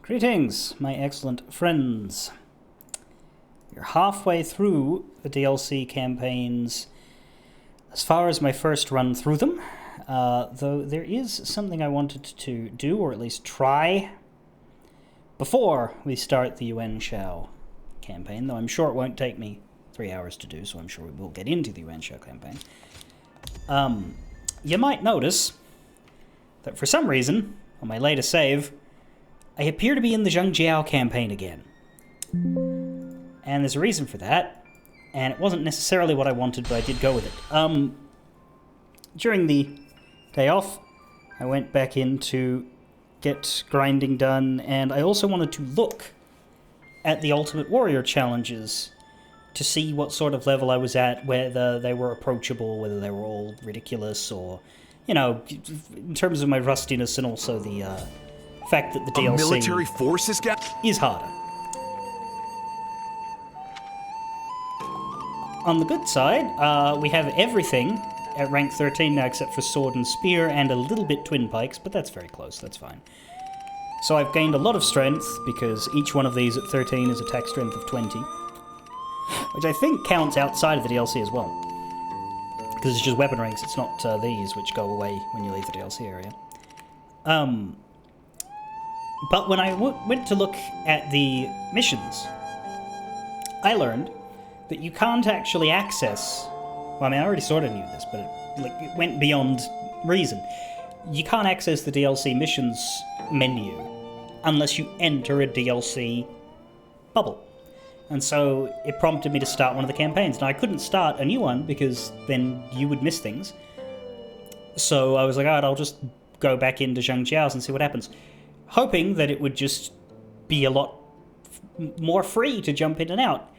Greetings, my excellent friends. You're halfway through the DLC campaigns as far as my first run through them, though there is something I wanted to do, or at least try, before we start the Yuan Shao campaign, though I'm sure it won't take me 3 hours to do, so I'm sure we will get into the Yuan Shao campaign. You might notice that for some reason, on my latest save, I appear to be in the Zhangjiao campaign again. And there's a reason for that, and it wasn't necessarily what I wanted, but I did go with it. During the day off, I went back in to get grinding done, and I also wanted to look at the Ultimate Warrior challenges to see what sort of level I was at, whether they were approachable, whether they were all ridiculous, or, you know, in terms of my rustiness, and also the fact that the DLC military force is harder. On the good side, we have everything at rank 13 now except for sword and spear and a little bit twin pikes, but that's very close, that's fine. So I've gained a lot of strength because each one of these at 13 is attack strength of 20, which I think counts outside of the DLC as well, because it's just weapon ranks, it's not these which go away when you leave the DLC area. But when I went to look at the missions, I learned that you can't actually access... Well, I mean, I already sort of knew this, but it went beyond reason. You can't access the DLC missions menu unless you enter a DLC bubble. And so it prompted me to start one of the campaigns. Now, I couldn't start a new one because then you would miss things. So I was like, alright, I'll just go back into Zhangjiao's and see what happens, hoping that it would just be a lot more free to jump in and out.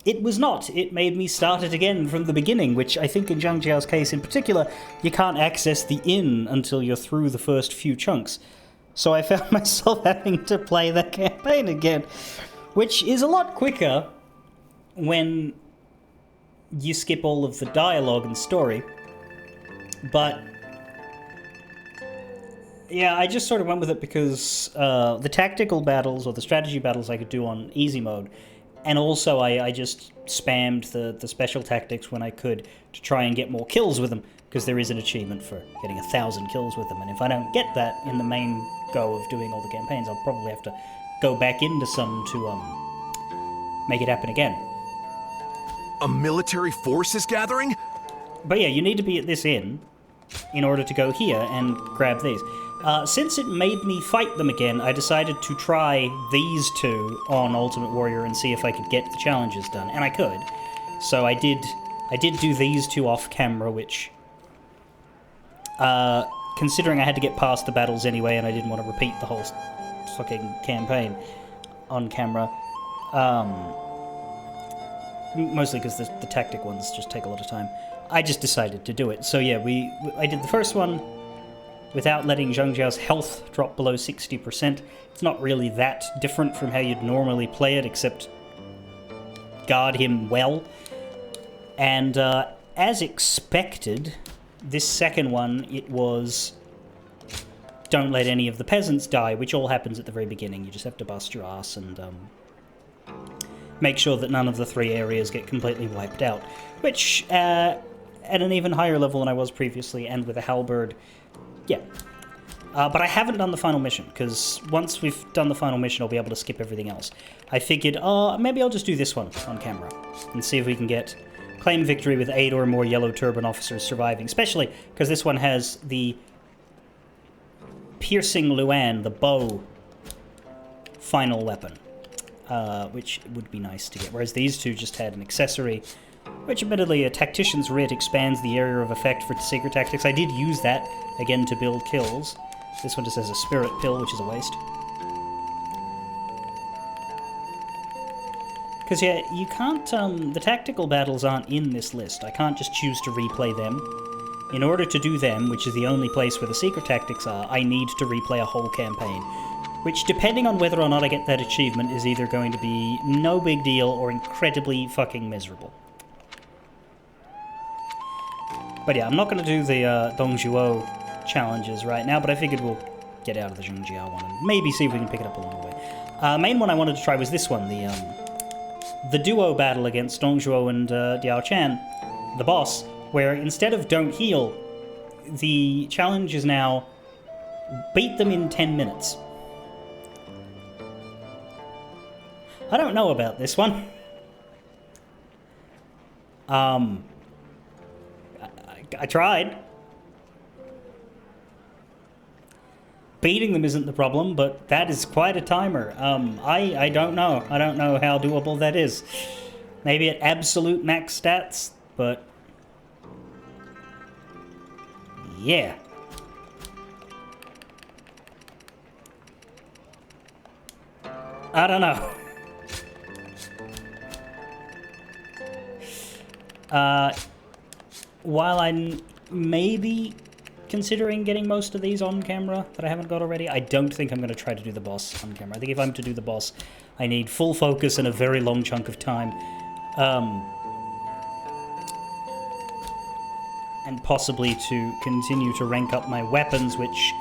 It was not. It made me start it again from the beginning, which I think in Zhangjiao's case in particular, you can't access the inn until you're through the first few chunks. So I found myself having to play that campaign again, which is a lot quicker when you skip all of the dialogue and story. But yeah, I just sort of went with it because the tactical battles or the strategy battles I could do on easy mode, and also I just spammed the special tactics when I could to try and get more kills with them, because there is an achievement for getting 1,000 kills with them, and if I don't get that in the main go of doing all the campaigns, I'll probably have to go back into some to make it happen again. A military force is gathering? But yeah, you need to be at this inn in order to go here and grab these. Since it made me fight them again, I decided to try these two on Ultimate Warrior and see if I could get the challenges done, and I could. So I did do these two off camera, which, considering I had to get past the battles anyway, and I didn't want to repeat the whole fucking campaign on camera, mostly because the tactic ones just take a lot of time, I just decided to do it. So yeah, I did the first one without letting Zhangjiao's health drop below 60%. It's not really that different from how you'd normally play it, except guard him well. And as expected, this second one, it was don't let any of the peasants die, which all happens at the very beginning. You just have to bust your ass and make sure that none of the 3 areas get completely wiped out, which at an even higher level than I was previously, and with a halberd, yeah. But I haven't done the final mission, because once we've done the final mission, I'll be able to skip everything else. I figured, maybe I'll just do this one on camera, and see if we can claim victory with 8 or more yellow turban officers surviving, especially because this one has the piercing Luan, the bow, final weapon, which would be nice to get, whereas these two just had an accessory, which admittedly a tactician's writ expands the area of effect for secret tactics. I did use that, again, to build kills. This one just has a spirit pill, which is a waste. Because yeah, you can't, the tactical battles aren't in this list. I can't just choose to replay them. In order to do them, which is the only place where the secret tactics are, I need to replay a whole campaign. Which, depending on whether or not I get that achievement, is either going to be no big deal or incredibly fucking miserable. But yeah, I'm not going to do the Dongjuo challenges right now, but I figured we'll get out of the Zhengjiao one and maybe see if we can pick it up along the way. Main one I wanted to try was this one, the duo battle against Dongzhuo and Diao Chan, the boss, where instead of don't heal, the challenge is now beat them in 10 minutes. I don't know about this one. I tried. Beating them isn't the problem, but that is quite a timer. I don't know. I don't know how doable that is. Maybe at absolute max stats, but... yeah. I don't know. While I'm maybe considering getting most of these on camera that I haven't got already, I don't think I'm going to try to do the boss on camera. I think if I'm to do the boss, I need full focus and a very long chunk of time. And possibly to continue to rank up my weapons, which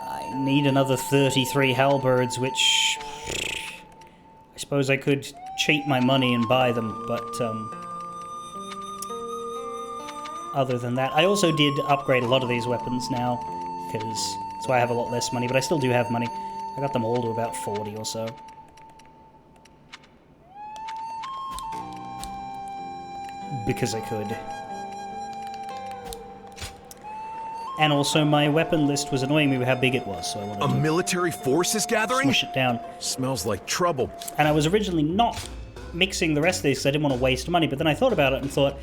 I need another 33 halberds, which I suppose I could cheat my money and buy them, but other than that, I also did upgrade a lot of these weapons now, because that's why I have a lot less money, but I still do have money. I got them all to about 40 or so. Because I could. And also my weapon list was annoying me with how big it was, so I wanted to... A military force is gathering? Smush it down. Smells like trouble. And I was originally not mixing the rest of these because I didn't want to waste money, but then I thought about it and thought,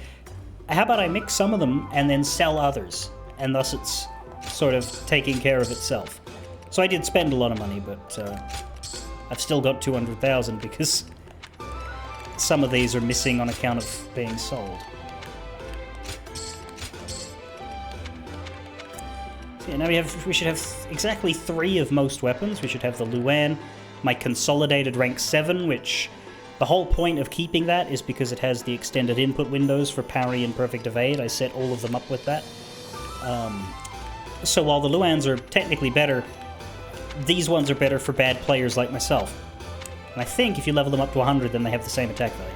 how about I mix some of them and then sell others? And thus it's sort of taking care of itself. So I did spend a lot of money, but I've still got 200,000 because some of these are missing on account of being sold. So yeah, now we should have exactly 3 of most weapons. We should have the Luan, my consolidated rank 7, which the whole point of keeping that is because it has the extended input windows for parry and perfect evade. I set all of them up with that. So while the Luans are technically better, these ones are better for bad players like myself. And I think if you level them up to 100, then they have the same attack value.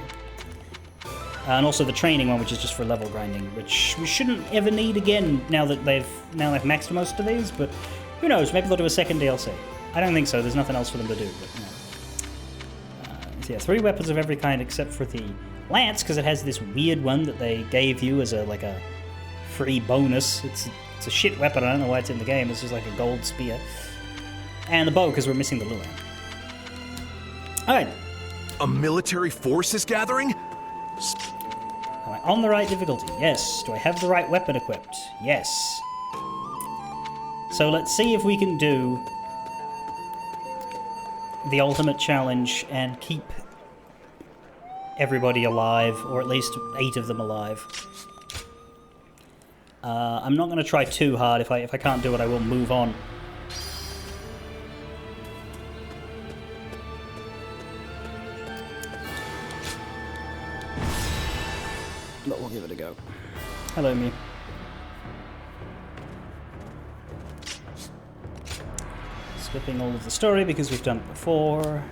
And also the training one, which is just for level grinding, which we shouldn't ever need again now that they've maxed most of these, but who knows, maybe they'll do a second DLC. I don't think so, there's nothing else for them to do, but no. So yeah, 3 weapons of every kind except for the lance, because it has this weird one that they gave you as a free bonus. It's a shit weapon, I don't know why it's in the game, it's just like a gold spear. And the bow, because we're missing the Luan. Alright. A military force is gathering? Am I on the right difficulty? Yes. Do I have the right weapon equipped? Yes. So let's see if we can do the ultimate challenge and keep everybody alive, or at least 8 of them alive. I'm not going to try too hard. If I can't do it, I will move on. But we'll give it a go. Hello, me. Skipping all of the story because we've done it before.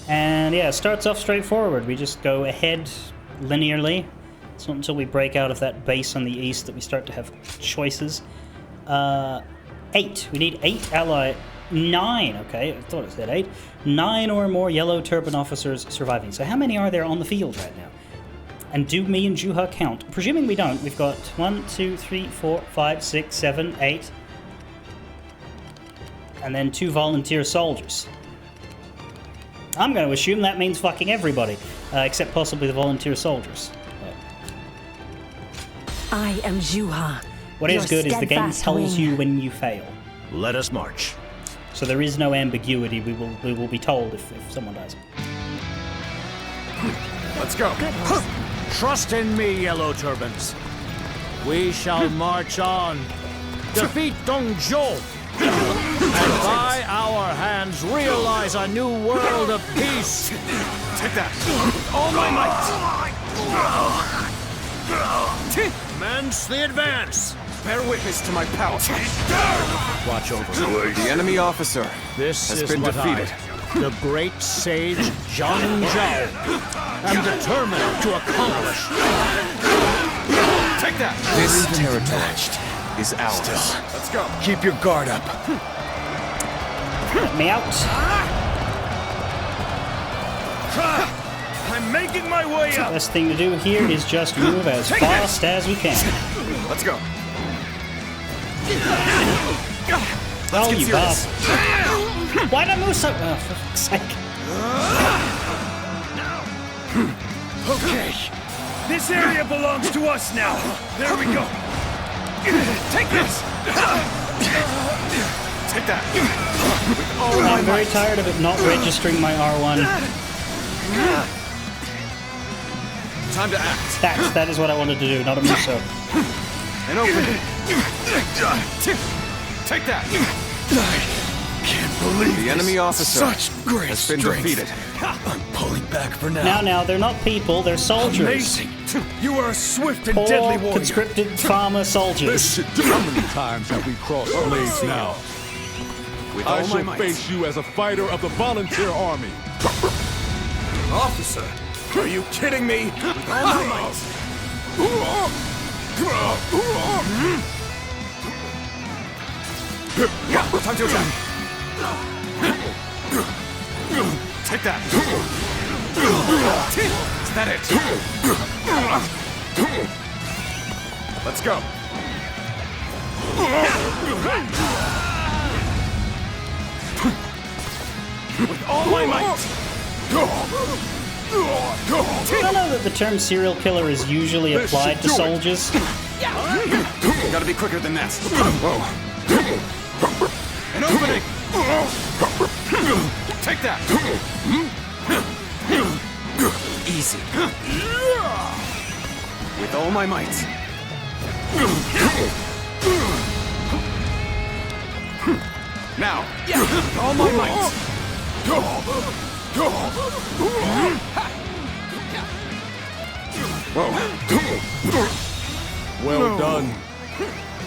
And yeah, it starts off straightforward. We just go ahead linearly. It's not until we break out of that base on the east that we start to have choices. 8. We need 8 ally... 9, okay, I thought it said 8. 9 or more yellow turban officers surviving. So how many are there on the field right now? And do me and Juha count? Presuming we don't, we've got 1, 2, 3, 4, 5, 6, 7, 8. And then 2 volunteer soldiers. I'm going to assume that means fucking everybody, except possibly the volunteer soldiers. I am Juha. What is good is the game tells you when you fail. Let us march. So there is no ambiguity. We will be told if someone dies. Let's go. Trust in me, Yellow Turbans. We shall march on, defeat Dongzhuo, and by our hands realize a new world of peace. Take that. All my might. Commence the advance. Bear witness to my power. Watch over me. The enemy officer This has is been what defeated. the great sage Zhang Zhao, am determined to accomplish. Take that! This territory is ours. Let's go. Keep your guard up. Let me out. I'm making my way up. Best thing to do here is just move as fast as we can. Let's go. Oh, get you serious. bastard. Why'd I move so... Oh, for fuck's sake. Okay. This area belongs to us now. There we go. Take this. Take that. I'm very tired of it not registering my R1. Time to act. That is what I wanted to do, not a Muso. And open it. Take that. Can't believe The enemy officer Such great has been strength. defeated. I'm pulling back for now. Now, they're not people, they're soldiers. Amazing. You are a swift and Poor, deadly warrior. conscripted farmer soldiers. How many times have we crossed blades now? With I all my shall might. face you as a fighter of the volunteer army. Officer, are you kidding me? With all my might. Time to attack. Take that. Is that it? Let's go. With all my might. I don't know that the term serial killer is usually applied to soldiers. Gotta be quicker than that. Whoa. An opening. Take that. Easy. With all my might. Now. With all my might. Well done.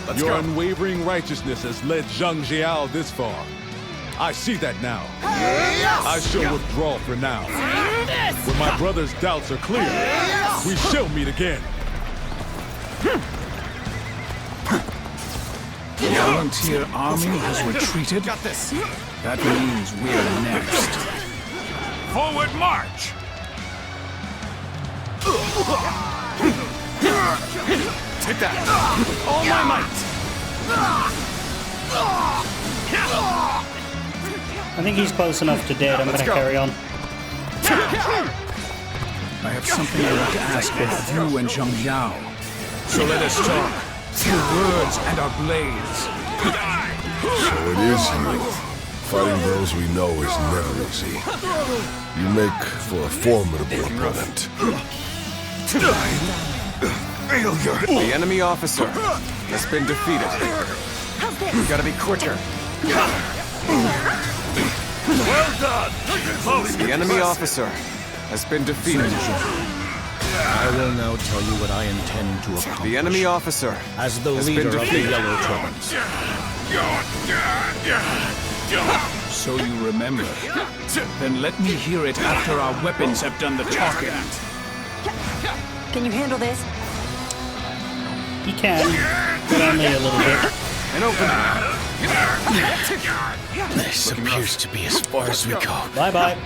Let's Your go. unwavering righteousness has led Zhang Jiao this far. I see that now. I shall withdraw for now. When my brother's doubts are clear, we shall meet again. The volunteer army has retreated. Got this. That means we're next. Forward march. Take that. With all my might. I think he's close enough to dead. I'm Let's gonna go. carry on. I have something I want to ask both you and Zhang Yao. So let us talk. Through words and our blades. So it is you. Fighting those we know is never easy. You make for a formidable opponent. Failure. The enemy officer has been defeated. You gotta be quicker. Well done. The enemy officer has been defeated. I will now tell you what I intend to accomplish. The enemy officer As the has leader been of the defeated. Yellow Turbans. So you remember. Then let me hear it after our weapons have done the talking. Can you handle this? He can, but only a little bit. An opening. This appears to be as far as we go. Bye-bye.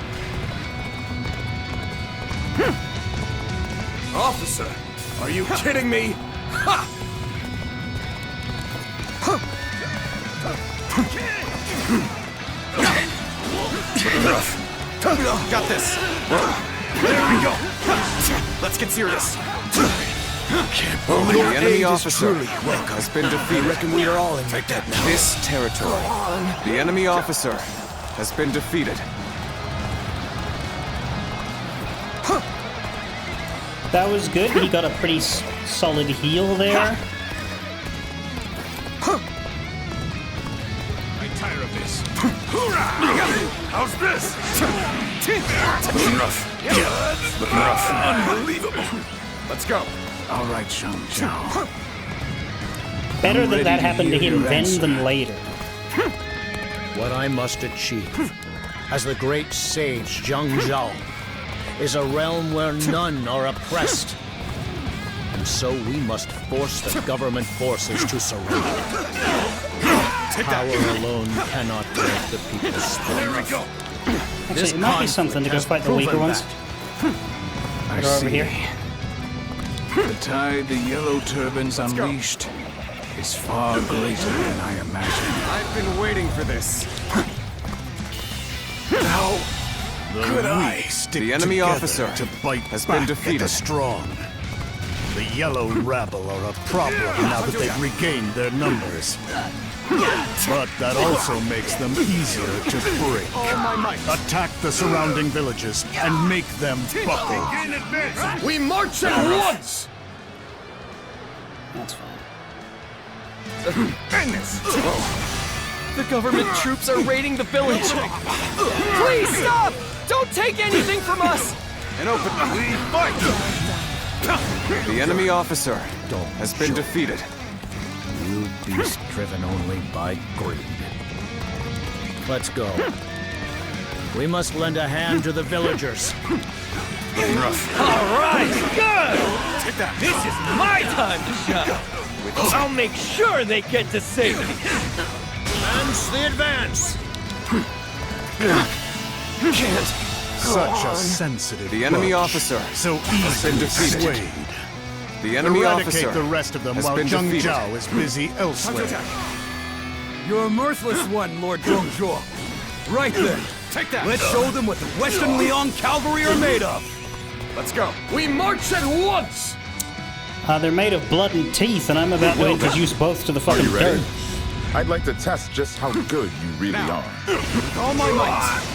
Officer, are you kidding me? Got this. There we go. Let's get serious. Can't The believe enemy aid is officer truly welcome. has been defeated. I reckon we are all in like that now. This territory. The enemy officer has been defeated. That was good. He got a pretty solid heal there. I'm tired of this. How's this? Looking rough. Looking rough. Unbelievable. Let's go. All right, Zhang Zhao. Better that ready that to happened to hear him your then answer. than later. What I must achieve, as the great sage Zhang Zhao, is a realm where none are oppressed. And so we must force the government forces to surrender. Power alone cannot break the people's spirit. There we go. Actually, it might be something to go fight the weaker ones. I They're over here. The tide the Yellow Turbans unleashed is far greater than I imagined. I've been waiting for this. How could I stick The enemy together officer to bite has back been at defeated. the strong? The Yellow Rabble are a problem now that they've regained their numbers. But that also makes them easier to break. Attack the surrounding villages and make them buckle. We march at once! That's fine. The government troops are raiding the village. Please stop! Don't take anything from us! An open fight! The enemy officer has been defeated. You beast driven only by greed. Let's go. We must lend a hand to the villagers. All right, good! This is my time to shine. I'll make sure they get to safety. Advance the advance! Such a sensitive The enemy bunch. officer So been easily defeated. swayed. The enemy Eradicate officer the rest of them has while been Zhang defeated. Zhao is busy elsewhere. You're a merciless one, Lord Zhongzhuo. Right then. Take that! Let's show them what the Western Leon cavalry are made of. Let's go. We march at once! They're made of blood and teeth, and I'm about to introduce both to the fucking you ready? dirt. I'd like to test just how good you really are. With all my might.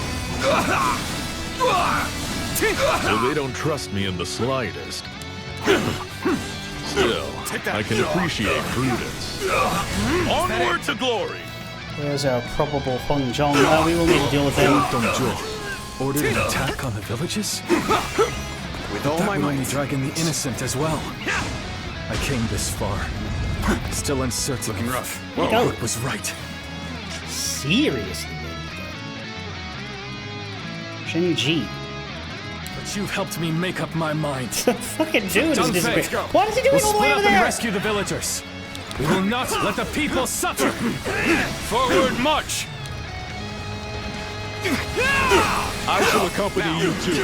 So they don't trust me in the slightest. Still, I can appreciate prudence. Onward to glory! Where's our probable Huang Zhong? We will need to deal with them. Ordered an attack on the villages? With all my might. dragging the innocent as well. I came this far. Still uncertain. Looking rough. Go. What was right? Seriously. Shenji. But you've helped me make up my mind. Fucking dude is Done, disappearing. let's go. What is he doing We'll all the way split over up and there? rescue the villagers. We will not let the people suffer. Forward march. I shall accompany you too.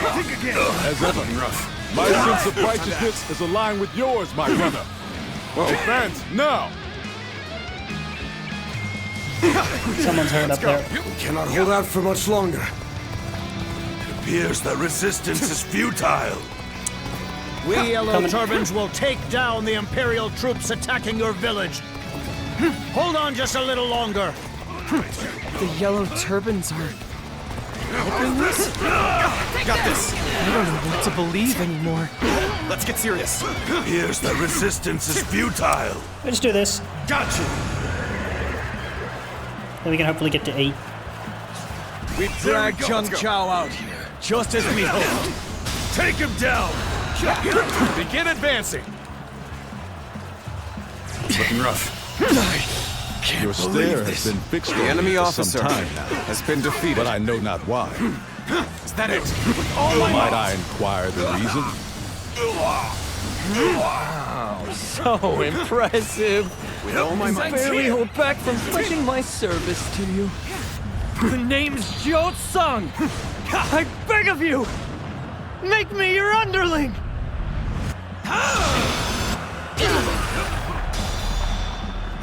As ever, my sense of righteousness is aligned with yours, my brother. Advance now! Someone's hurt up there. We cannot hold out for much longer. It appears that resistance is futile. We Yellow Coming. Turbans will take down the Imperial troops attacking your village. Hold on just a little longer. The Yellow Turbans are helping us? Got this. I don't know what to believe anymore. Let's get serious. It appears that resistance is futile. Let's do this. Gotcha. Then we can hopefully get to 8. We dragged Zhang Zhao out here, just as we hoped. Take him down. Begin advancing. Looking rough. Your stare has been fixed The on enemy me for officer some time now, has been defeated. but I know not why. Is that it? With all my Might might. I inquire the reason? So impressive. With all my might. Barely hold back from pledging my service to you. The name's Zhou Tsang. I beg of you, make me your underling.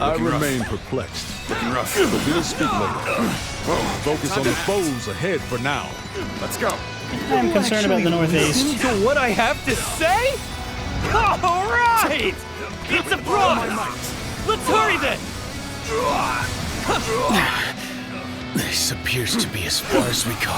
I remain perplexed. Looking rough. But we'll speak later. Focus on the foes ahead for now. Let's go. I'm concerned about the Northeast. Listen to what I have to say? All right! It's a promise! Let's hurry then! This appears to be as far as we go.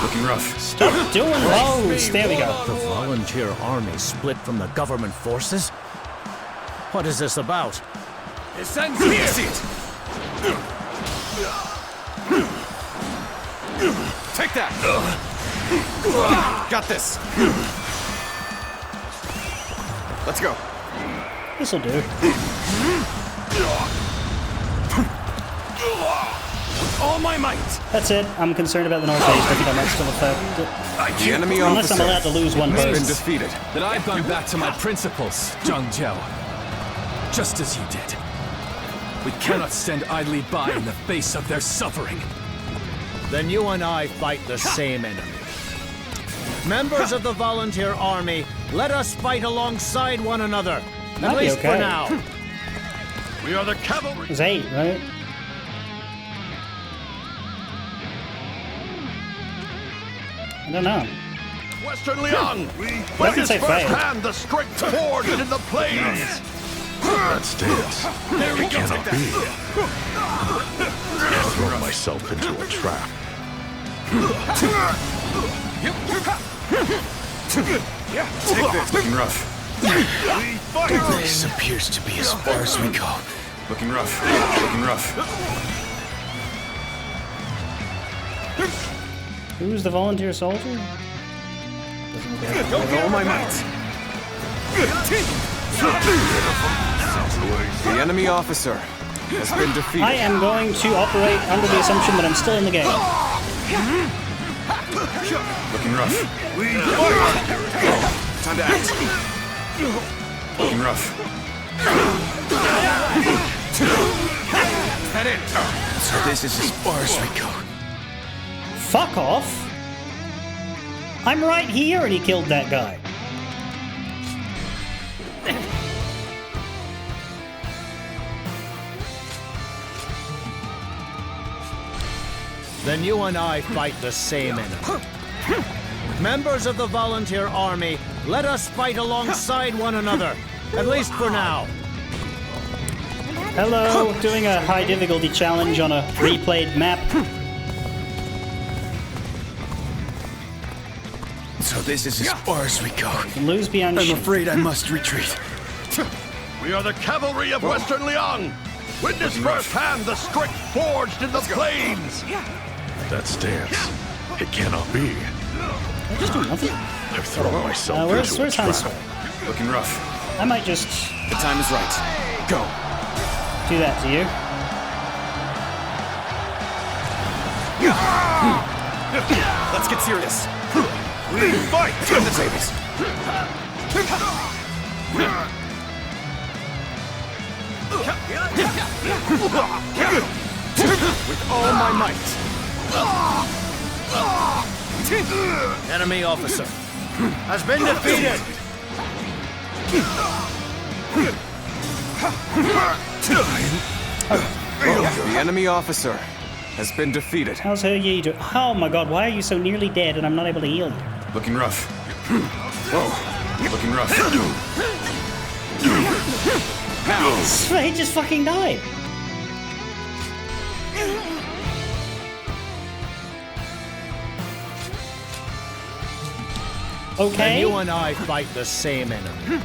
Looking rough. Stop doing those. There we go. The volunteer army split from the government forces? What is this about? It sends here. Take that! Got this! Let's go. This'll do. All my might! That's it. I'm concerned about the northeast. I think I might still affect it. The enemy Unless I'm officer allowed to lose one has been post. defeated. That I've gone back to my principles, Zhang Jiao. Just as you did. We cannot stand idly by in the face of their suffering. Then you and I fight the same enemy. Members of the volunteer army, let us fight alongside one another. At That'd be least for okay. now. We are the cavalry. It's 8, right? I don't know. Western Leon. I can say fail. Hand the strength forged in the plains. That stands. There we go. Cannot be. I've thrown myself into a trap. Take this. Looking rough. This appears to be as far as we go. Looking rough. Looking rough. Who's the volunteer soldier? With all my might. The enemy officer has been defeated. I am going to operate under the assumption that I'm still in the game. Looking rough. Time to act. Looking rough. Head in. So this is as far as we go. Fuck off! I'm right here and he killed that guy. Then you and I fight the same enemy. Members of the volunteer army, let us fight alongside one another. At least for now. Hello, doing a high difficulty challenge on a replayed map. So this is as far as we go. Lose beyond I'm shit. afraid I must retreat. We are the cavalry of Western Leon. Witness firsthand the strength forged in the plains. That stands. It cannot be. I just do nothing. I've thrown myself Where's into a Hans? trap. Looking rough. I might just The time is right. Go. do that to you. Let's get serious. We fight! Turn the tables. With all my might. Enemy officer has been defeated. The enemy officer has been defeated. How's her Yi doing? Oh my god, why are you so nearly dead and I'm not able to heal you? Looking rough. Whoa. Looking rough. Now. He just fucking died. Then Okay. you and I fight the same enemy.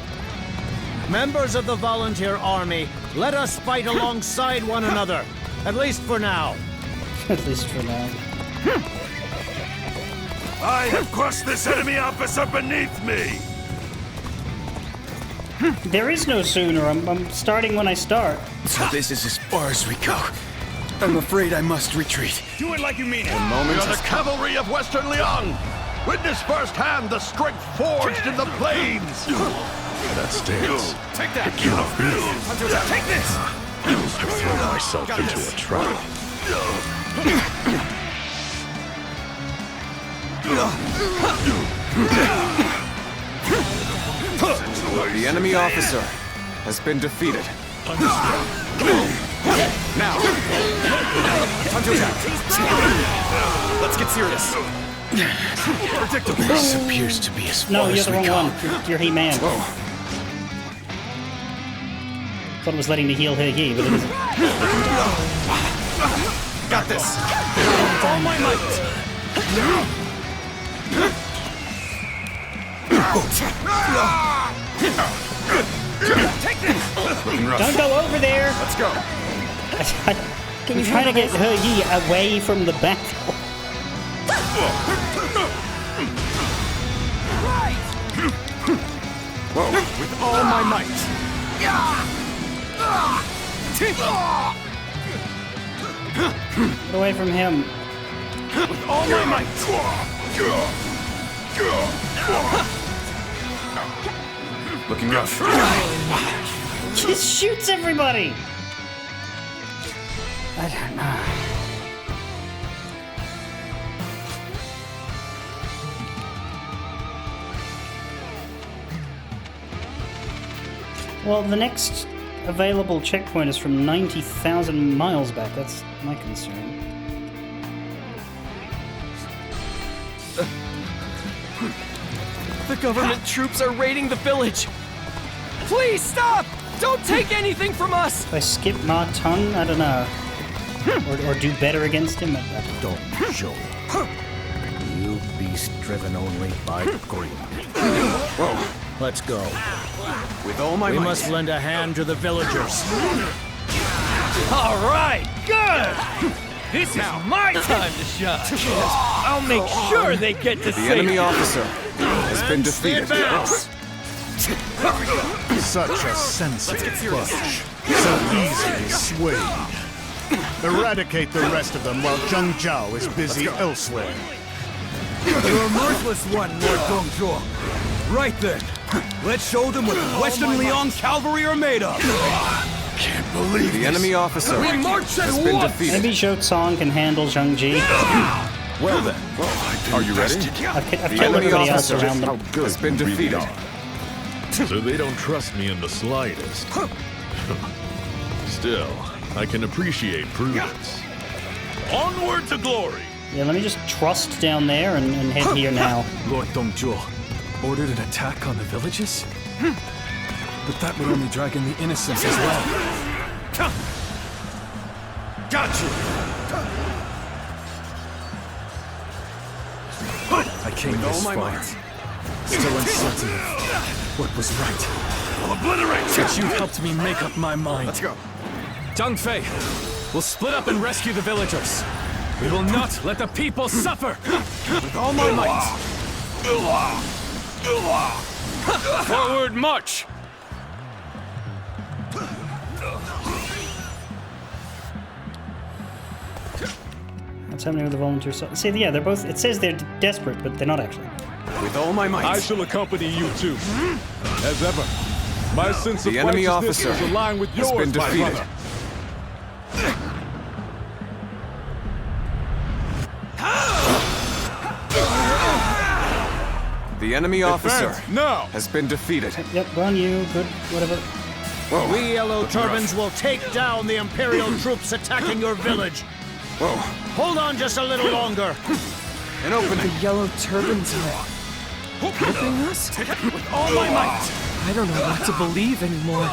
Members of the volunteer army, let us fight alongside one another. At least for now. At least for now. I have crushed this enemy officer beneath me. There is no sooner. I'm starting when I start. So this is as far as we go. I'm afraid I must retreat. Do it like you mean it. moment We are has the cavalry of Western Leon. Witness firsthand the strength forged in the plains. That stands. Take that. It cannot be. Take this. I've thrown myself Got into this. a trap. The enemy officer has been defeated. Now. Time to attack. Let's get serious. Predictable. This appears to be as far No, you're as the we wrong go. one. You're He-Man. Thought it was letting me heal her Yi, but it isn't. Got this. With all my might. Take this. Looking rough. Don't go over there! Let's go. I'm trying to get her Yi away from the battle. Whoa, with all my might. Get away from him. With all my might. Looking rough. Just shoots everybody. I don't know. Well, the next available checkpoint is from 90,000 miles back. That's my concern. The government troops are raiding the village. Please stop! Don't take anything from us! If I skip Ma Tun, I don't know. Or do better against him? I don't know. Don't show. You beast driven only by greed. Whoa, Let's go. with all my We might. must lend a hand to the villagers. All right, good! This is my time to shine. I'll make sure they get to The safety. enemy officer has been defeated. Such a sensitive bunch. So easily swayed. Eradicate the rest of them while Zheng Zhao is busy elsewhere. You're a merciless one, Lord Dongzhuo. Right then, let's show them what the Western Liang cavalry are made of. Can't believe The enemy officer We march at has been once! defeated. Maybe Zhou Tsong can handle Zheng Ji. Well then, are you ready? I've The killed enemy everybody else officer around them. has been defeated. So they don't trust me in the slightest. Still, I can appreciate prudence. Onward to glory! Yeah, let me just trust down there and head here now. Lord Dongzhuo ordered an attack on the villages? But that would only drag in the innocents as well. Got you! I came this far, still uncertain of what was right. Obliterate But you helped me make up my mind. Let's go. Zhang Fei, we'll split up and rescue the villagers. We will not let the people suffer! With all my might. Forward march! What's happening with the volunteer? See, yeah, they're both. It says they're desperate, but they're not actually. With all my might. I shall accompany you too. As ever, my sense of The enemy righteousness officer is aligned with has yours, been my defeated. brother. The enemy officer Advance now! has been defeated. Yep, go on you. Good, whatever. Whoa, We Yellow Turbans will take down the Imperial troops attacking your village. whoa. Hold on just a little longer. An opening. Yellow turbans are helping us? With all my might. I don't know what to believe anymore.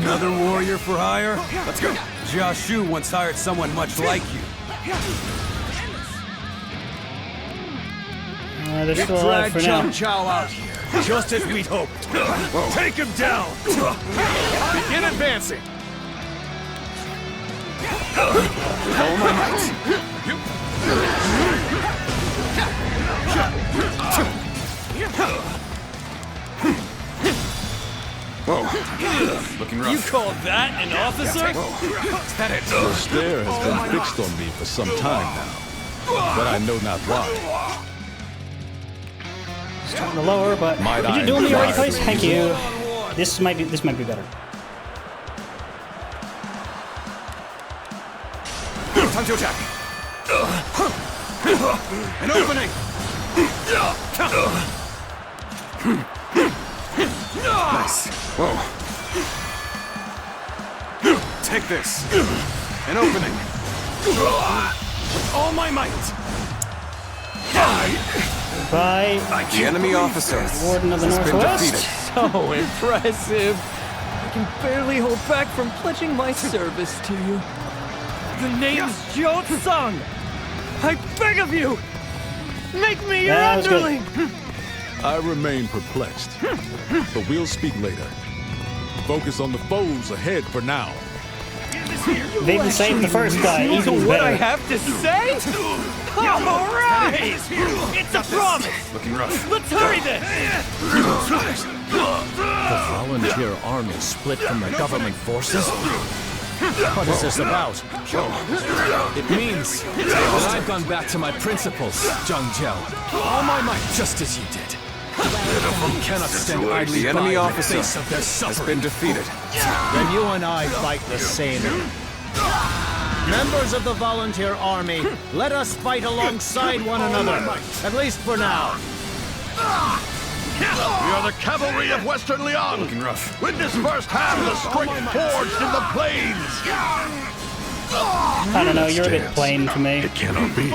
Another warrior for hire? Let's go. Jia Shu once hired someone much like you. They're still alive Drag for now. Zheng Zhao out here, just as we'd hoped. Take him down! Begin advancing. With all my might. Whoa. Looking rough. You call that an officer? Is that it? Your stare has been fixed on me for some time now, but I know not why. Starting to lower, but Might did you I do me already, inquire please? the Thank you. This might be better. Time to attack. An opening. Nice. Whoa. Take this. An opening. With all my might. Bye, The enemy officer Warden of the has been Northwest. defeated. So impressive. I can barely hold back from pledging my service to you. The name's Zhou Tsong. I beg of you, make me your That was good. underling. I remain perplexed, but we'll speak later. Focus on the foes ahead for now. They even saved the first guy. You Even know what I better. have to say? All right! It's a promise! Looking rough. Let's hurry this! The volunteer army split from the government forces? What is this about? It means that I've gone back to my principles, Zhang Jiao. All my might, just as you did. We cannot stand idly The by enemy in the officer face of their has suffering. been defeated. Then you and I fight the same end. Members of the volunteer army, let us fight alongside one another, at least for now. We are the cavalry of Western Liang. Looking rough. Witness firsthand the strength forged in the plains. I don't know, you're a bit plain to me. It cannot be.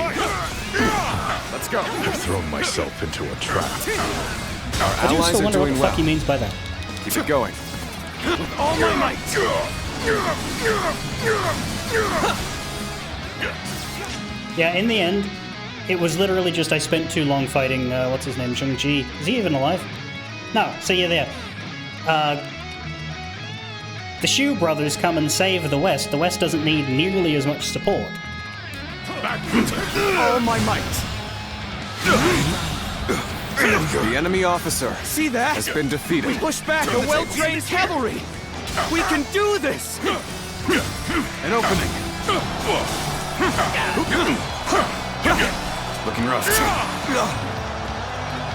Let's go. I've thrown myself into a trap. Our I do allies still are wonder what doing the well. fuck he means by that. Keep it going. All my might. Yeah, in the end, it was literally just I spent too long fighting, what's his name, Zheng Ji. Is he even alive? No, so yeah, there. The Shu brothers come and save the West. The West doesn't need nearly as much support. All my might. The enemy officer See that? has been defeated. We push back a well-trained cavalry. We can do this. An opening. Looking rough.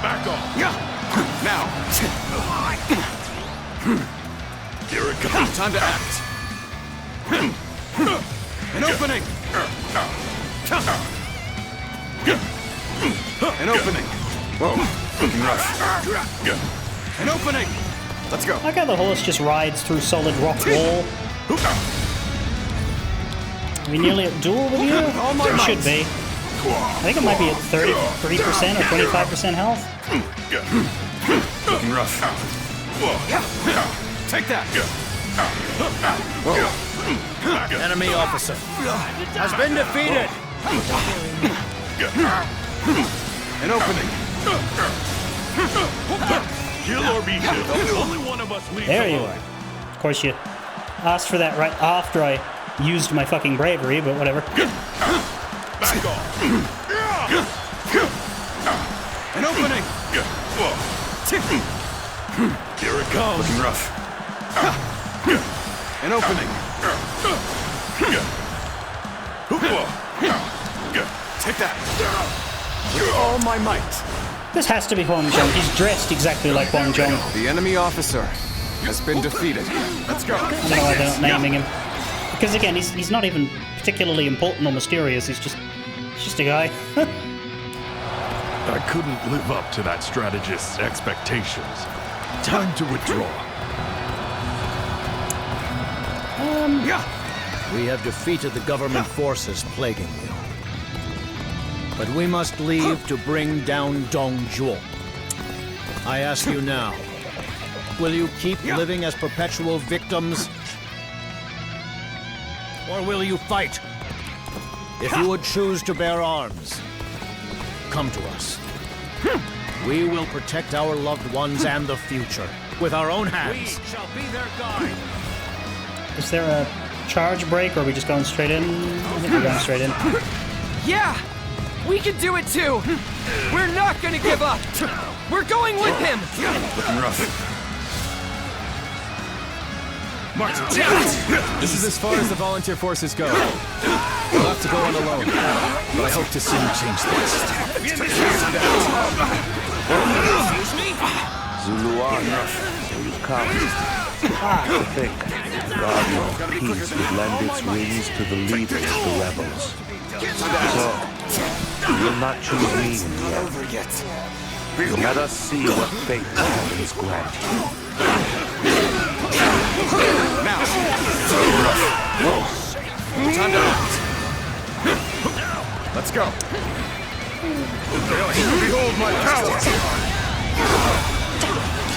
Back off. Now. Here it comes. Time to act. An opening. An opening. Whoa. Looking rough. An opening. Let's go. Like how the horse just rides through solid rock wall. Are we nearly at duel with you? We should be. I think it might be at 33% or 25% health. Looking rough. Take that. Whoa. Enemy officer has been defeated. An opening. Kill or be killed. Only one of us leaves There you alone. are. Of course, you asked for that right after I used my fucking bravery, but whatever. Back off. An opening. Here it comes. Looking rough. An opening. Take that. With all my might. This has to be Huang Zhong. He's dressed exactly like Huang Zhong. The enemy officer has been defeated. Let's go. I don't know why they're not naming him. Because again, he's not even particularly important or mysterious. He's just a guy. I couldn't live up to that strategist's expectations. Time to withdraw. We have defeated the government forces plaguing you. But we must leave to bring down Dongzhuo. I ask you now, will you keep living as perpetual victims? Or will you fight? If you would choose to bear arms, come to us. We will protect our loved ones and the future with our own hands. We shall be their guide. Is there a charge break, or are we just going straight in? I think we're going straight in. Yeah! We can do it too! We're not gonna give up! We're going with him! Looking rough. Martin, this is as far as the volunteer forces go. We'll have to go on alone, but I hope to soon change this. Zuluan, you come. To think, God in peace would lend its wings to the leaders of the rebels. So, you will not choose me in the end. Let us see what fate the heavens grant you. Now. Time to act. Let's go. Behold my power!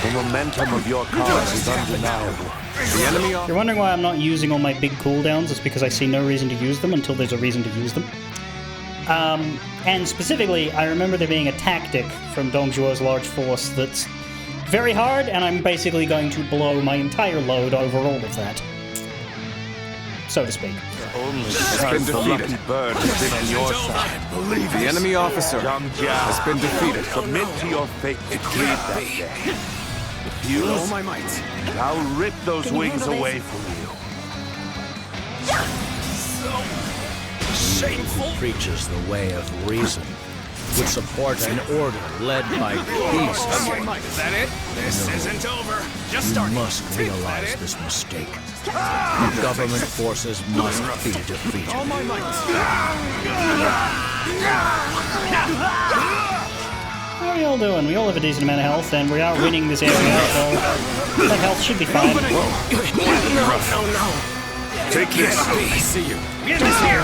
The momentum of your cause is undeniable. The enemy If you're wondering why I'm not using all my big cooldowns, it's because I see no reason to use them until there's a reason to use them. And specifically, I remember there being a tactic from Dongzhuo's large force that's very hard, and I'm basically going to blow my entire load over all of that. so to speak. Only Has been because the lucky defeated. bird has been on your side. The enemy officer Young Jiao has been defeated. Submit to your fate decreed that day. Refuse? All my might. I'll rip those Can you wings handle away this? from you. Who preaches the way of reason would support an order led by peace. Is that it? This isn't over. Just You starting. must realize this mistake. Government forces must be defeated. All my might. How are we all doing? We all have a decent amount of health, and we are winning this area, so that health should be fine. Take this. I see you. Get this here.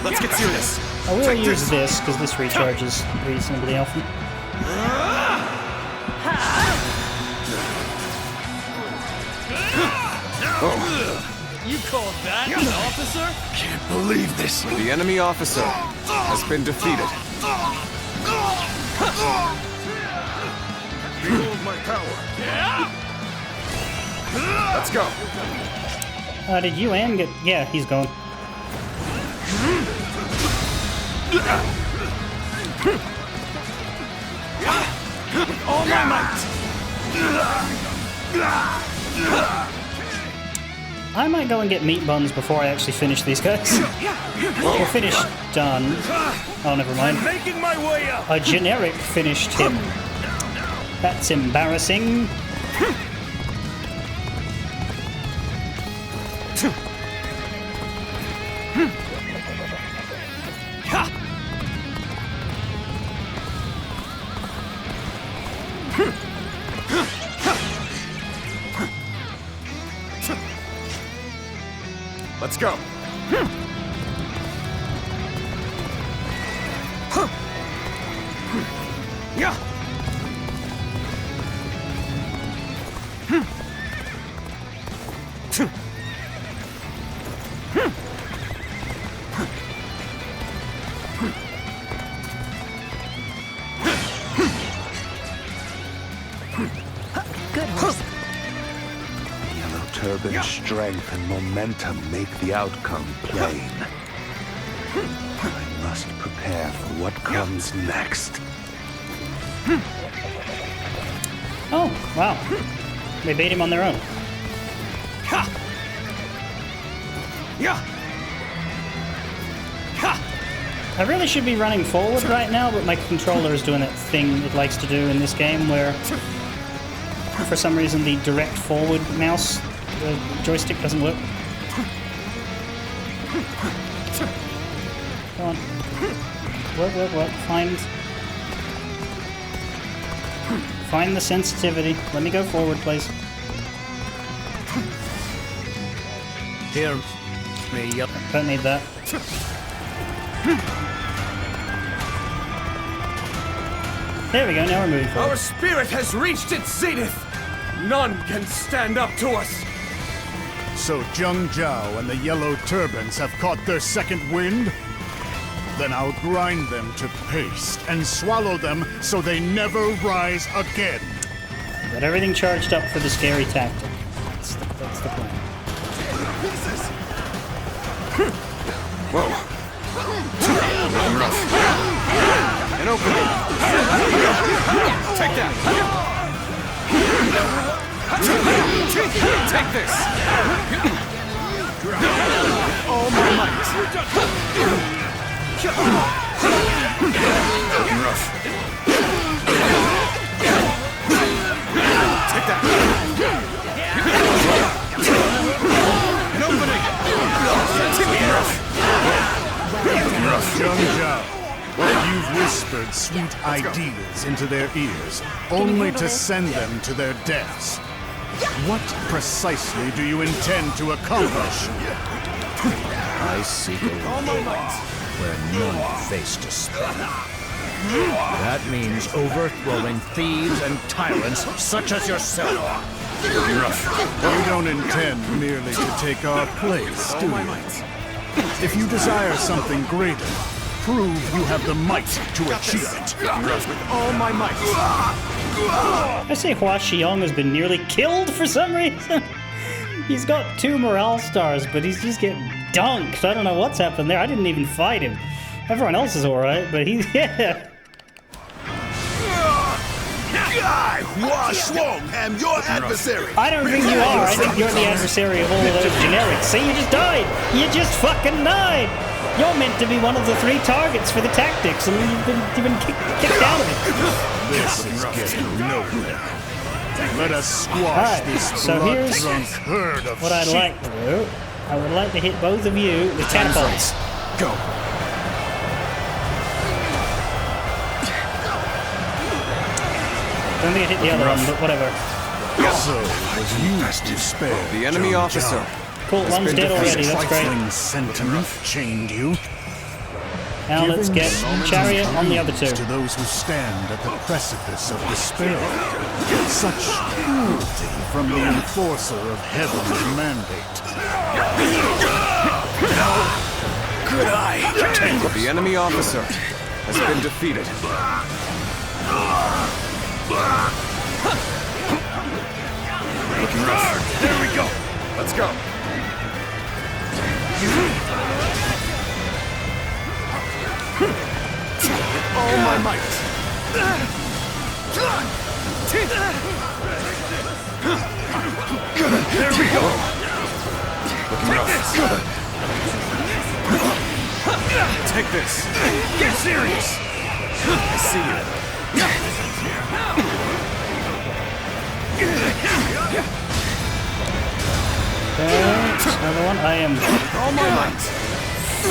Let's get serious. I will use this, because this recharges reasonably often. You called that an officer? Can't believe this. The enemy officer has been defeated. Behold my power. Let's go. Did Yuan get... Yeah, he's gone. All my might. I might go and get meat buns before I actually finish these guys. We're finished, done. Oh, never mind. Making my way up. A generic finished him. That's embarrassing. Let's go. Yeah. Good horse. Yellow Turban's strength and momentum make the outcome plain. I must prepare for what comes next. Oh, wow. They beat him on their own. Ha. Yeah. Ha. I really should be running forward right now, but my controller is doing that thing it likes to do in this game where, for some reason, the direct forward mouse joystick doesn't work. Come on. Work. Find the sensitivity. Let me go forward, please. Hear me, yep. Don't need that. There we go, now we're moving forward. Our spirit has reached its zenith. None can stand up to us. So Zheng Zhao and the Yellow Turbans have caught their second wind? Then I'll grind them to paste and swallow them so they never rise again. Got everything charged up for the scary tactic. That's the plan. Whoa. Rough. An opening. Take that. Take this. All my might. Rough. Take that. An opening. Rough. Zheng Zhao, you've whispered sweet ideas into their ears, only to send them to their deaths. What precisely do you intend to accomplish? I seek a world where none face to spare. That means overthrowing thieves and tyrants such as yourself. You don't intend merely to take our place, do you? If you desire something greater, prove you have the might to achieve it. With all my might. I say Hua Xiong has been nearly killed for some reason. He's got 2 morale stars, but he's just getting dunked. I don't know what's happened there. I didn't even fight him. Everyone else is alright, but he's... yeah. I, Hua Shuang, am your adversary. I don't think you are. I think you're the adversary of all of those generics. See, you just died. You just fucking died. You're meant to be one of the 3 targets for the tactics, and you've been kicked out of it. This is getting nowhere. Let us squash this so here's blood-drunk herd of what I'd sheep. like to do. I would like to hit both of you with catapults. Go. Don't think I hit the other one, but whatever. So, was you despair? The enemy officer. Cool, one's dead already, that's great. Trifling sentiment chained you. Now let's get Chariot on the other 2. To those who stand at the precipice of despair. Such cruelty from the enforcer of heaven's mandate. Could I? The enemy officer has been defeated. Looking rough. There we go. Let's go. All my might. There we go. Looking rough. Take this. Get serious. I see you. Another one. I am All my might.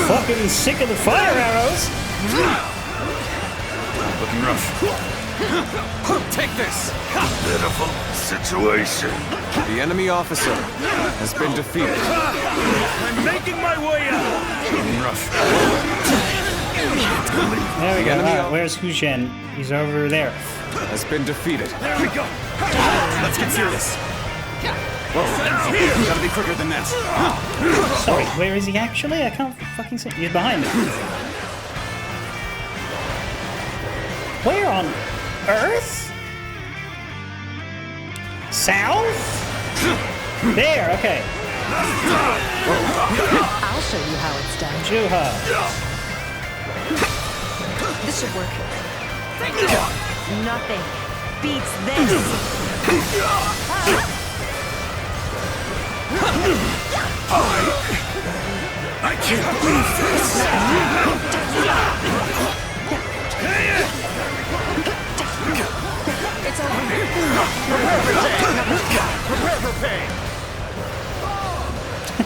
fucking sick of the fire arrows. Looking rough. Take this. Pitiful situation. The enemy officer has been defeated. I'm making my way out. Looking rough. There we go. enemy Alright, where's Hu Shen? He's over there. Has been defeated. There we go. Let's get serious. Whoa. Gotta be quicker than that. Sorry, where is he actually? I can't fucking see. He's behind me. Where on Earth? South? There, okay. I'll show you how it's done. Juha. This should work. Nothing beats this. I can't believe this. It's over. Prepare for pain.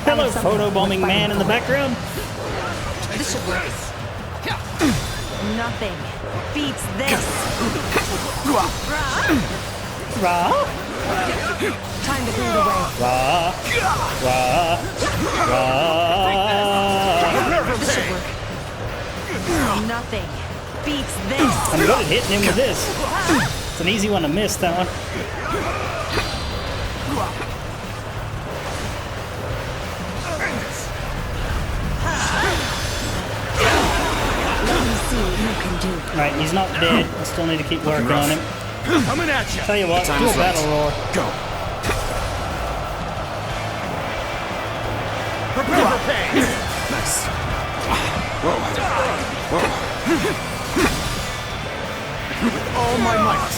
Hello, photobombing man in the background. This should work. Nothing beats this. Ra? Time to clear the way. Ra. Ra. Ra. This should work. Nothing beats this. I'm good at hitting him with this. It's an easy one to miss, that one. Let me see what you can do. Right, he's not dead. I still need to keep working on him. Coming at you. Tell you what, do a battle roar. Go. Prepare for pain. Nice. Whoa. Whoa. With all my might.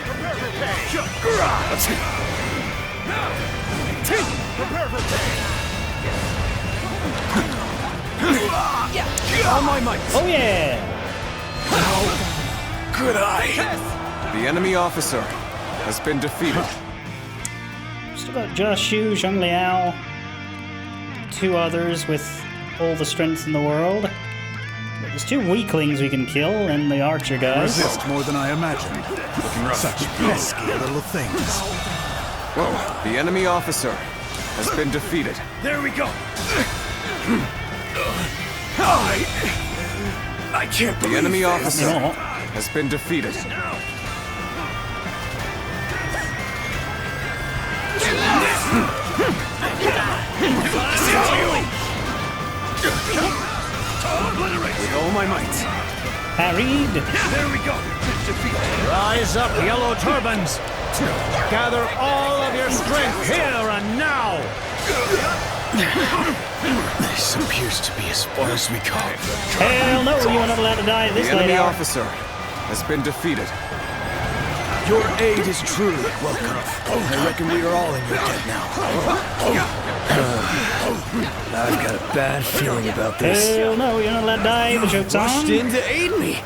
Prepare for pain. Prepare for pain. All my might. Oh yeah! Could I? The enemy officer has been defeated. Still got Josh Shu, Zheng Liao, 2 others with all the strength in the world. But there's 2 weaklings we can kill, and the archer guys. Resist more than I imagined. Such pesky little things. Whoa. The enemy officer has been defeated. There we go. I can't The believe enemy this. officer No. has been defeated. With all my might. Parried. There we go. Rise up, yellow turbans! Gather all of your strength here and now! This appears to be as far as we go. Hell no, you are not allowed to die this The enemy late. officer has been defeated. Your aid is truly welcome. I reckon we are all in your debt now. I've got a bad feeling about this. Hell no, you're not allowed to die. The joke's Rushed on. in to aid me.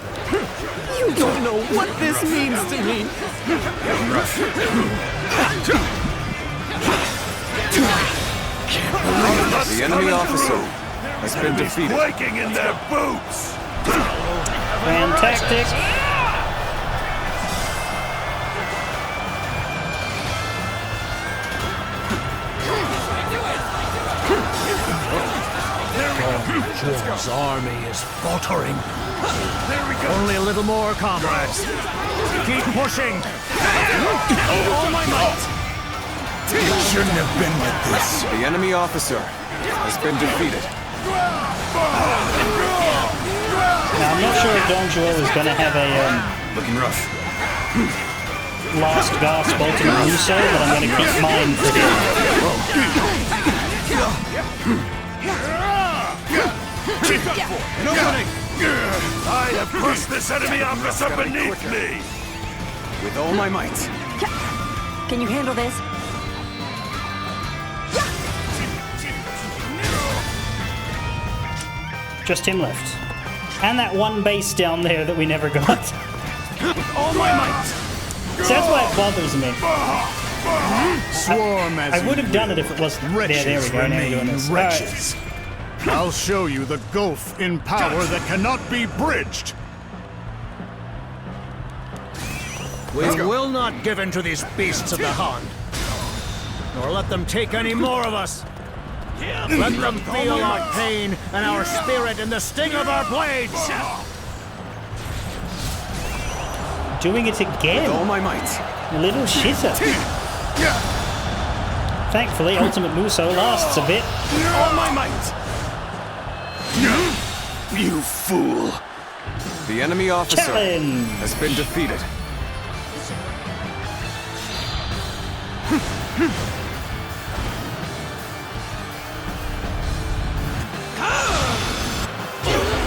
You don't know what this means to me. The enemy officer has been defeated. Quaking in their boots! Fantastic. Joel's army is faltering. Only a little more, comrades. Keep pushing. All my might. It shouldn't have been like this. The enemy officer has been defeated. Now, I'm not sure if Don Joel is going to have a Looking rough. last gasp ultimate Muso, but I'm going to keep mine for him. An opening! I have crushed this enemy officer beneath me! With all my might. Can you handle this? Just him left. And that one base down there that we never got. With all my might! So that's why it bothers me. Swarm as I would have done it if it wasn't. wretches There we go. Now we're doing remain this. wretches. I'll show you the gulf in power that cannot be bridged. We will not give in to these beasts of the hunt, nor let them take any more of us. Let them feel our pain and our spirit in the sting of our blades. Doing it again. With all my might. Little shitter. Thankfully, Ultimate Muso lasts a bit. All my might! You fool. The enemy officer Challenge. has been defeated.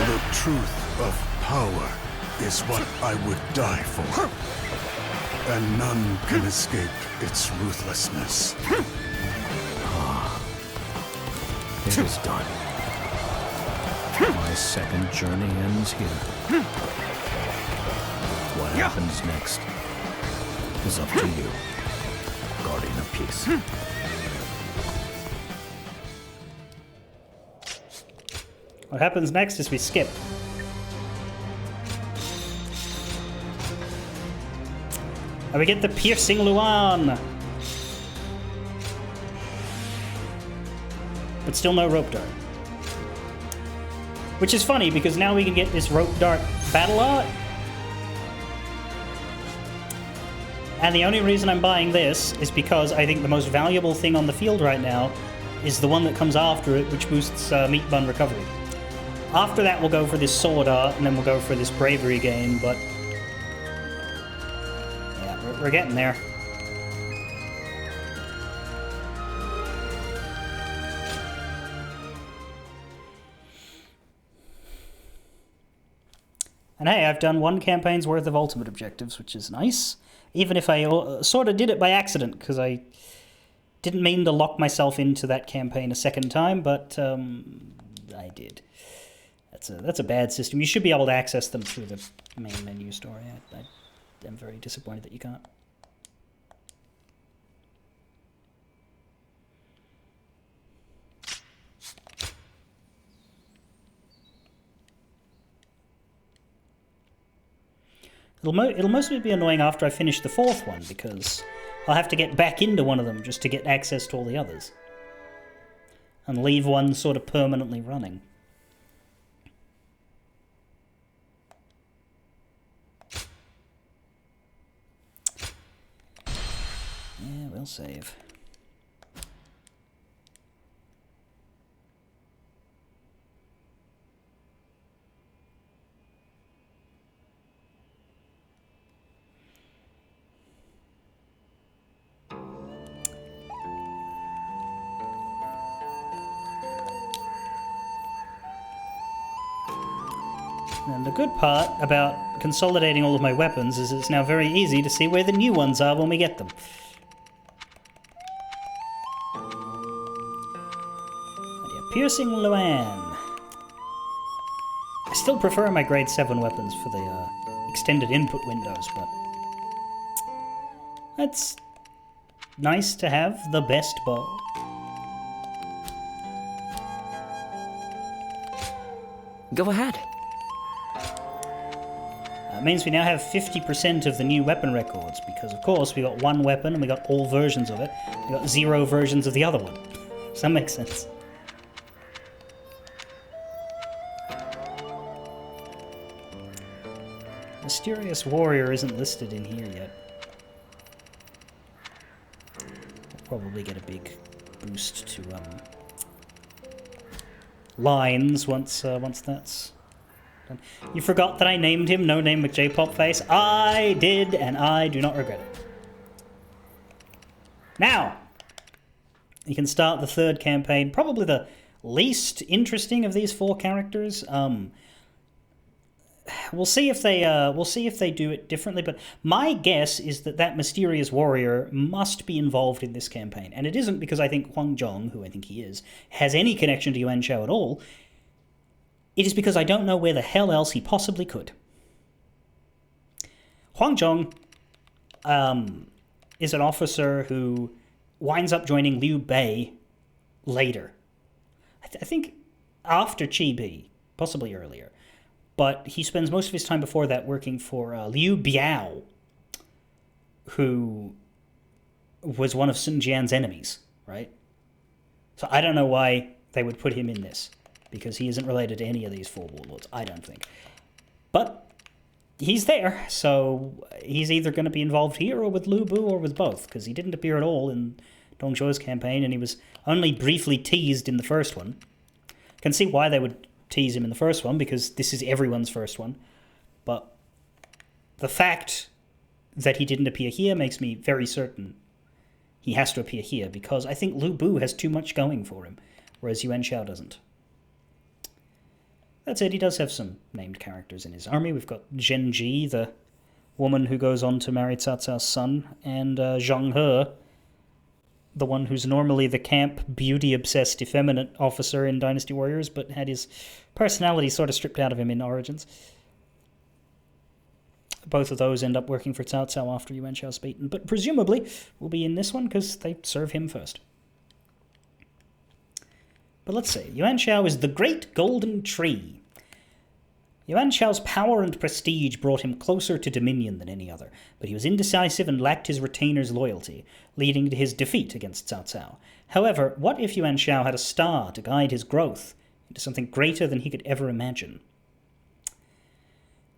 The truth of power is what I would die for. And none can escape its ruthlessness. It is done. My second journey ends here. What happens next is up to you, Guardian of Peace. What happens next is we skip. And we get the Piercing Luan. But still no Rope Dart. Which is funny, because now we can get this Rope Dart battle art. And the only reason I'm buying this is because I think the most valuable thing on the field right now is the one that comes after it, which boosts Meat Bun Recovery. After that, we'll go for this Sword Art, and then we'll go for this Bravery game, but... yeah, we're getting there. And hey, I've done one campaign's worth of ultimate objectives, which is nice. Even if I sort of did it by accident, because I didn't mean to lock myself into that campaign a second time, but I did. That's a bad system. You should be able to access them through the main menu story. I am very disappointed that you can't. It'll mostly be annoying after I finish the fourth one, because I'll have to get back into one of them just to get access to all the others. And leave one sort of permanently running. Yeah, we'll save. And the good part about consolidating all of my weapons is it's now very easy to see where the new ones are when we get them. Piercing Luan. I still prefer my grade 7 weapons for the extended input windows, but it's nice to have the best bow. Go ahead. That means we now have 50% of the new weapon records, because of course we got one weapon and we got all versions of it. We got 0 versions of the other one. Does that make sense? Mysterious Warrior isn't listed in here yet. We'll probably get a big boost to lines once that's done. You forgot that I named him No Name McJ-Popface? I did, and I do not regret it. Now, you can start the third campaign, probably the least interesting of these 4 characters. We'll see if they do it differently, but my guess is that mysterious warrior must be involved in this campaign, and it isn't because I think Huang Zhong, who I think he is, has any connection to Yuan Shao at all. It is because I don't know where the hell else he possibly could. Huang Zhong is an officer who winds up joining Liu Bei later. I think after Qi Bi, possibly earlier. But he spends most of his time before that working for Liu Biao, who was one of Sun Jian's enemies, right? So I don't know why they would put him in this, because he isn't related to any of these 4 warlords, I don't think. But he's there, so he's either going to be involved here or with Lu Bu or with both, because he didn't appear at all in Dong Zhuo's campaign, and he was only briefly teased in the first one. Can see why they would tease him in the first one, because this is everyone's first one. But the fact that he didn't appear here makes me very certain he has to appear here, because I think Lu Bu has too much going for him, whereas Yuan Shao doesn't. That said, he does have some named characters in his army. We've got Zhen Ji, the woman who goes on to marry Cao Cao's son, and Zhang He, the one who's normally the camp, beauty-obsessed, effeminate officer in Dynasty Warriors, but had his personality sort of stripped out of him in Origins. Both of those end up working for Cao Cao after Yuan Shao's beaten, but presumably will be in this one because they serve him first. But let's see. Yuan Shao is the Great Golden Tree. Yuan Shao's power and prestige brought him closer to dominion than any other, but he was indecisive and lacked his retainer's loyalty, leading to his defeat against Cao Cao. However, what if Yuan Shao had a star to guide his growth into something greater than he could ever imagine?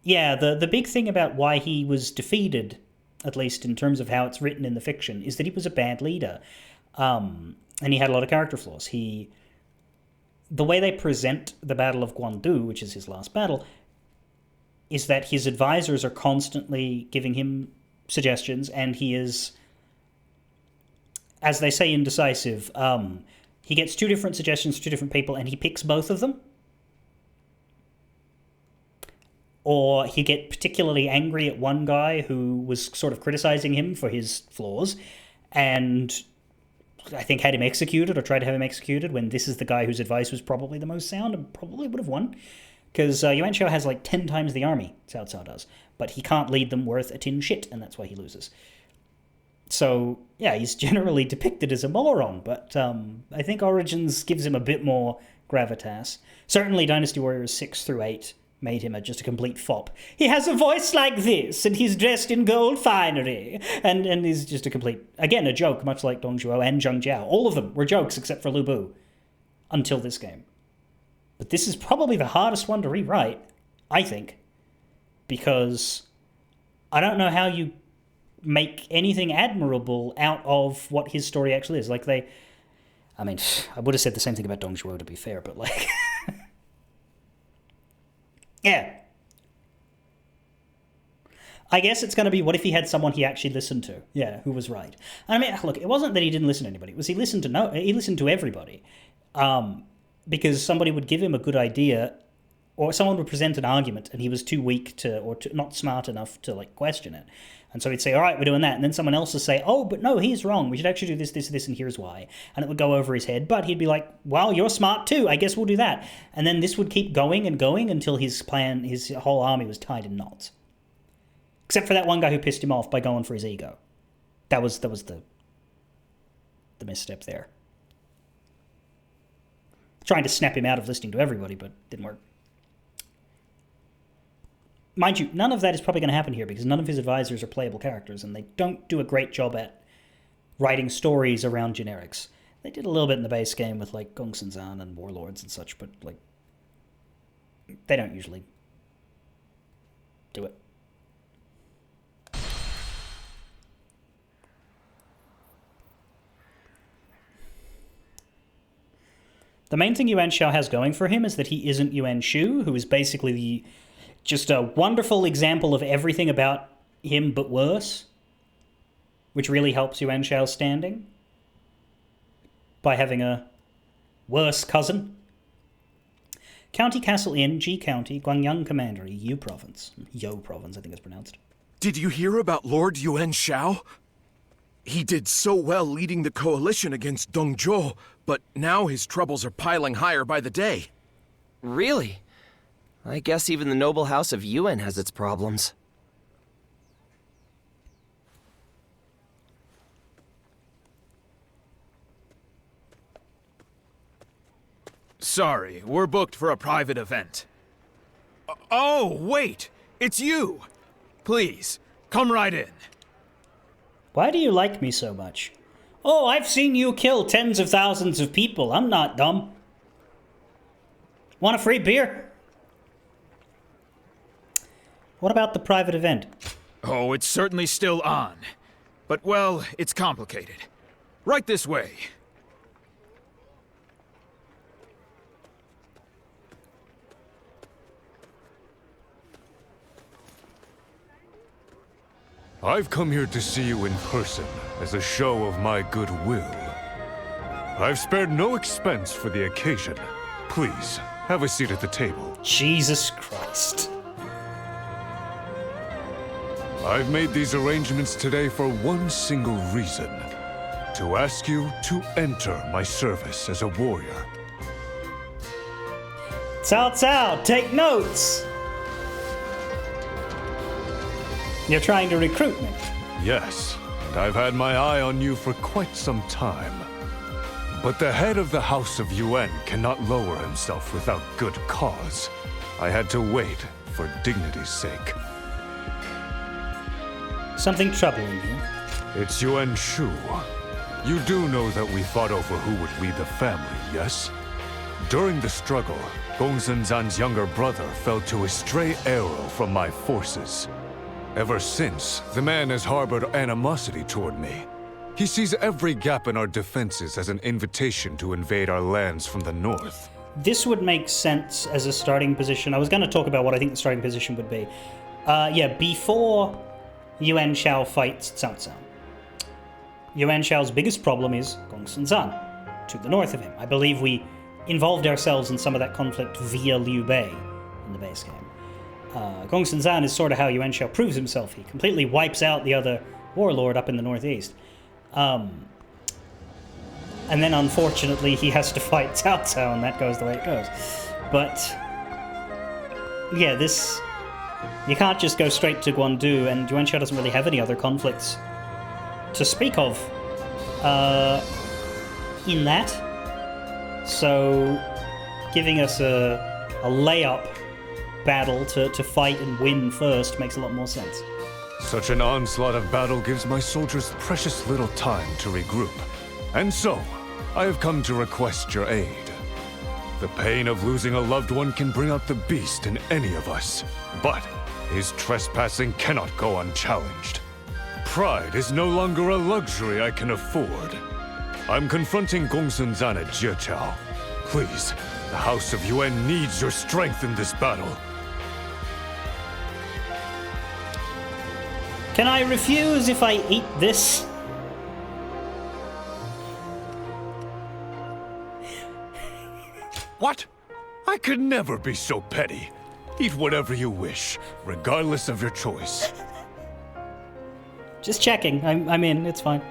Yeah, the big thing about why he was defeated, at least in terms of how it's written in the fiction, is that he was a bad leader. And he had a lot of character flaws. The way they present the Battle of Guandu, which is his last battle, is that his advisors are constantly giving him suggestions, and he is, as they say, indecisive. He gets 2 different suggestions to 2 different people, and he picks both of them. Or he get particularly angry at one guy who was sort of criticizing him for his flaws, and I think had him executed or tried to have him executed, when this is the guy whose advice was probably the most sound and probably would have won. Because Yuan Shao has like 10 times the army Cao Cao does, but he can't lead them worth a tin shit, and that's why he loses. So, yeah, he's generally depicted as a moron, but I think Origins gives him a bit more gravitas. Certainly Dynasty Warriors 6 through 8 made him just a complete fop. He has a voice like this, and he's dressed in gold finery, and he's just a complete, again, a joke, much like Dong Zhuo and Zheng Jiao. All of them were jokes except for Lu Bu, until this game. But this is probably the hardest one to rewrite, I think, because I don't know how you make anything admirable out of what his story actually is. Like, I would have said the same thing about Dong Zhuo, to be fair, but like... Yeah. I guess it's going to be, what if he had someone he actually listened to? Yeah, who was right. I mean, look, it wasn't that he didn't listen to anybody. It was he listened to everybody. Because somebody would give him a good idea, or someone would present an argument and he was too weak to, or not smart enough to like question it. And so he'd say, all right, we're doing that. And then someone else would say, oh, but no, he's wrong. We should actually do this, this, this, and here's why. And it would go over his head. But he'd be like, well, you're smart too. I guess we'll do that. And then this would keep going and going until his plan, his whole army was tied in knots. Except for that one guy who pissed him off by going for his ego. That was the misstep there. Trying to snap him out of listening to everybody, but didn't work. Mind you, none of that is probably going to happen here because none of his advisors are playable characters and they don't do a great job at writing stories around generics. They did a little bit in the base game with like Gongsun Zan and Warlords and such, but like they don't usually do it. The main thing Yuan Shao has going for him is that he isn't Yuan Shu, who is basically just a wonderful example of everything about him but worse, which really helps Yuan Shao's standing by having a worse cousin. County Castle Inn, G County, Guangyang Commandery, Yu Province. Yo Province, I think it's pronounced. Did you hear about Lord Yuan Shao? He did so well leading the coalition against Dongzhou, but now his troubles are piling higher by the day. Really? I guess even the noble house of Yuan has its problems. Sorry, we're booked for a private event. Oh, wait! It's you! Please, come right in. Why do you like me so much? Oh, I've seen you kill tens of thousands of people. I'm not dumb. Want a free beer? What about the private event? Oh, it's certainly still on. But, well, it's complicated. Right this way. I've come here to see you in person as a show of my goodwill. I've spared no expense for the occasion. Please, have a seat at the table. Jesus Christ. I've made these arrangements today for one single reason. To ask you to enter my service as a warrior. Cao Cao, take notes! You're trying to recruit me. Yes, and I've had my eye on you for quite some time. But the head of the House of Yuan cannot lower himself without good cause. I had to wait for dignity's sake. Something troubling you? It's Yuan Shu. You do know that we fought over who would lead the family, yes? During the struggle, Gongsun Zan's younger brother fell to a stray arrow from my forces. Ever since, the man has harbored animosity toward me. He sees every gap in our defenses as an invitation to invade our lands from the north. This would make sense as a starting position. I was going to talk about what I think the starting position would be. Before Yuan Shao fights Cao Cao, Yuan Shao's biggest problem is Gongsun Zan, to the north of him. I believe we involved ourselves in some of that conflict via Liu Bei in the base game. Gongsun Zan is sort of how Yuan Shao proves himself. He completely wipes out the other warlord up in the northeast. And then, unfortunately, he has to fight Cao Cao, and that goes the way it goes. But, yeah, this... You can't just go straight to Guandu, and Yuan Shao doesn't really have any other conflicts to speak of in that. So, giving us a layup battle to fight and win first makes a lot more sense. Such an onslaught of battle gives my soldiers precious little time to regroup. And so, I have come to request your aid. The pain of losing a loved one can bring out the beast in any of us, but his trespassing cannot go unchallenged. Pride is no longer a luxury I can afford. I'm confronting Gongsun Zan at Jieqiao. Please, the House of Yuan needs your strength in this battle. Can I refuse if I eat this? What? I could never be so petty. Eat whatever you wish, regardless of your choice. Just checking. I'm in. It's fine.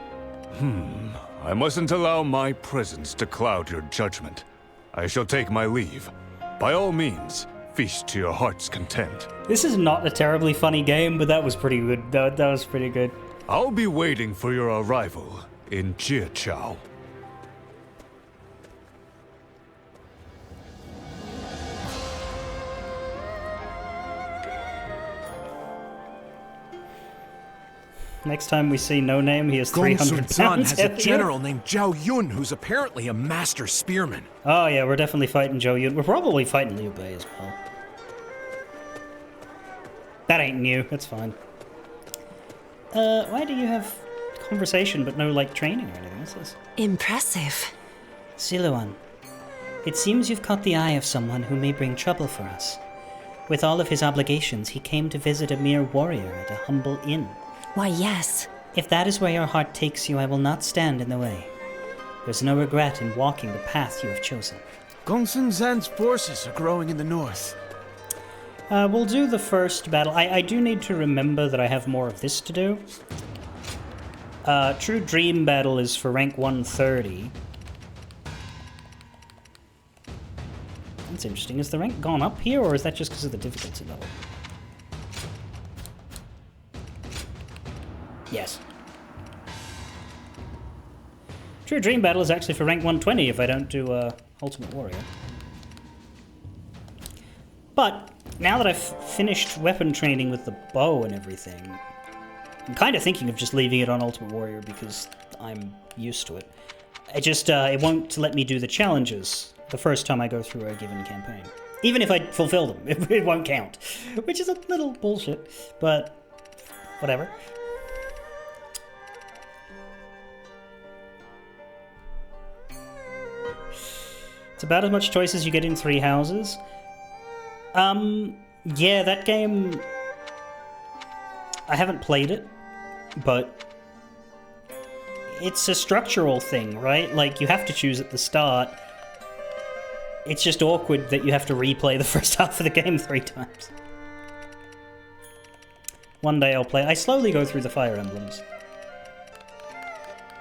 I mustn't allow my presence to cloud your judgment. I shall take my leave. By all means, feast to your heart's content. This is not a terribly funny game, but that was pretty good. That was pretty good. I'll be waiting for your arrival in Chiachao. Next time we see No Name, he has 300 Gongsun pounds. has a general named Zhao Yun who's apparently a master spearman. Oh yeah, we're definitely fighting Zhao Yun. We're probably fighting Liu Bei as well. That ain't new. That's fine. Why do you have conversation but no, like, training or anything? What's this? Impressive. Siluan, it seems you've caught the eye of someone who may bring trouble for us. With all of his obligations, he came to visit a mere warrior at a humble inn. Why, yes. If that is where your heart takes you, I will not stand in the way. There's no regret in walking the path you have chosen. Gongsun Zan's forces are growing in the north. We'll do the first battle. I do need to remember that I have more of this to do. True Dream Battle is for rank 130. That's interesting. Is the rank gone up here, or is that just because of the difficulty level? Yes. True Dream Battle is actually for rank 120 if I don't do Ultimate Warrior. But now that I've finished weapon training with the bow and everything, I'm kind of thinking of just leaving it on Ultimate Warrior because I'm used to it. It just, it won't let me do the challenges the first time I go through a given campaign. Even if I fulfill them, it won't count. Which is a little bullshit, but whatever. It's about as much choice as you get in Three Houses. Yeah, that game... I haven't played it, but it's a structural thing, right? Like, you have to choose at the start. It's just awkward that you have to replay the first half of the game 3 times. One day I'll play... I slowly go through the Fire Emblems.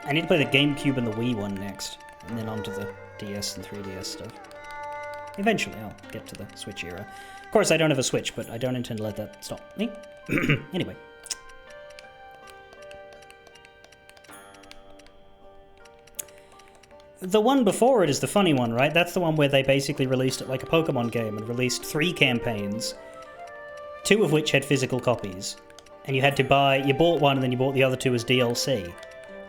I need to play the GameCube and the Wii one next, and then onto the DS and 3DS stuff. Eventually I'll get to the Switch era. Of course, I don't have a Switch, but I don't intend to let that stop me. Anyway. The one before it is the funny one, right? That's the one where they basically released it like a Pokemon game and released 3 campaigns, 2 of which had physical copies. And you had to buy... You bought one and then you bought the other 2 as DLC.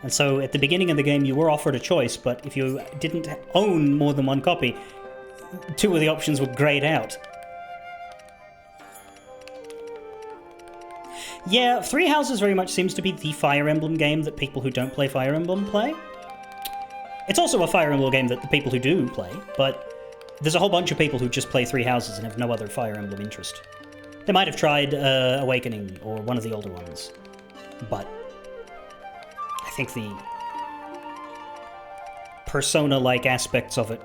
And so at the beginning of the game you were offered a choice, but if you didn't own more than 1 copy, 2 of the options were grayed out. Yeah, Three Houses very much seems to be the Fire Emblem game that people who don't play Fire Emblem play. It's also a Fire Emblem game that the people who do play, but there's a whole bunch of people who just play Three Houses and have no other Fire Emblem interest. They might have tried Awakening or one of the older ones, but I think the Persona-like aspects of it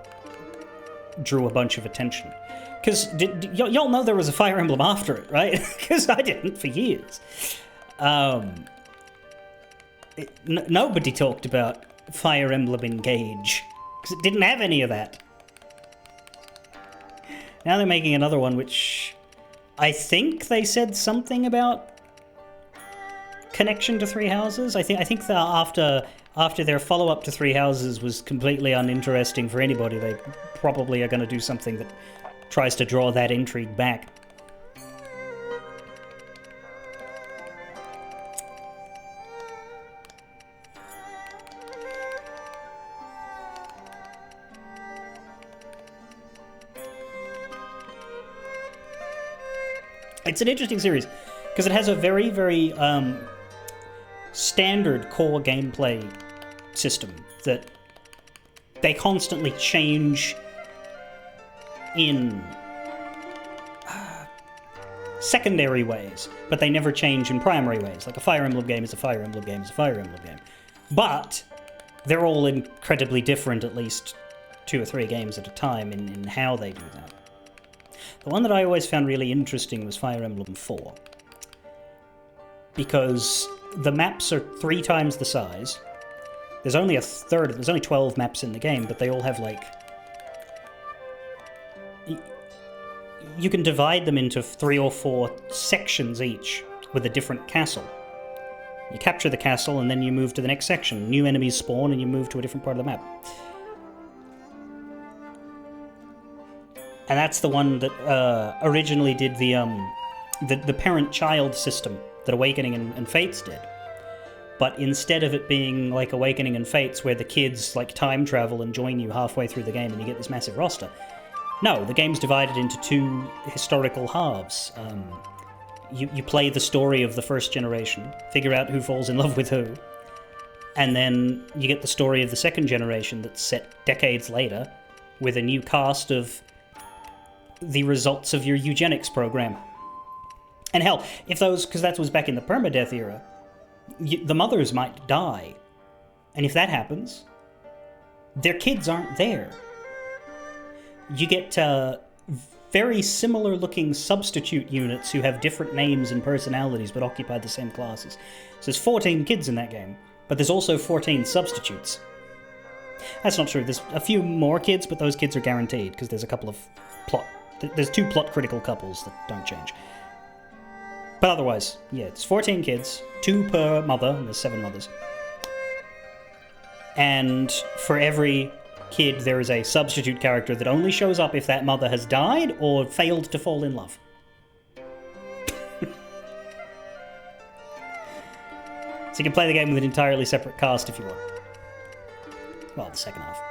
drew a bunch of attention. Because y'all know there was a Fire Emblem after it, right? Because I didn't for years. Nobody talked about Fire Emblem Engage, because it didn't have any of that. Now they're making another one, which I think they said something about connection to Three Houses. I think that after their follow-up to Three Houses was completely uninteresting for anybody, they probably are going to do something that tries to draw that intrigue back. It's an interesting series, because it has a very, very standard core gameplay system that they constantly change in secondary ways, but they never change in primary ways. Like a Fire Emblem game is a Fire Emblem game is a Fire Emblem game. But they're all incredibly different, at least 2 or 3 games at a time in how they do that. The one that I always found really interesting was Fire Emblem 4. Because the maps are 3 times the size. There's only there's only 12 maps in the game, but they all have, like... You can divide them into 3 or 4 sections each, with a different castle. You capture the castle, and then you move to the next section. New enemies spawn, and you move to a different part of the map. And that's the one that originally did the parent-child system that Awakening and Fates did. But instead of it being like Awakening and Fates, where the kids like time travel and join you halfway through the game and you get this massive roster, no, the game's divided into 2 historical halves. You play the story of the first generation, figure out who falls in love with who, and then you get the story of the second generation that's set decades later with a new cast of the results of your eugenics program. And hell, if those, because that was back in the permadeath era, the mothers might die. And if that happens, their kids aren't there. You get very similar looking substitute units who have different names and personalities but occupy the same classes. So there's 14 kids in that game, but there's also 14 substitutes. That's not true. There's a few more kids, but those kids are guaranteed because there's a couple of there's 2 plot critical couples that don't change. But otherwise, yeah, it's 14 kids, 2 per mother, and there's 7 mothers. And for every kid, there is a substitute character that only shows up if that mother has died or failed to fall in love. So you can play the game with an entirely separate cast if you want. Well, the second half.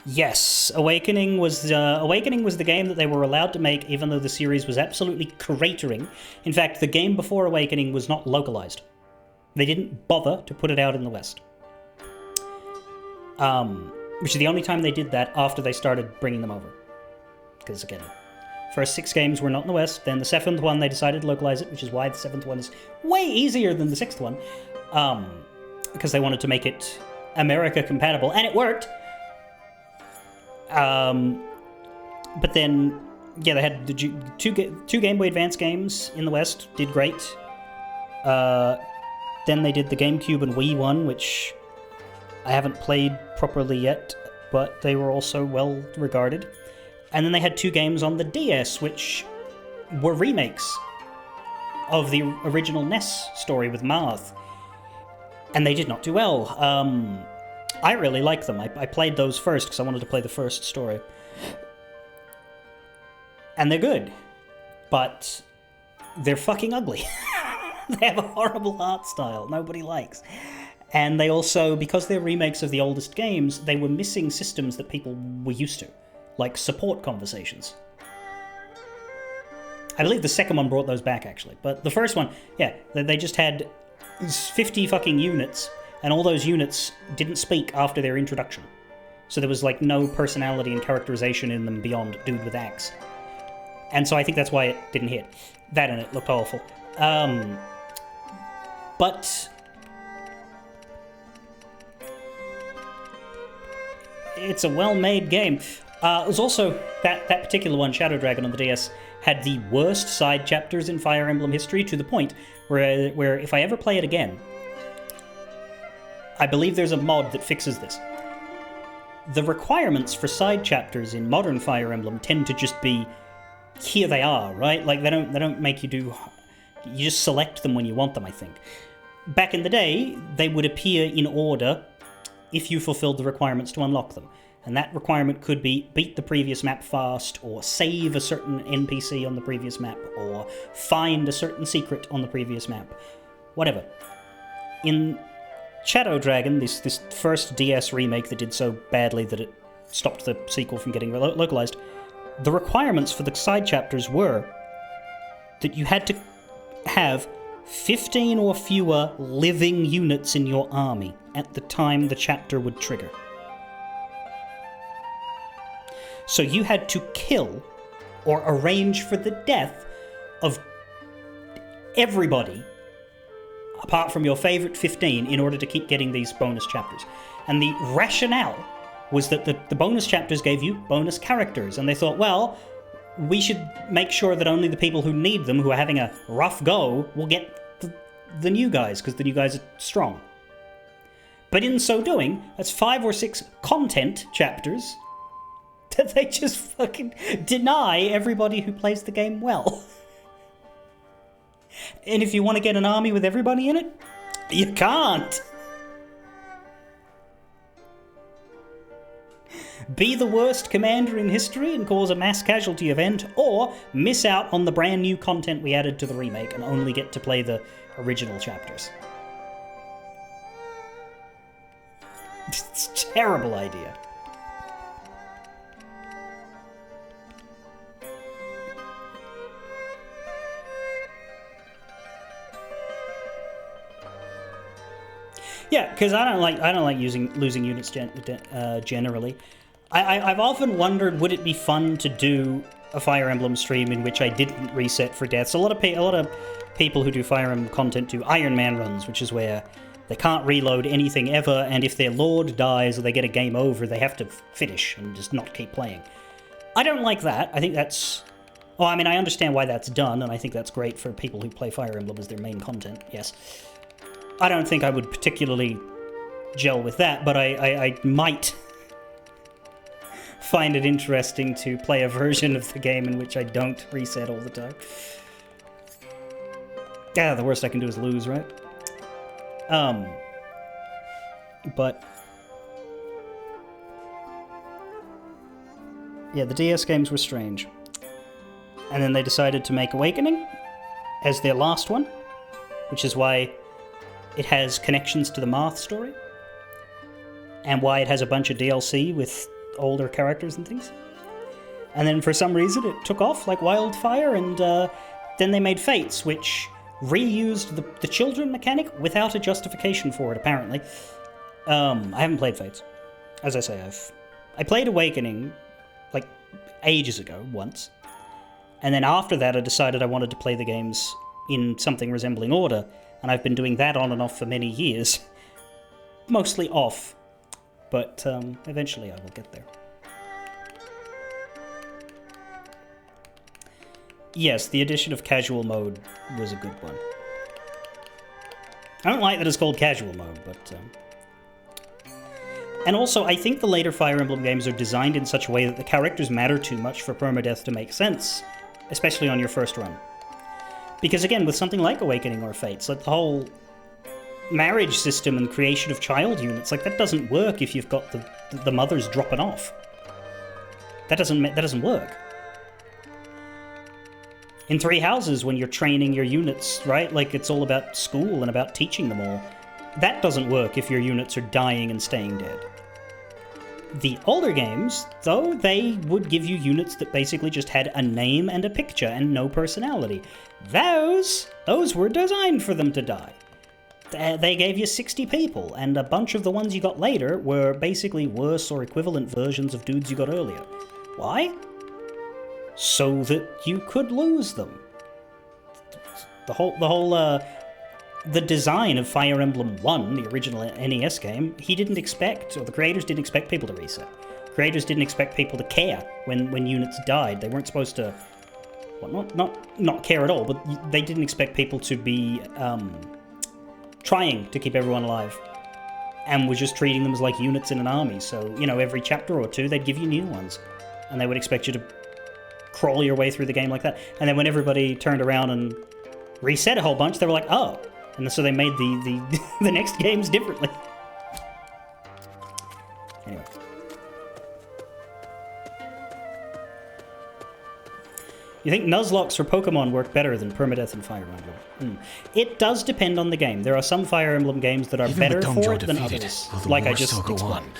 Yes, Awakening was the game that they were allowed to make, even though the series was absolutely cratering. In fact, the game before Awakening was not localized. They didn't bother to put it out in the West. Which is the only time they did that after they started bringing them over. Because again, first 6 games were not in the West. Then the 7th one, they decided to localize it, which is why the 7th one is way easier than the 6th one. Because they wanted to make it America compatible, and it worked. But then, yeah, they had the two Game Boy Advance games in the West, did great. Then they did the GameCube and Wii one, which I haven't played properly yet, but they were also well regarded. And then they had 2 games on the DS, which were remakes of the original NES story with Marth. And they did not do well. I really like them. I played those first because I wanted to play the first story. And they're good. But they're fucking ugly. They have a horrible art style nobody likes. And they also, because they're remakes of the oldest games, they were missing systems that people were used to. Like support conversations. I believe the second one brought those back, actually. But the first one, yeah, they just had 50 fucking units, and all those units didn't speak after their introduction. So there was, like, no personality and characterization in them beyond dude with axe. And so I think that's why it didn't hit. That and it looked awful. But it's a well-made game. It was also, that particular one, Shadow Dragon on the DS, had the worst side chapters in Fire Emblem history, to the point where if I ever play it again, I believe there's a mod that fixes this. The requirements for side chapters in modern Fire Emblem tend to just be, here they are, right? Like, they don't make you do... You just select them when you want them, I think. Back in the day, they would appear in order if you fulfilled the requirements to unlock them. And that requirement could be beat the previous map fast, or save a certain NPC on the previous map, or find a certain secret on the previous map. Whatever. In Shadow Dragon, this first DS remake that did so badly that it stopped the sequel from getting localized, the requirements for the side chapters were that you had to have 15 or fewer living units in your army at the time the chapter would trigger. So you had to kill or arrange for the death of everybody apart from your favorite 15 in order to keep getting these bonus chapters. And the rationale was that the bonus chapters gave you bonus characters, and they thought, well, we should make sure that only the people who need them, who are having a rough go, will get the new guys, because the new guys are strong. But in so doing, that's 5 or 6 content chapters that they just fucking deny everybody who plays the game well. And if you want to get an army with everybody in it, you can't. Be the worst commander in history and cause a mass casualty event, or miss out on the brand new content we added to the remake and only get to play the original chapters. It's a terrible idea. Yeah, because I don't like losing units generally. I've often wondered, would it be fun to do a Fire Emblem stream in which I didn't reset for deaths? A lot of people who do Fire Emblem content do Iron Man runs, which is where they can't reload anything ever, and if their lord dies or they get a game over, they have to finish and just not keep playing. I don't like that. I think that's... Well, I mean, I understand why that's done, and I think that's great for people who play Fire Emblem as their main content, yes. I don't think I would particularly gel with that, but I might find it interesting to play a version of the game in which I don't reset all the time. Yeah, the worst I can do is lose, right? But yeah, the DS games were strange. And then they decided to make Awakening as their last one, which is why it has connections to the Marth story, and why it has a bunch of DLC with older characters and things. And then for some reason it took off like wildfire, and then they made Fates, which reused the children mechanic without a justification for it, apparently. I haven't played Fates. As I say, I played Awakening like ages ago, once. And then after that I decided I wanted to play the games in something resembling order, and I've been doing that on and off for many years. Mostly off, but eventually I will get there. Yes, the addition of casual mode was a good one. I don't like that it's called casual mode, but... And also, I think the later Fire Emblem games are designed in such a way that the characters matter too much for permadeath to make sense, especially on your first run. Because again, with something like Awakening or Fates, like the whole marriage system and creation of child units, like that doesn't work if you've got the mothers dropping off. That doesn't work. In Three Houses, when you're training your units, right, like it's all about school and about teaching them all, that doesn't work if your units are dying and staying dead. The older games, though, they would give you units that basically just had a name and a picture and no personality. Those were designed for them to die. They gave you 60 people, and a bunch of the ones you got later were basically worse or equivalent versions of dudes you got earlier. Why? So that you could lose them. The design of Fire Emblem 1, the original NES game, he didn't expect, or the creators didn't expect people to reset. Creators didn't expect people to care when units died. They weren't supposed to, well, not care at all, but they didn't expect people to be trying to keep everyone alive, and were just treating them as like units in an army. So, you know, every chapter or two, they'd give you new ones, and they would expect you to crawl your way through the game like that. And then when everybody turned around and reset a whole bunch, they were like, oh. And so they made the next games differently. Anyway. You think Nuzlocke for Pokemon work better than permadeath and Fire Emblem? It does depend on the game. There are some Fire Emblem games that are better for it than others. Like I just explained.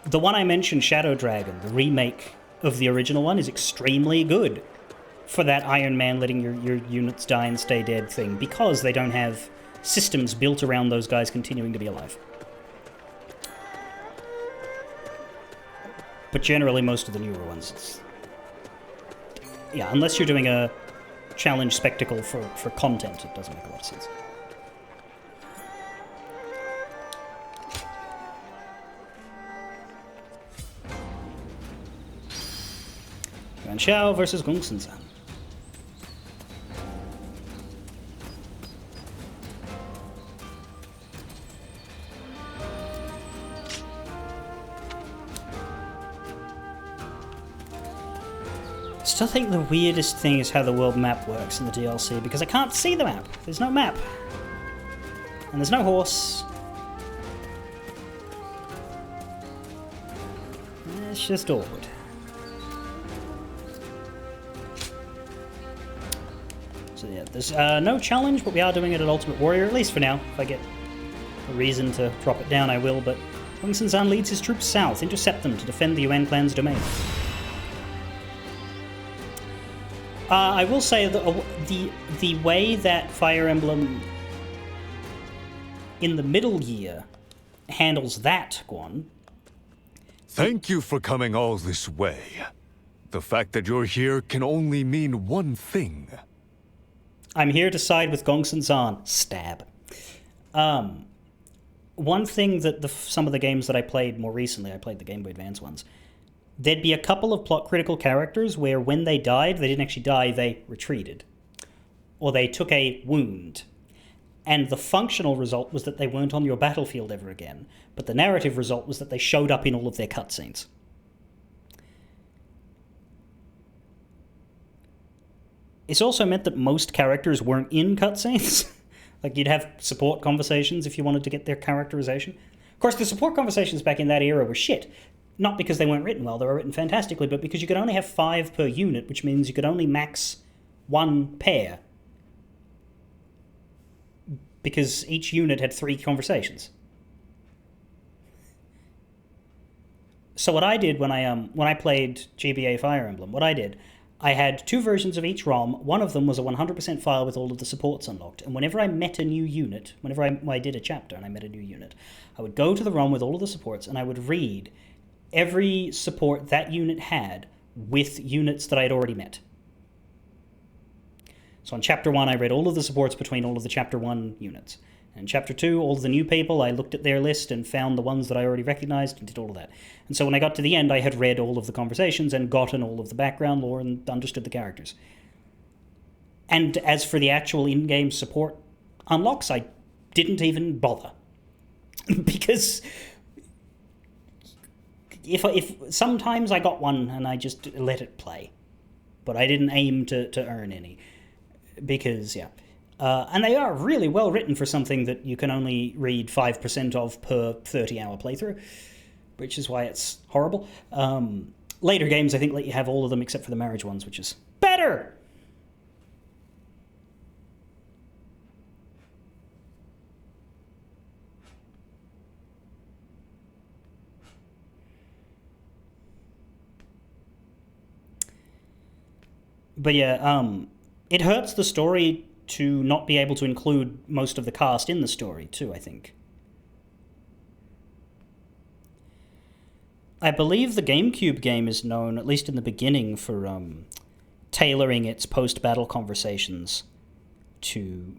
The one I mentioned, Shadow Dragon, the remake of the original one, is extremely good for that Iron Man letting your units die and stay dead thing, because they don't have systems built around those guys continuing to be alive. But generally, most of the newer ones, yeah, unless you're doing a challenge spectacle for content, it doesn't make a lot of sense. Yuan Shao versus Gongsun Zan. Still think the weirdest thing is how the world map works in the DLC, because I can't see the map. There's no map. And there's no horse. It's just awkward. So yeah, there's no challenge, but we are doing it at Ultimate Warrior, at least for now. If I get a reason to drop it down, I will, but Gongsun Zan leads his troops south, intercept them to defend the Yuan clan's domain. I will say that the way that Fire Emblem in the middle year handles that, Guan. Thank you for coming all this way. The fact that you're here can only mean one thing. I'm here to side with Gongsun Zan. Stab. One thing that some of the games that I played more recently, I played the Game Boy Advance ones, there'd be a couple of plot-critical characters where when they died, they didn't actually die, they retreated. Or they took a wound. And the functional result was that they weren't on your battlefield ever again. But the narrative result was that they showed up in all of their cutscenes. It's also meant that most characters weren't in cutscenes. Like, you'd have support conversations if you wanted to get their characterization. Of course, the support conversations back in that era were shit. Not because they weren't written well, they were written fantastically, but because you could only have 5 per unit, which means you could only max 1 pair. Because each unit had 3 conversations. So what I did when I played GBA Fire Emblem, I had 2 versions of each ROM. One of them was a 100% file with all of the supports unlocked. And whenever I met a new unit, whenever I did a chapter and I met a new unit, I would go to the ROM with all of the supports and I would read every support that unit had with units that I had already met. So in Chapter 1, I read all of the supports between all of the Chapter 1 units. And in Chapter 2, all of the new people, I looked at their list and found the ones that I already recognized and did all of that. And so when I got to the end, I had read all of the conversations and gotten all of the background lore and understood the characters. And as for the actual in-game support unlocks, I didn't even bother. Because if sometimes I got one and I just let it play. But I didn't aim to earn any. Because, yeah. And they are really well written for something that you can only read 5% of per 30-hour playthrough, which is why it's horrible. Later games, I think, let you have all of them except for the marriage ones, which is better! But yeah, it hurts the story to not be able to include most of the cast in the story, too, I think. I believe the GameCube game is known, at least in the beginning, for tailoring its post-battle conversations to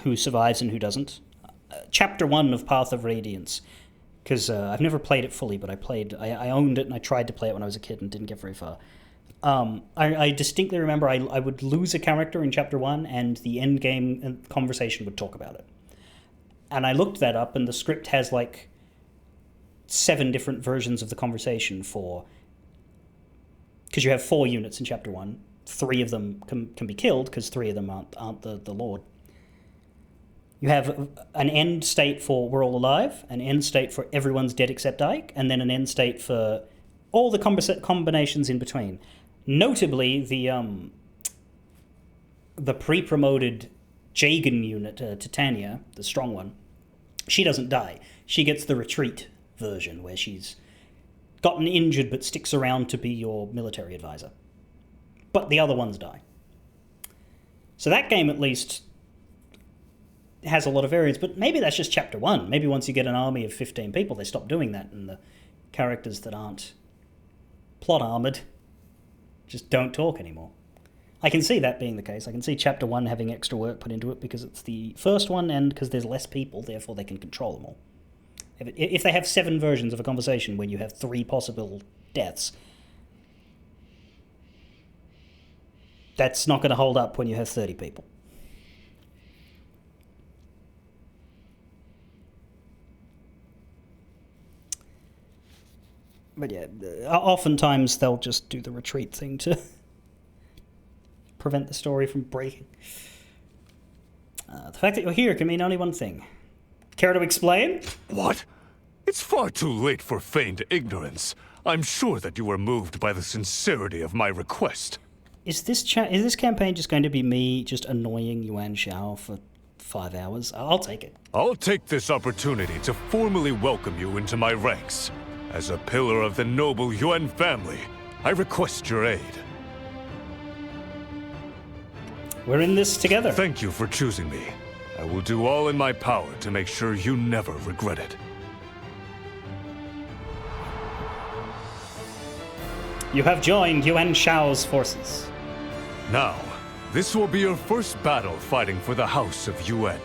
who survives and who doesn't. Chapter 1 of Path of Radiance, because I've never played it fully, but I owned it and I tried to play it when I was a kid and didn't get very far. I distinctly remember I would lose a character in Chapter 1 and the end game conversation would talk about it. And I looked that up and the script has like 7 different versions of the conversation for... Because you have 4 units in Chapter 1. 3 of them can be killed because 3 of them aren't the Lord. You have an end state for we're all alive, an end state for everyone's dead except Ike, and then an end state for all the combinations in between. Notably, the pre-promoted Jagan unit, Titania, the strong one, she doesn't die. She gets the retreat version, where she's gotten injured but sticks around to be your military advisor. But the other ones die. So that game, at least, has a lot of variance, but maybe that's just Chapter 1. Maybe once you get an army of 15 people, they stop doing that, and the characters that aren't plot-armored just don't talk anymore. I can see that being the case. I can see Chapter 1 having extra work put into it because it's the first one and because there's less people, therefore they can control them all. If they have 7 versions of a conversation when you have 3 possible deaths, that's not going to hold up when you have 30 people. But yeah, oftentimes they'll just do the retreat thing to prevent the story from breaking. The fact that you're here can mean only one thing. Care to explain? What? It's far too late for feigned ignorance. I'm sure that you were moved by the sincerity of my request. Is this campaign just going to be me just annoying Yuan Shao for 5 hours? I'll take it. I'll take this opportunity to formally welcome you into my ranks. As a pillar of the noble Yuan family, I request your aid. We're in this together. Thank you for choosing me. I will do all in my power to make sure you never regret it. You have joined Yuan Shao's forces. Now, this will be your first battle fighting for the House of Yuan.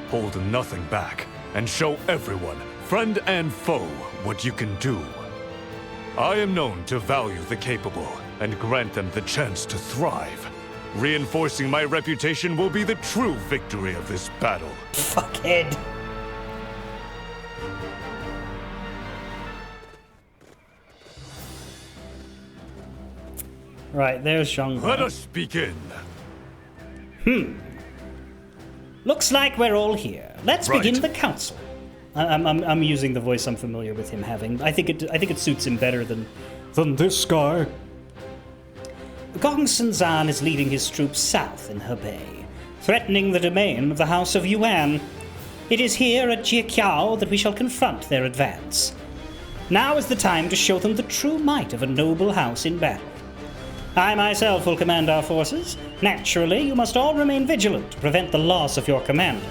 Hold nothing back, and show everyone, friend and foe, what you can do. I am known to value the capable, and grant them the chance to thrive. Reinforcing my reputation will be the true victory of this battle. Fuckhead. Right, there's Zhang He. Let us begin. Looks like we're all here. Let's begin the council. I'm using the voice I'm familiar with him having. I think it suits him better than this guy. Gong Senzan is leading his troops south in Hebei, threatening the domain of the House of Yuan. It is here at Jieqiao that we shall confront their advance. Now is the time to show them the true might of a noble house in battle. I myself will command our forces. Naturally, you must all remain vigilant to prevent the loss of your commander.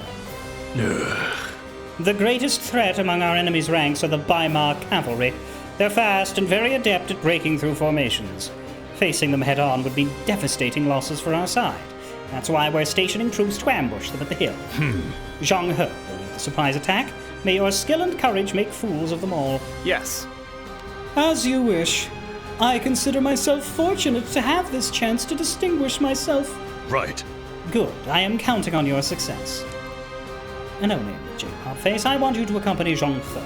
The greatest threat among our enemy's ranks are the Baimar cavalry. They're fast and very adept at breaking through formations. Facing them head-on would be devastating losses for our side. That's why we're stationing troops to ambush them at the hill. Zhang He will lead the surprise attack. May your skill and courage make fools of them all. Yes. As you wish. I consider myself fortunate to have this chance to distinguish myself. Right. Good. I am counting on your success. And no name with J-Pop Face, I want you to accompany Zhang He.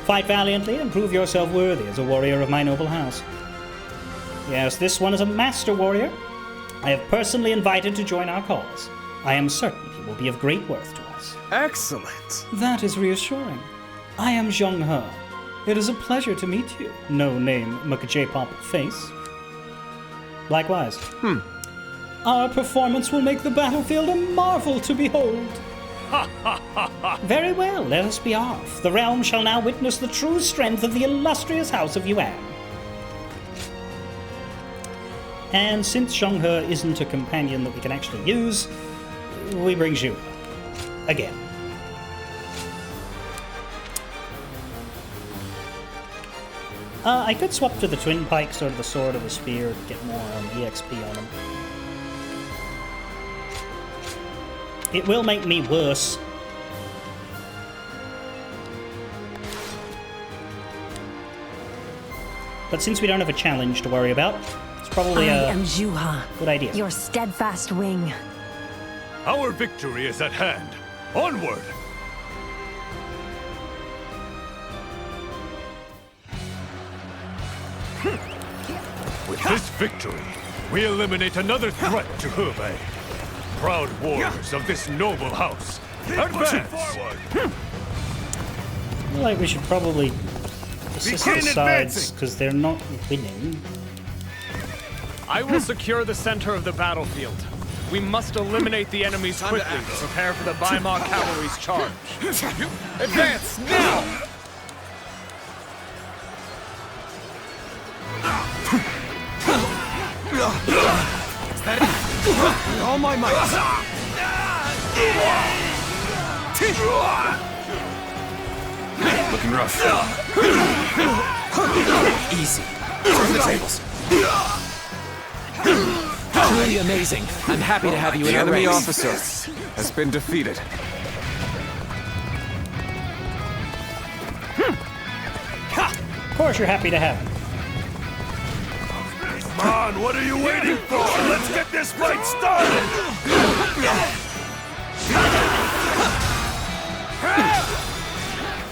Fight valiantly and prove yourself worthy as a warrior of my noble house. Yes, this one is a master warrior. I have personally invited to join our cause. I am certain he will be of great worth to us. Excellent. That is reassuring. I am Zhang He. It is a pleasure to meet you. No name, J-Pop Face. Likewise. Our performance will make the battlefield a marvel to behold. Very well, let us be off. The realm shall now witness the true strength of the illustrious House of Yuan. And since Zhang He isn't a companion that we can actually use, we bring Zhu again. I could swap to the twin pikes or the sword or the spear to get more EXP on them. It will make me worse. But since we don't have a challenge to worry about, it's probably I am Zhu He, good idea. your steadfast wing. Our victory is at hand. Onward! With this victory, we eliminate another threat to Hebei. Proud warriors of this noble house, advance! I feel like we should probably assist the sides because they're not winning. I will secure the center of the battlefield. We must eliminate the enemies quickly to prepare for the Baimar cavalry's charge. Advance now! With all my might. Looking rough. Easy. Turn the tables. Truly amazing. I'm happy to have you in The our enemy ranks. officer has been defeated. Of course you're happy to have him. Come on, what are you waiting for? Let's get this fight started!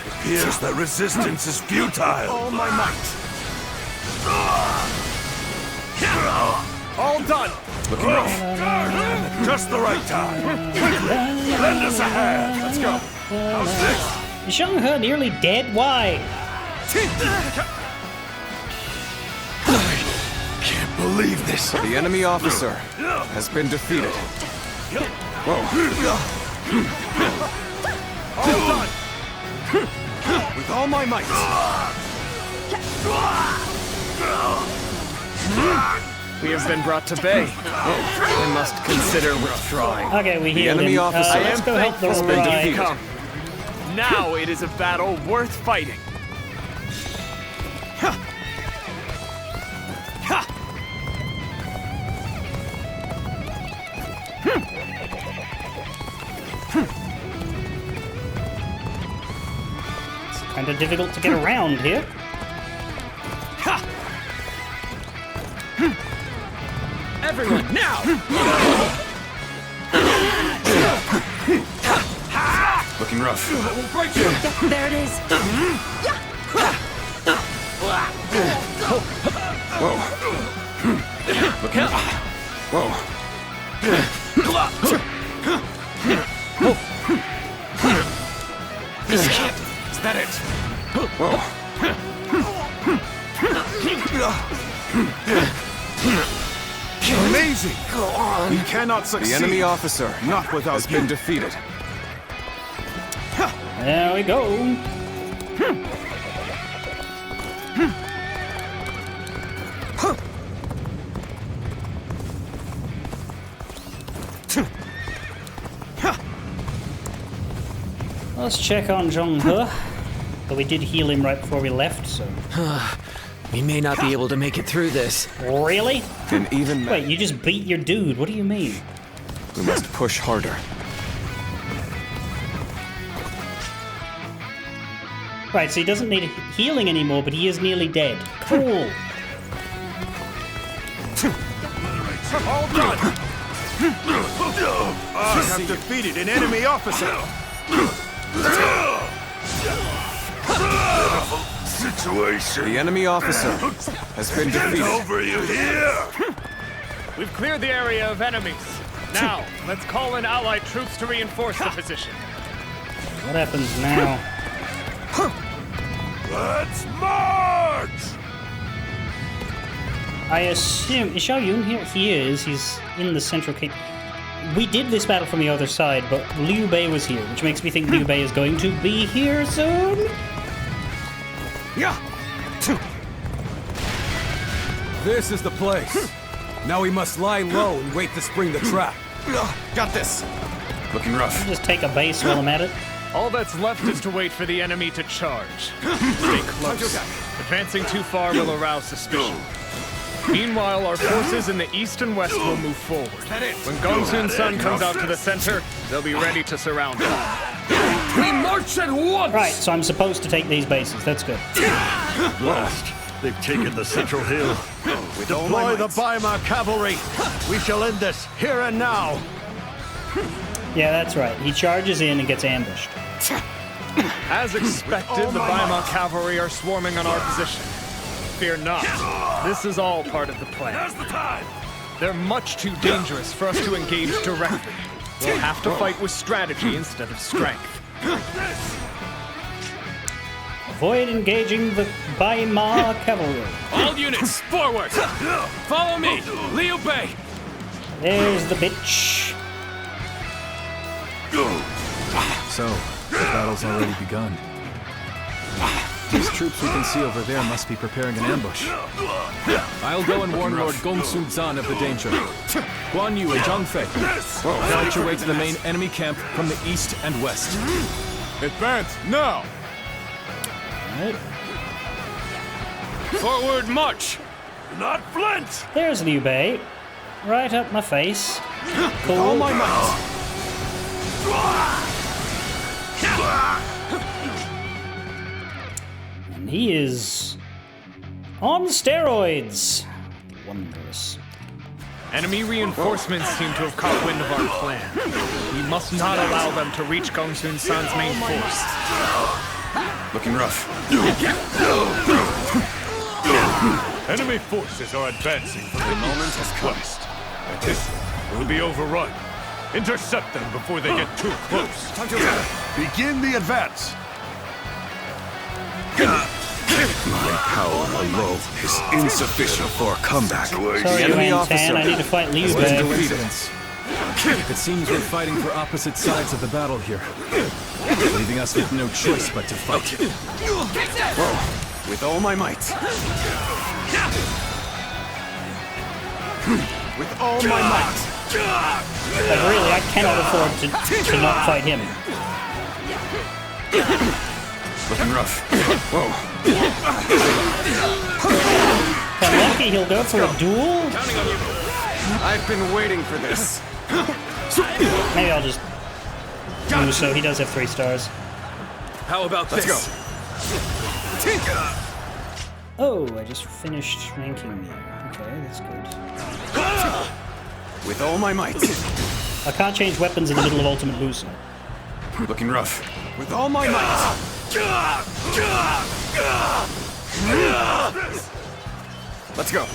It appears that resistance is futile. All my might. All done! Looking rough. Just the right time. Quickly, lend us a hand. Let's go. How's this? Is Zhang He nearly dead? Why? Can't believe this. The enemy officer has been defeated. Whoa. All done. With all my might. We have been brought to bay. We must consider withdrawing. Okay, we The healed enemy him. officer Let's go help the has been Rai. defeated. Come. Now it is a battle worth fighting. It's kind of difficult to get around here. Everyone, now! Looking rough. There it is. Looking Whoa. Is that it? Whoa. Amazing. Go on. We cannot The succeed. enemy officer Not without has been defeated. There we go. Let's check on Zhang He. But we did heal him right before we left, so... We may not be able to make it through this. Really? An even Wait, you just beat your dude. What do you mean? We must push harder. Right, so he doesn't need healing anymore, but he is nearly dead. Cool. All done! I have defeated an enemy officer. Situation. The enemy officer has been defeated. Over you here. We've cleared the area of enemies. Now, let's call in allied troops to reinforce the position. What happens now? Let's march. I assume... Is Xiao Yun here? He is. He's in the central cape. We did this battle from the other side, but Liu Bei was here, which makes me think Liu Bei is going to be here soon. Yeah. This is the place. Now we must lie low and wait to spring the trap. Got this. Looking rough. Just take a base while I'm at it. All that's left is to wait for the enemy to charge. Stay close. Advancing too far will arouse suspicion. Meanwhile, our forces in the east and west will move forward. When Gongsun's son comes out to the center, they'll be ready to surround him. We march at once! Right, so I'm supposed to take these bases. That's good. Last, they've taken the central hill. Deploy the Weimar cavalry. We shall end this here and now. Yeah, that's right. He charges in and gets ambushed. As expected, the Weimar cavalry are swarming on our position. Fear not. This is all part of the plan. Now's the time. They're much too dangerous for us to engage directly. We'll have to fight with strategy instead of strength. Avoid engaging the Weimar cavalry. All units, forward! Follow me, Liu Bei! There's the bitch. So, the battle's already begun. These troops we can see over there must be preparing an ambush. I'll go and warn Lord Gongsun Zan of the danger. Guan Yu and Zhang Fei, launch your way to the main enemy camp from the east and west. Advance now! Right. Forward march! Not flinch. There's Liu Bei. Right up my face. Cool. All my might. And he is on steroids. Wondrous. Enemy reinforcements seem to have caught wind of our plan. We must not allow them to reach Gongsun San's main force. Looking rough. Enemy forces are advancing from the moment has come. This will be overrun. Intercept them before they get too close. Begin the advance. My power alone is insufficient for a comeback. Sorry, Yuan Tan, I need to fight Liu Bei. It seems we're fighting for opposite sides of the battle here, leaving us with no choice but to fight. Whoa. With all my might. With all my might. Like, really, I cannot afford to not fight him. Looking rough. Whoa. If I'm lucky, he'll go for a duel? I've been waiting for this. Maybe I'll just do so. He does have 3 stars. How about Let's this? go. Oh, I just finished ranking there. Okay, that's good. With all my might. I can't change weapons in the middle of Ultimate Boost. Looking rough. With all my might. Let's go.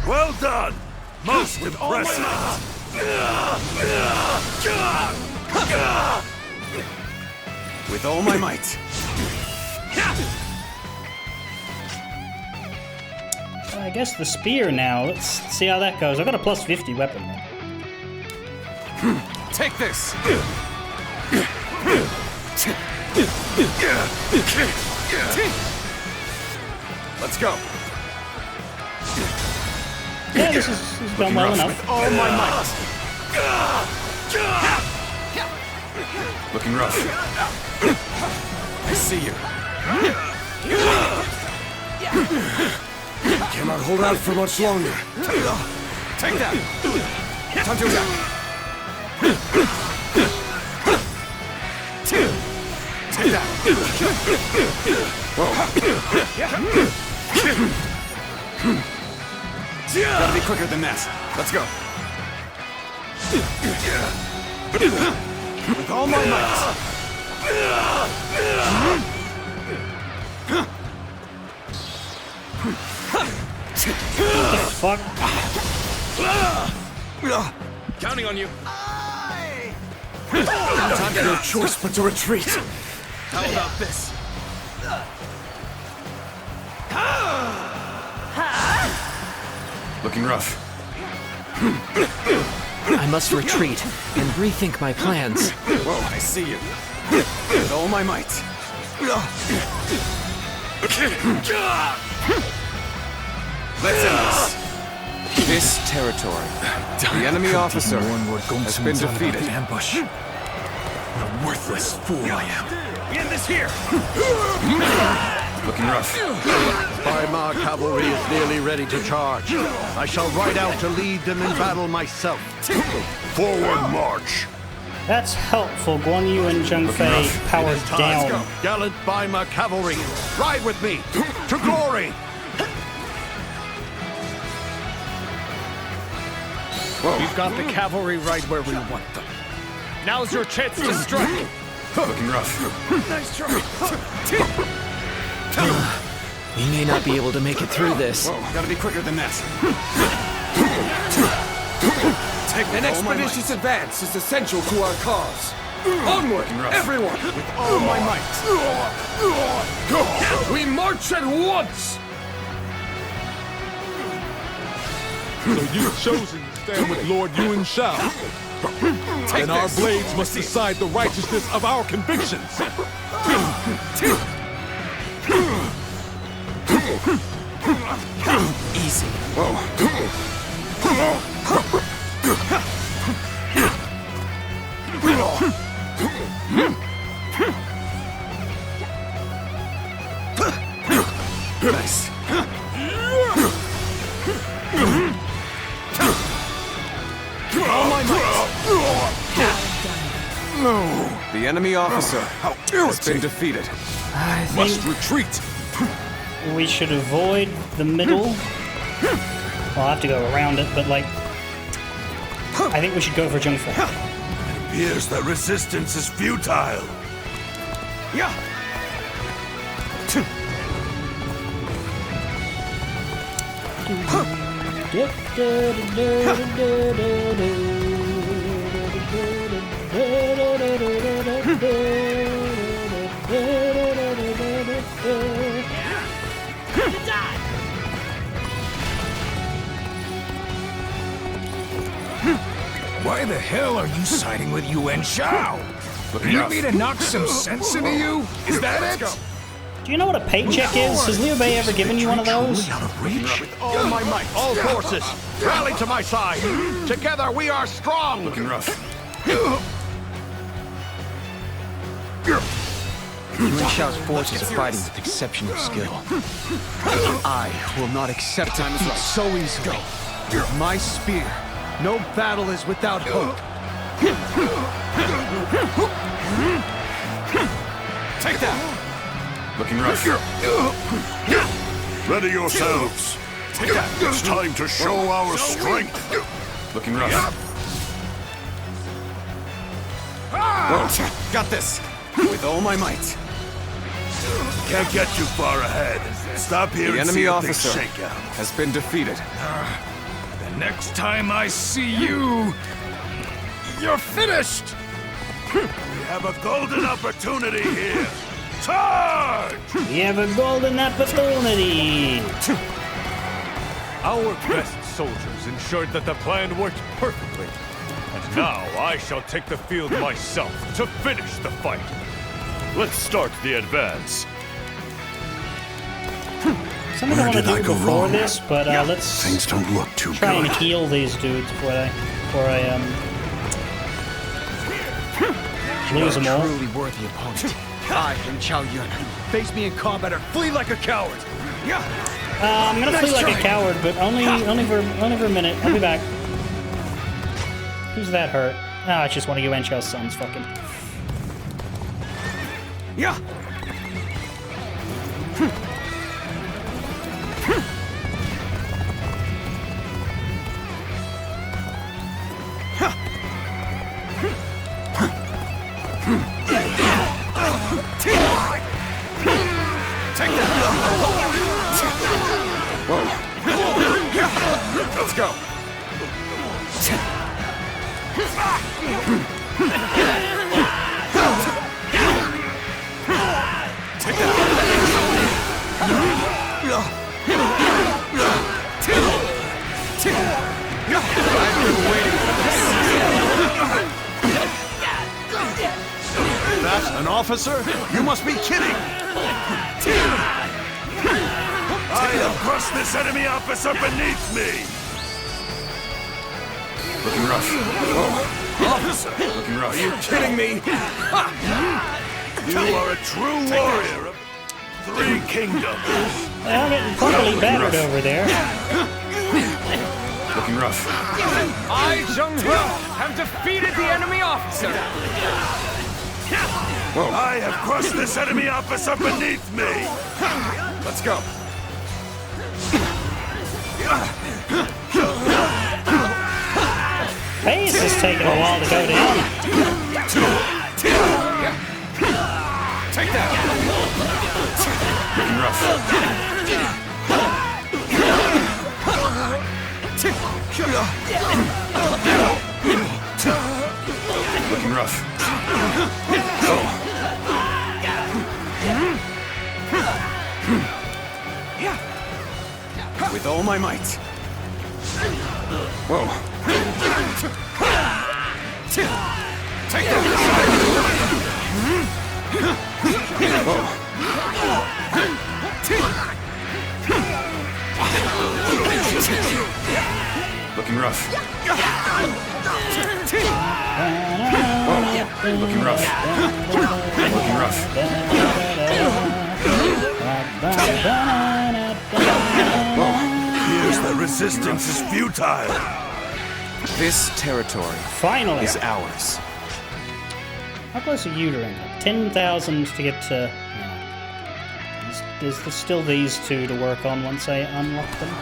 Well done. Most impressive. With all my might. I guess the spear now. Let's see how that goes. I've got a plus 50 weapon. Take this. Let's go. Yeah, this is going well enough. With all my might. Looking rough. I see you. Cannot hold out for much longer. Take that. Time to attack. Take that. Whoa. Gotta be quicker than that. Let's go. With all my might. Fuck. Counting on you. No choice but to retreat. How about this? Looking rough. I must retreat and rethink my plans. Whoa, I see you. With all my might. Let's end this. This territory. The enemy officer has been defeated. Ambush. What a worthless fool I am. We end this here. Looking rough. Weimar cavalry is nearly ready to charge. I shall ride out to lead them in battle myself. Forward march. That's helpful. Guan Yu and Zheng Fei powered down. Gallant Weimar cavalry, ride with me to glory. We've got the cavalry right where we want them. Now's your chance to strike. Looking rough. Nice try. We may not be able to make it through this. Whoa, gotta be quicker than that. An expeditious advance is essential to our cause. Onward, everyone! With all my might. We march at once! So you've chosen to stand with Lord Yuan Shao. And our blades must decide the righteousness of our convictions. Easy. Nice. All my might! The enemy officer has been defeated. I Must think retreat. we should avoid the middle. Well, I'll have to go around it, but like, I think we should go for Zhengfeng. It appears that resistance is futile. Yeah. Why the hell are you siding with Yuan Shao? Need me to knock some sense into you? Is that it? Do you know what a paycheck is? Has Liu Bei ever given you one of those? With all my might, all forces, rally to my side. Together we are strong. Looking rough. Yuan Shao's forces are fighting with exceptional skill. I will not accept defeat so easily. With my spear, no battle is without hope. Take that! Looking rough. Ready yourselves. It's time to show our strength. Looking rough. Whoa, got this. With all my might. Can't get too far ahead. Stop here The and enemy see a officer big shakeout. has been defeated. The next time I see you, you're finished! We have a golden opportunity here. Charge! We have a golden opportunity. Our best soldiers ensured that the plan worked perfectly. And now I shall take the field myself to finish the fight. Let's start the advance. Something I want to did I do go before wrong? this, but let's Things don't look too try and good. heal these dudes before I lose them all. Truly worthy opponent. I am Chao Yun. Face me in combat or flee like a coward. I'm gonna flee like a coward, but only for a minute. I'll be back. Who's that hurt? Ah, it's just one of Yuan Shao's sons. Fucking. Yeah. Take that! Whoa. Let's go. Take that! I've been waiting for this. That's an officer? You must be kidding! I have crushed this enemy officer beneath me! Looking rough. Whoa. Officer! Looking rough. Are you kidding me? You are a true warrior of 3 kingdoms. I'm getting properly battered over there. Looking rough. I, Zheng He, have defeated the enemy officer. Whoa. I have crushed this enemy officer beneath me! Let's go. Pace is taking a while to go down. Take that. Looking rough. Looking rough. With all my might. Whoa. Take that. Looking rough. Looking rough. Looking rough. Here's the resistance is futile. This territory Finally is ours. How close are you to rank up? 10,000 to get to... Yeah. There's still these two to work on once I unlock them.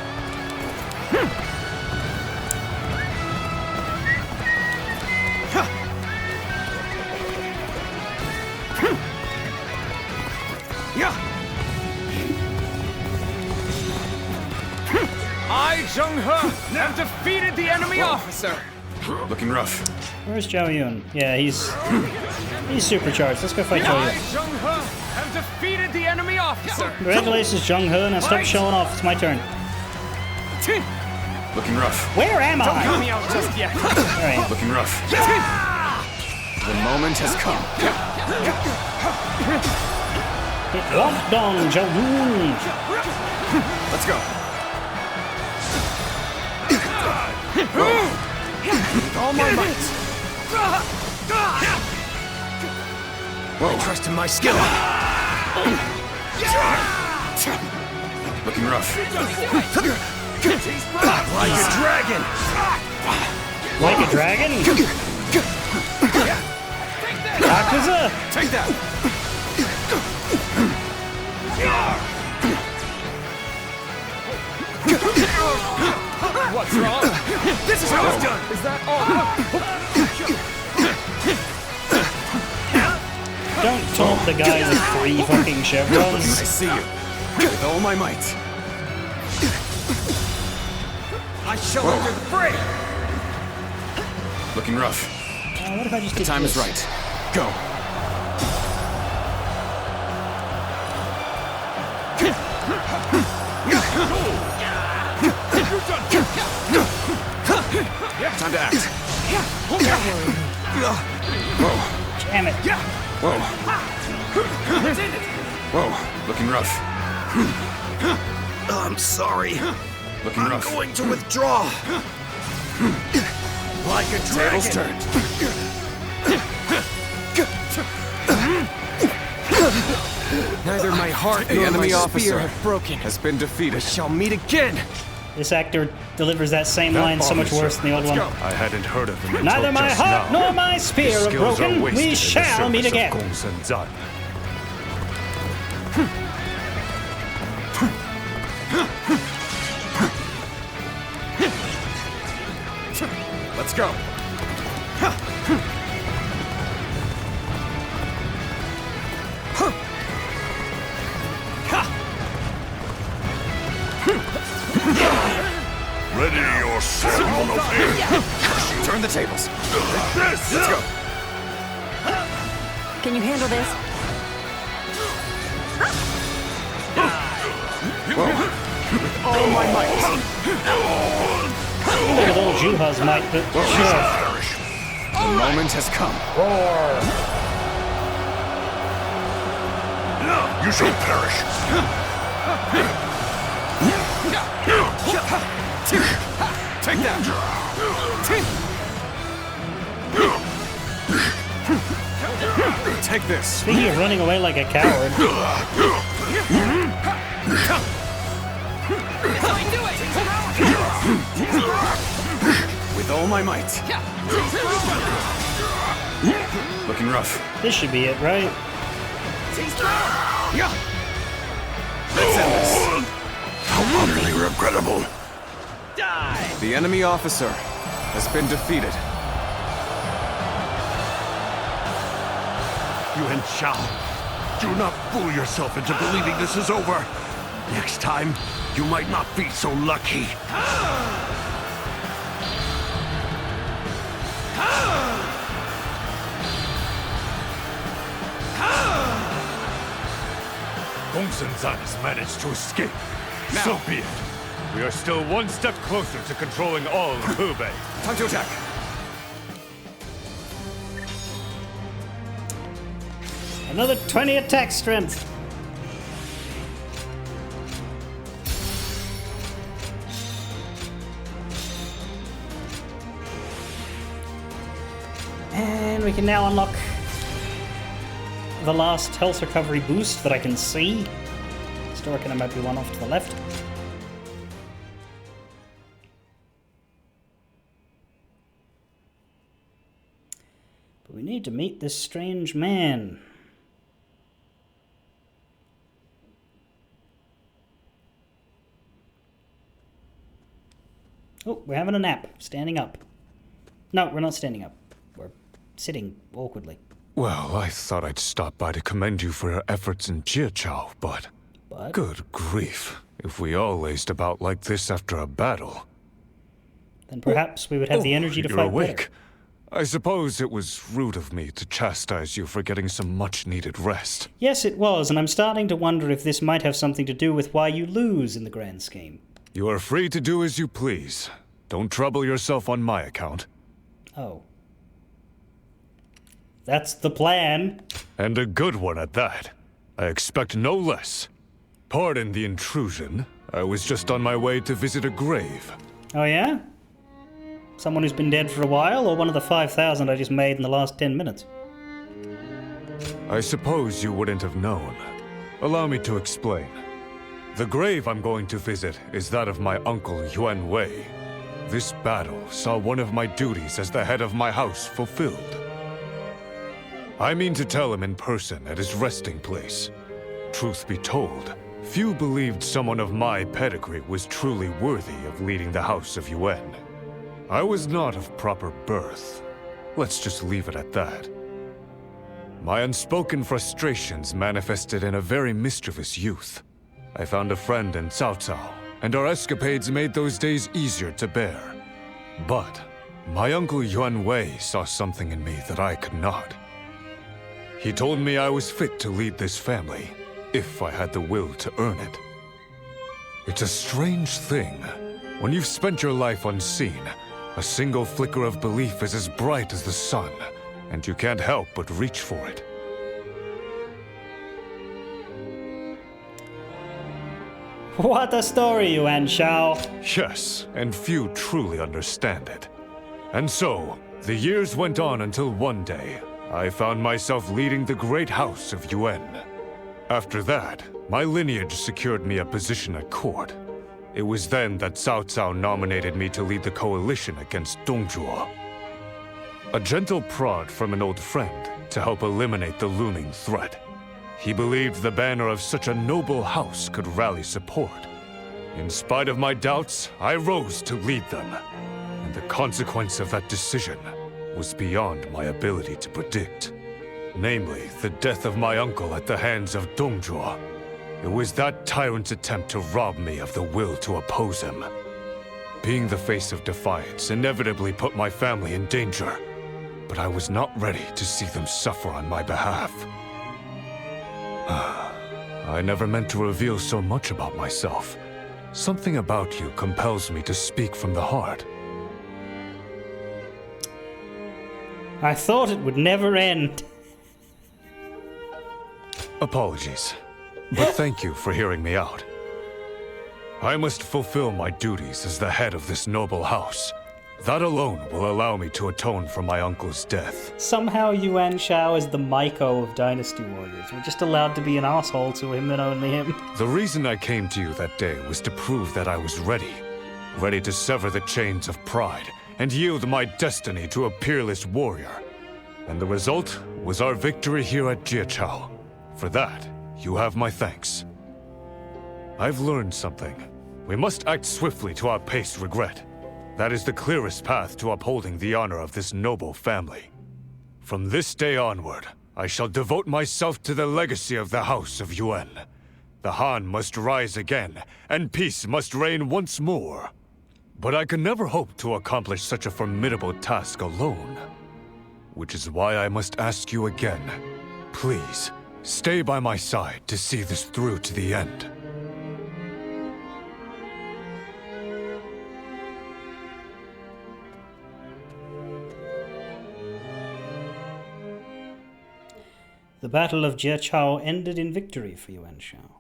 I, Zheng He, have defeated the enemy officer! Looking rough. Where's Zhao Yun? Yeah, he's supercharged. Let's go fight Zhao I, Yun. Zheng He, have defeated the enemy officer! Congratulations, Zheng He. Now stop showing off. It's my turn. Looking rough. Where am I? Don't count me out just yet. There I am. Looking rough. The moment has come. Get locked on, Zhao Yun. Let's go. With all my might. Whoa. I trust in my skill. Looking rough. Like a dragon. Like a dragon? Yakuza! Take that. What's wrong? This is how it's done. Is that all? Don't taunt the guy with 3 fucking chevrons. I see you. With all my might. I shall enter the fray. Looking rough. What if I just The did time this? is right. Go. Time to act. Whoa. Damn it. Whoa. Whoa. Looking rough. I'm sorry. Looking rough. I'm going to withdraw. Like a dragon. Tables turned. Neither my heart The nor enemy my officer spear have broken. has been defeated. Shall meet again. This actor delivers that same line so much worse than the old one. I hadn't heard of them until Neither my just heart now. nor my spear His are skills broken. wasted in We the shall meet service of again. Gong Sun Zan. Let's go. Ready yourself, Monofin. Turn the tables. Let's go. Can you handle this? All my might. Look at old Juha's might, but sure. The moment has come. You shall perish. Take that. Take this. Speaking of running away like a coward. With all my might. Looking rough. This should be it, right? Let's end this. How utterly regrettable. The enemy officer has been defeated. Yuan Shao, do not fool yourself into believing this is over. Next time, you might not be so lucky. Gong Sun Zan has managed to escape. Now. So be it. We are still one step closer to controlling all of Hubei. Time to attack. Another 20 attack strength. And we can now unlock the last health recovery boost that I can see. Still reckon there might be one off to the left. But We need to meet this strange man. Oh, we're having a nap. Standing up. No, we're not standing up. We're sitting awkwardly. Well, I thought I'd stop by to commend you for your efforts in Jiachao, but... Good grief. If we all laced about like this after a battle... Then perhaps we would have the energy to you're fight awake. better. I suppose it was rude of me to chastise you for getting some much-needed rest. Yes, it was, and I'm starting to wonder if this might have something to do with why you lose in the grand scheme. You are free to do as you please. Don't trouble yourself on my account. Oh. That's the plan. And a good one at that. I expect no less. Pardon the intrusion. I was just on my way to visit a grave. Oh yeah? Someone who's been dead for a while, or one of the 5,000 I just made in the last 10 minutes? I suppose you wouldn't have known. Allow me to explain. The grave I'm going to visit is that of my uncle Yuan Wei. This battle saw one of my duties as the head of my house fulfilled. I mean to tell him in person at his resting place. Truth be told, few believed someone of my pedigree was truly worthy of leading the House of Yuan. I was not of proper birth. Let's just leave it at that. My unspoken frustrations manifested in a very mischievous youth. I found a friend in Cao Cao, and our escapades made those days easier to bear. But my uncle Yuan Wei saw something in me that I could not. He told me I was fit to lead this family, if I had the will to earn it. It's a strange thing. When you've spent your life unseen, a single flicker of belief is as bright as the sun, and you can't help but reach for it. What a story, Yuan Shao. Yes, and few truly understand it. And so, the years went on until one day, I found myself leading the great house of Yuan. After that, my lineage secured me a position at court. It was then that Cao Cao nominated me to lead the coalition against Dongzhuo. A gentle prod from an old friend to help eliminate the looming threat. He believed the banner of such a noble house could rally support. In spite of my doubts, I rose to lead them. And the consequence of that decision was beyond my ability to predict. Namely, the death of my uncle at the hands of Dongzhuo. It was that tyrant's attempt to rob me of the will to oppose him. Being the face of defiance inevitably put my family in danger, but I was not ready to see them suffer on my behalf. I never meant to reveal so much about myself. Something about you compels me to speak from the heart. I thought it would never end. Apologies, but thank you for hearing me out. I must fulfill my duties as the head of this noble house. That alone will allow me to atone for my uncle's death. Somehow Yuan Shao is the Maiko of Dynasty Warriors. We're just allowed to be an asshole to him and only him. The reason I came to you that day was to prove that I was ready. Ready to sever the chains of pride and yield my destiny to a peerless warrior. And the result was our victory here at Jiachao. For that, you have my thanks. I've learned something. We must act swiftly to outpace regret. That is the clearest path to upholding the honor of this noble family. From this day onward, I shall devote myself to the legacy of the House of Yuan. The Han must rise again, and peace must reign once more. But I can never hope to accomplish such a formidable task alone. Which is why I must ask you again. Please, stay by my side to see this through to the end. The Battle of Jiachao ended in victory for Yuan Shao.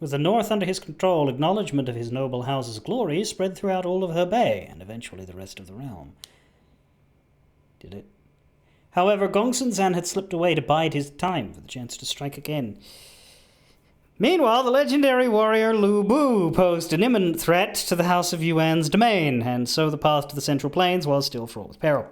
With the north under his control, acknowledgement of his noble house's glory spread throughout all of Hebei, and eventually the rest of the realm. Did it? However, Gongsun Zan had slipped away to bide his time for the chance to strike again. Meanwhile, the legendary warrior Lu Bu posed an imminent threat to the House of Yuan's domain, and so the path to the Central Plains was still fraught with peril.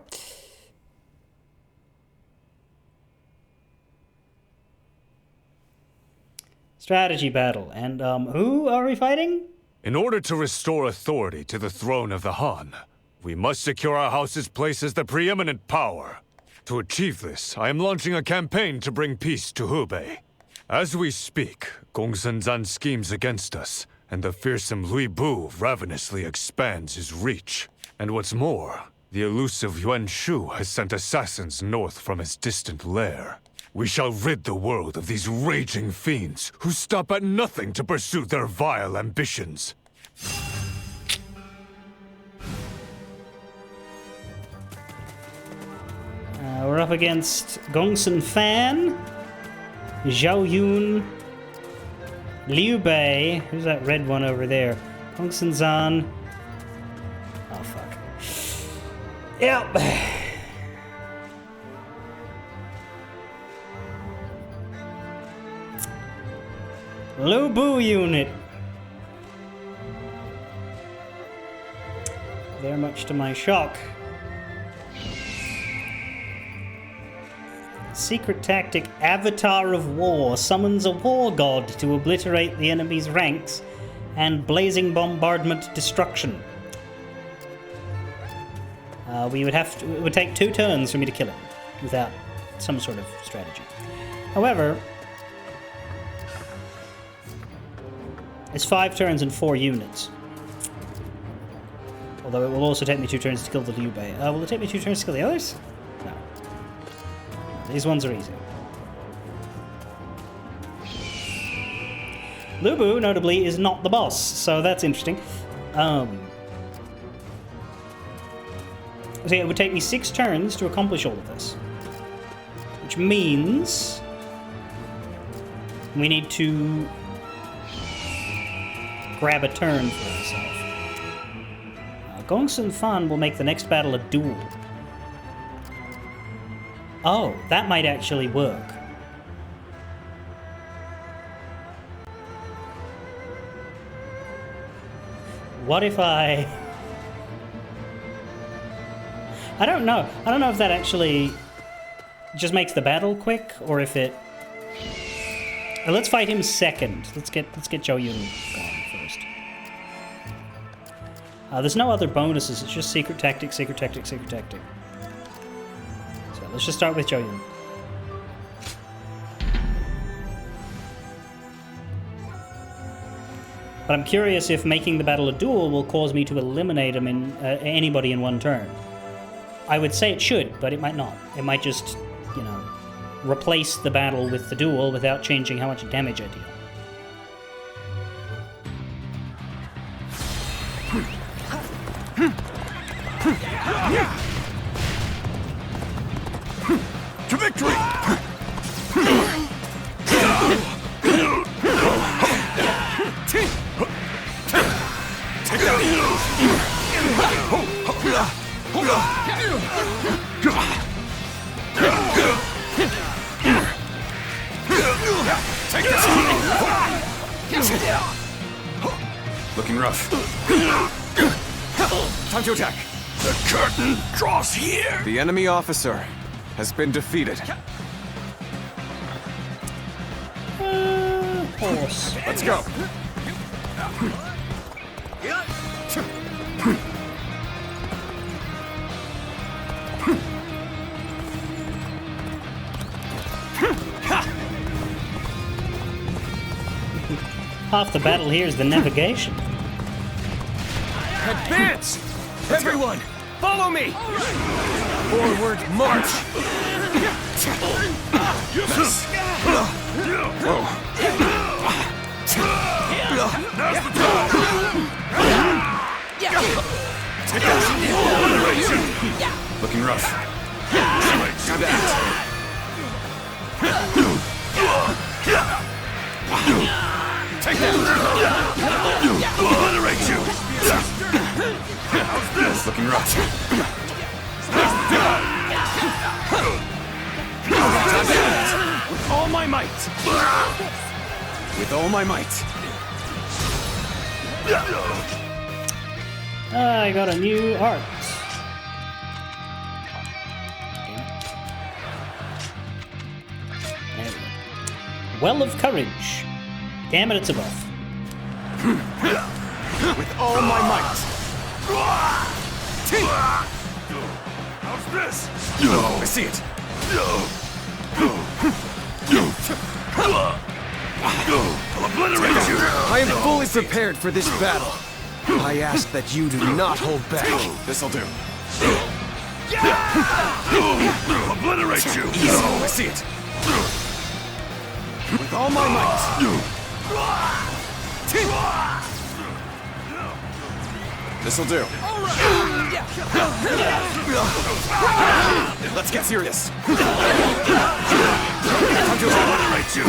Strategy battle. And, who are we fighting? In order to restore authority to the throne of the Han, we must secure our house's place as the preeminent power. To achieve this, I am launching a campaign to bring peace to Hubei. As we speak, Gongsun Zan schemes against us, and the fearsome Lui Bu ravenously expands his reach. And what's more, the elusive Yuan Shu has sent assassins north from his distant lair. We shall rid the world of these raging fiends who stop at nothing to pursue their vile ambitions. We're up against Gongsun Fan, Zhao Yun, Liu Bei. Who's that red one over there? Gongsun Zan. Oh, fuck. Yep. Lu Bu unit. Very much to my shock. Secret tactic Avatar of War summons a war god to obliterate the enemy's ranks and blazing bombardment destruction. It would take 2 turns for me to kill him without some sort of strategy. However, it's 5 turns and 4 units. Although it will also take me 2 turns to kill the Liu Bei. Will it take me 2 turns to kill the others? No. These ones are easy. Lu Bu, notably, is not the boss, so that's interesting. So it would take me 6 turns to accomplish all of this. Which means we need to grab a turn for himself. Gongsun Fan will make the next battle a duel. Oh, that might actually work. What if I don't know. I don't know if that actually just makes the battle quick, or if it... Let's fight him second. Let's get Zhao Yun going first. There's no other bonuses. It's just secret tactic, secret tactic, secret tactic. So let's just start with Zhao Yun. But I'm curious if making the battle a duel will cause me to eliminate him in anybody in 1 turn. I would say it should, but it might not. It might just, replace the battle with the duel without changing how much damage I deal. To victory! Looking rough. Time to attack. The curtain draws here. The enemy officer has been defeated. Horse. Let's go. Half the battle here is the navigation. Advance! Everyone, follow me! Forward march! Looking rough. Time to act. Take that! Obliterate you! How's this? Looking rough. With all my might! With all my might. I got a new art. There we go. Well of Courage. Damn it, it's a buff. With all my might. How's this? I see it. I'll obliterate you! I am fully prepared for this battle. I ask that you do not hold back. This'll do. I'll obliterate you! I see it. With all my might. This'll do. Let's get serious. Time to obliterate you.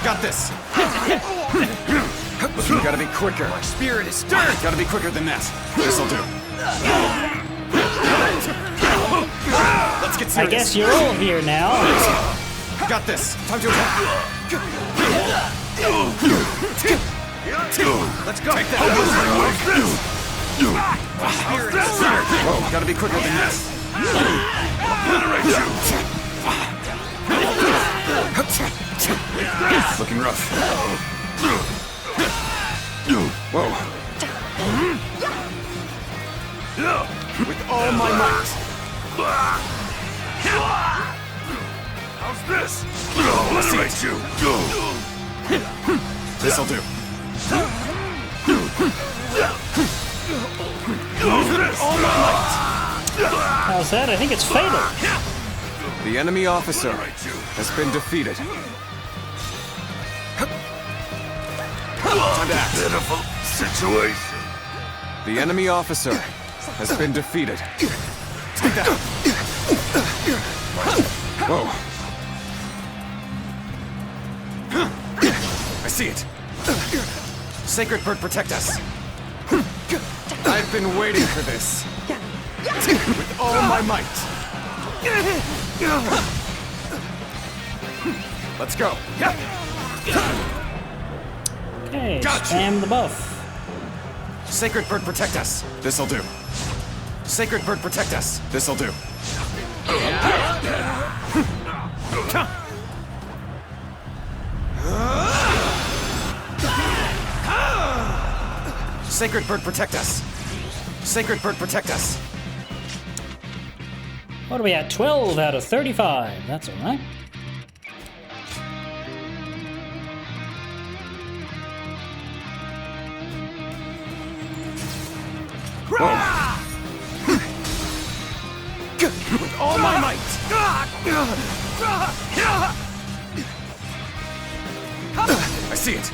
Got this. You gotta be quicker. My spirit is stirred. Gotta be quicker than that. This'll do. Let's get serious. I guess you're all here now. Got this. Time to attack. Let's go. Take that. Whoa, gotta be quicker than this. Looking rough. Whoa. With all my might. How's this? I'll obliterate you! This'll do. All my might! How's that? I think it's fatal. The enemy officer has been defeated. Time to act. Pitiful situation. The enemy officer has been defeated. Take that. Whoa. I see it. Sacred bird, protect us. I've been waiting for this. With all my might. Let's go. Okay, Gotcha. spam the buff. Sacred bird, protect us. This'll do. Sacred bird, protect us. This'll do. Sacred bird, protect us. Sacred bird, protect us. What are we at? 12 out of 35. That's alright. With all my might. I see it.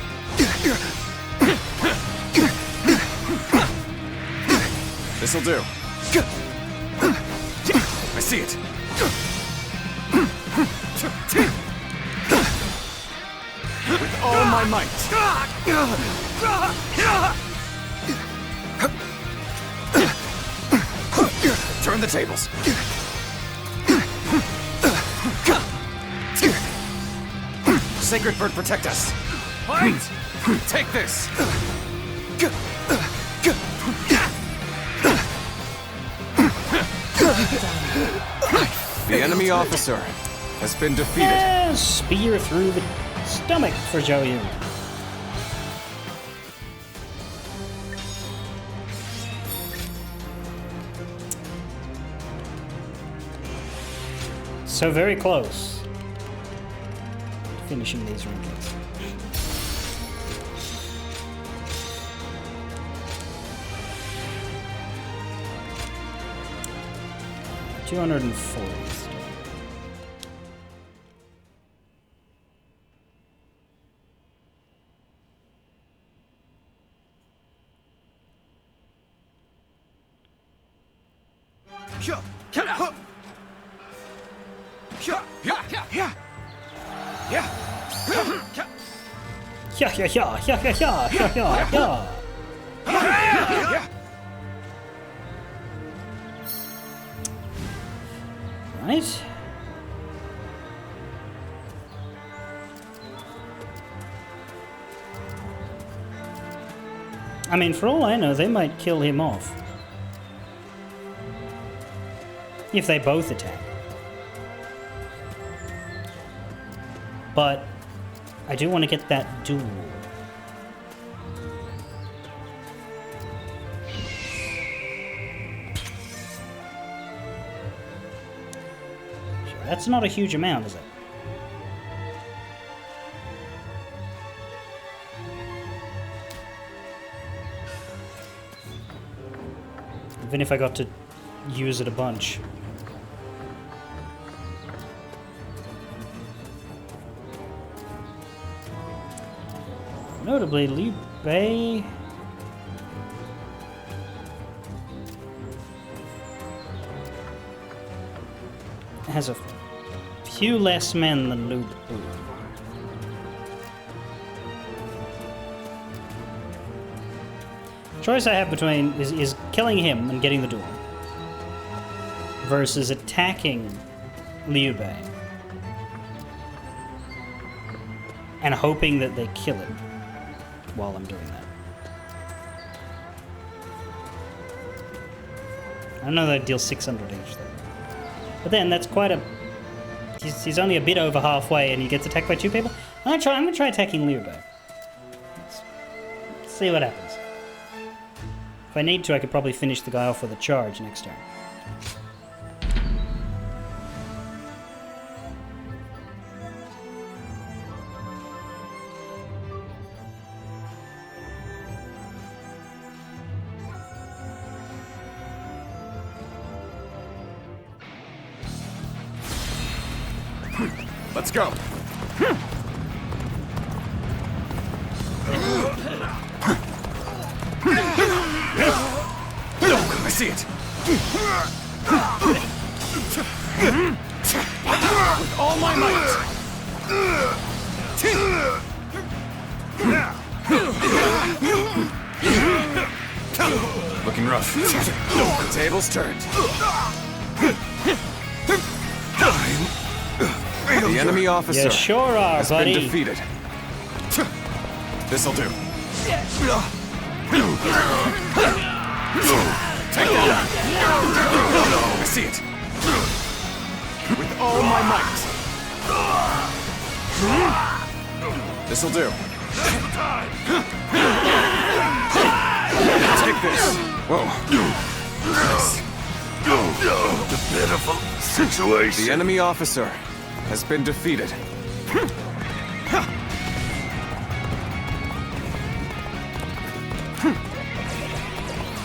This'll do. I see it. With all my might. Turn the tables. Sacred bird, protect us. Fight! Take this. The enemy officer has been defeated. Spear through the stomach for Zhou Yun. So very close to finishing these rankings. $240. Yeah. Right. I mean, for all I know, they might kill him off. If they both attack. But I do want to get that duel. That's not a huge amount, is it? Even if I got to use it a bunch. Notably, Liu Bei has a few less men than Liu Bu. Choice I have between is killing him and getting the duel versus attacking Liu Bei and hoping that they kill him while I'm doing that. I don't know that I'd deal 600 each though. But then that's quite a... He's only a bit over halfway and he gets attacked by 2 people. I'm gonna try attacking Liu Bei. Let's see what happens. If I need to, I could probably finish the guy off with a charge next turn. Let's go. I see it. With all my might. Looking rough. The table's turned. The enemy officer You sure are, has buddy. been defeated. This'll do. Take that. I see it. With all my might. This'll do. Take this. Whoa. Nice. The pitiful situation. The enemy officer has been defeated.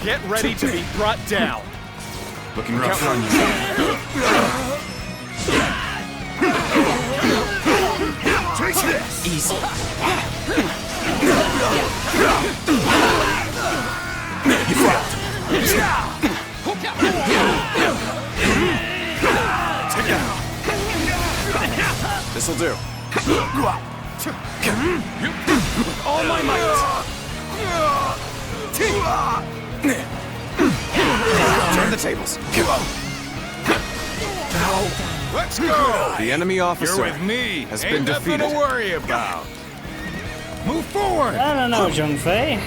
Get ready to be brought down. Looking rough. Take this. Easy. You failed. Take that. This'll do. With all my might. Turn the tables. Now, let's go. The enemy officer You're with me. has Ain't been nothing defeated. to worry about. Move forward. I don't know, Zhong Fei.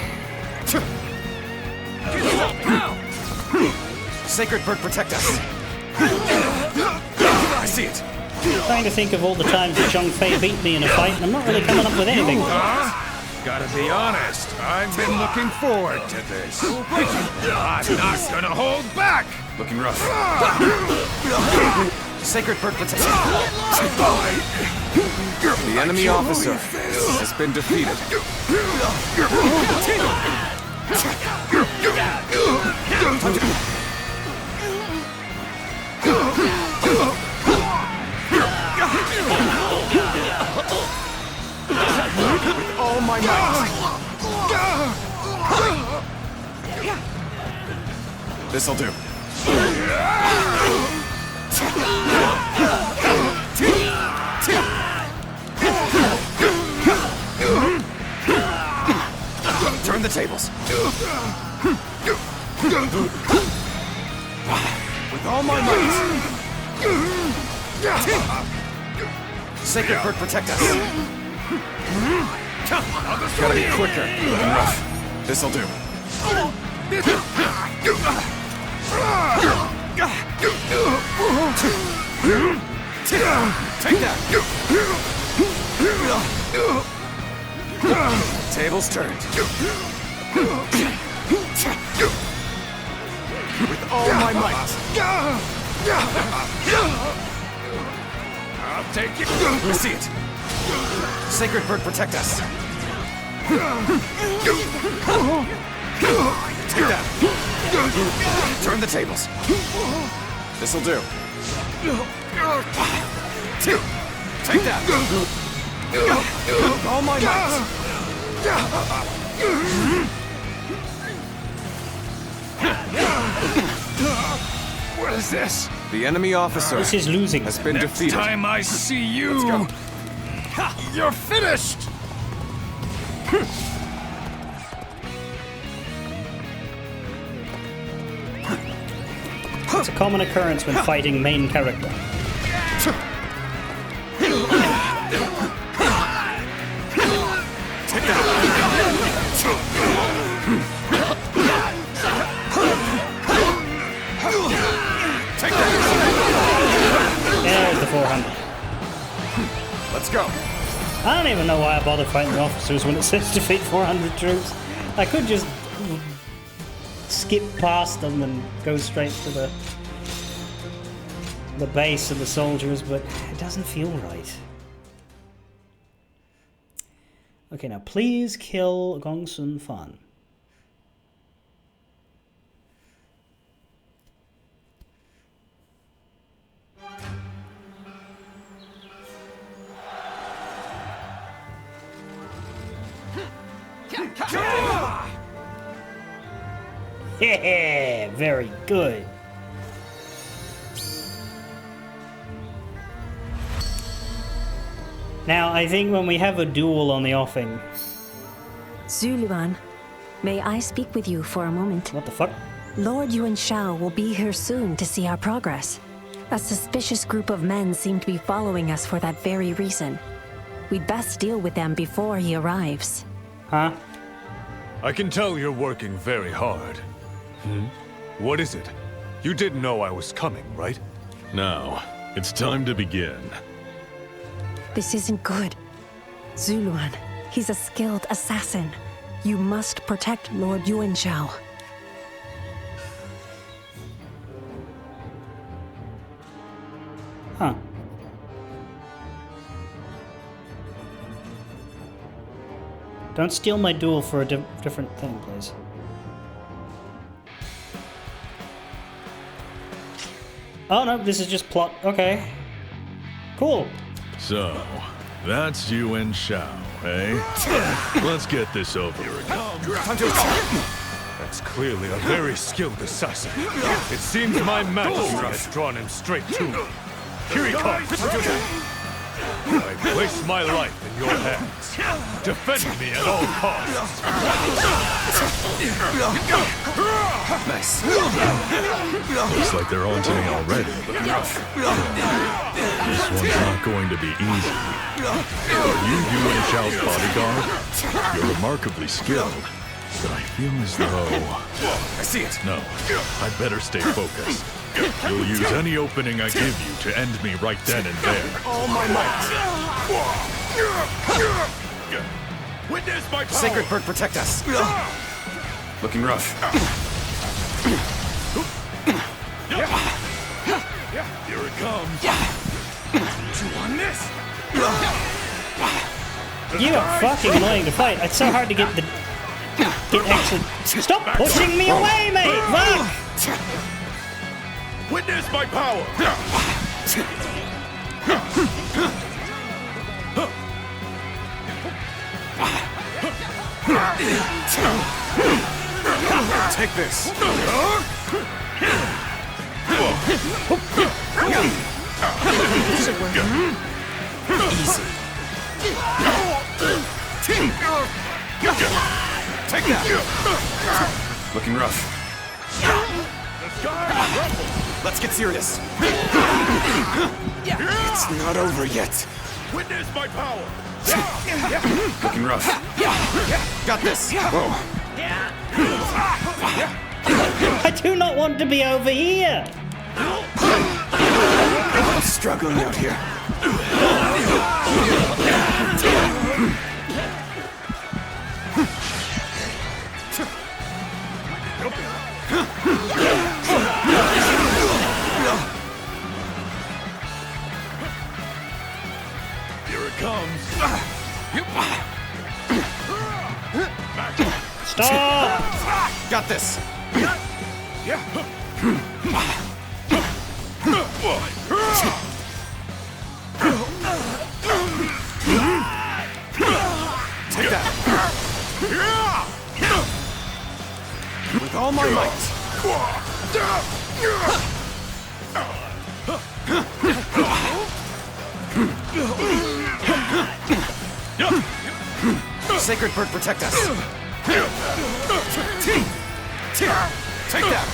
Sacred bird, protect us. I see it. I'm trying to think of all the times that Zhong Fei beat me in a fight, and I'm not really coming up with anything. Gotta be honest, I've been looking forward to this. I'm not gonna hold back. Looking rough. Sacred bird, protect us. The enemy officer has been defeated. With all my might. This'll do. Turn the tables. With all my might. Sacred bird, protect us. Gotta be quicker. Looking rough. This'll do. Take that. Tables turned. With all my might. I'll take it. I see it. Sacred bird, protect us. Take that. Turn the tables. This'll do. Take that. All my might. What is this? The enemy officer. This is losing. Has been defeated. Next time I see you, Let's go. You're finished. It's a common occurrence when fighting main character. Take that. Take that. There's the 400. Let's go. I don't even know why I bother fighting the officers when it says defeat 400 troops. I could just skip past them and go straight to the base of the soldiers, but it doesn't feel right. Okay, now please kill Gong Sun Fan. Yeah, very good. Now, I think when we have a duel on the offing... Zuluan, may I speak with you for a moment? What the fuck? Lord Yuan Shao will be here soon to see our progress. A suspicious group of men seem to be following us for that very reason. We'd best deal with them before he arrives. Huh? I can tell you're working very hard. What is it? You didn't know I was coming, right? Now, it's time to begin. This isn't good. Zuluan, he's a skilled assassin. You must protect Lord Yuan Shao. Huh. Don't steal my duel for a different thing, please. Oh no, this is just plot. Okay. Cool. So, that's Yuan Shao, eh? Let's get this over with. That's clearly a very skilled assassin. It seems my majesty has drawn him straight to me. Here he comes. I place my life in your hands. Defend me at all costs. Nice. Looks like they're on to me already. This one's not going to be easy. Are you Yuan Shao's bodyguard? You're remarkably skilled, but I feel as though... I see it. No, I'd better stay focused. You'll use any opening I give you to end me right then and there. All my might. Witness my power! Sacred bird, protect us. Looking rough. Here it comes. You want this? You are fucking annoying to fight. It's so hard to get actually. Stop pushing me away, mate! Fuck! Witness my power! Take this. Easy. Take that. Looking rough. Let's get serious. It's not over yet. Witness my power! Looking rough. Got this. Whoa. I do not want to be over here. I'm struggling out here. Here it comes. Stop! Got this. Take that. With all my might. Sacred bird, protect us. Take that.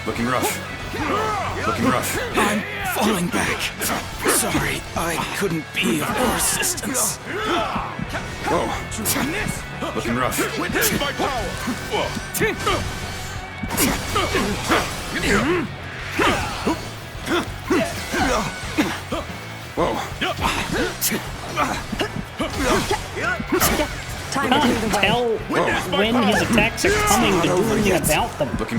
Looking rough. Looking rough. I'm falling back. Sorry, I couldn't be of more assistance. Whoa. Looking rough. Witness my power. Whoa. Time to clear the way. Tell when his attacks are coming to do anything about them. Looking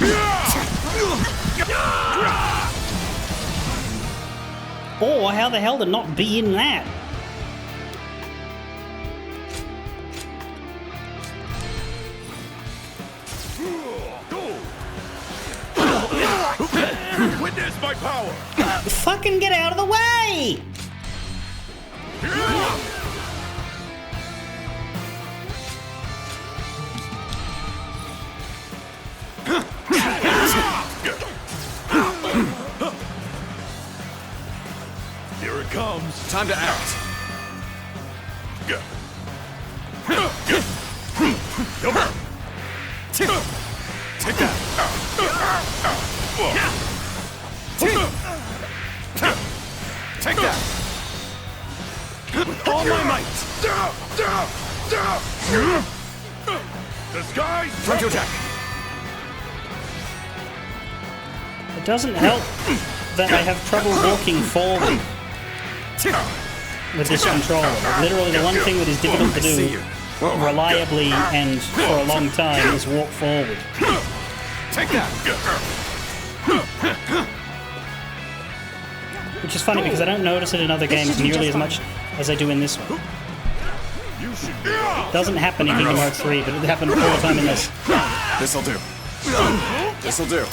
Or how the hell to not be in that? Witness my power. Fucking get out of the way! Here it comes. Time to act. Take that. Take that. With all my might. The skies. Time to attack. It doesn't help that I have trouble walking forward with this controller. Literally the one thing that is difficult to do reliably and for a long time is walk forward. Take that. Which is funny because I don't notice it in other games nearly as much as I do in this one. It doesn't happen in Kingdom Hearts 3, but it happened all the time in this. This'll do. This'll do.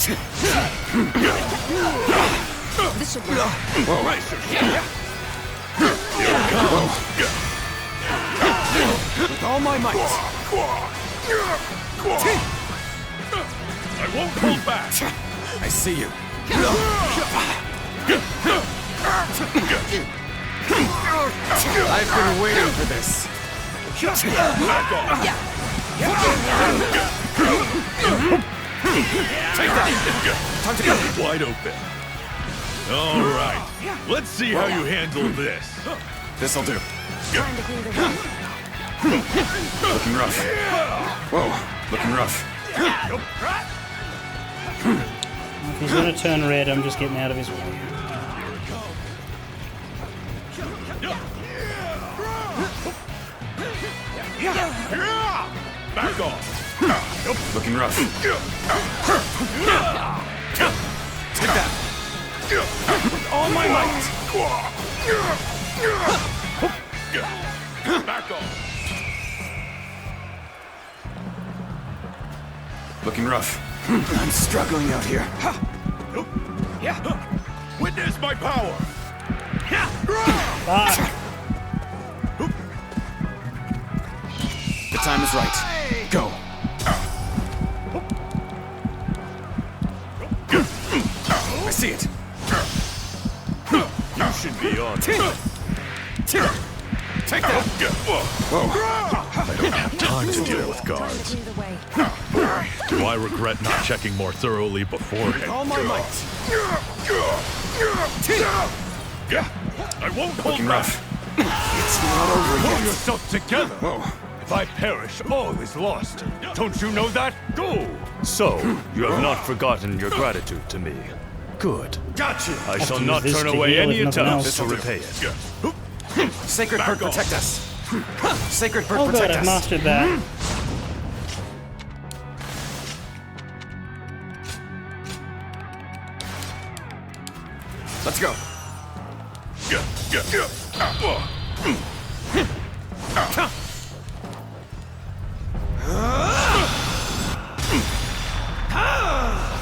This should work. Whoa. With all my might. I won't hold back. I see you. I've been waiting for this. Take that. Time to go. Wide open. All right. Let's see how you handle this. This'll do. Time to clear the way. Looking rough. Whoa. Looking rough. If he's gonna turn red, I'm just getting out of his way. Back off. Looking rough. Take that. With all my might. Back off. Looking rough. I'm struggling out here. Witness my power. Fuck. The time is right. Go. I see it. You should be on. Take that. Whoa. I don't have time to deal with guards. Clear the way. Boy, do I regret not checking more thoroughly beforehand. All my might. I won't hold Looking back. rough. It's not over Pull yet. yourself together. Whoa. If I perish, all is lost. Don't you know that? Go! So, you have not forgotten your gratitude to me. Good. Gotcha! I shall not turn away any attempts to repay it. Sacred bird, protect us! Sacred bird, Oh protect good, I've us! mastered that. Let's go.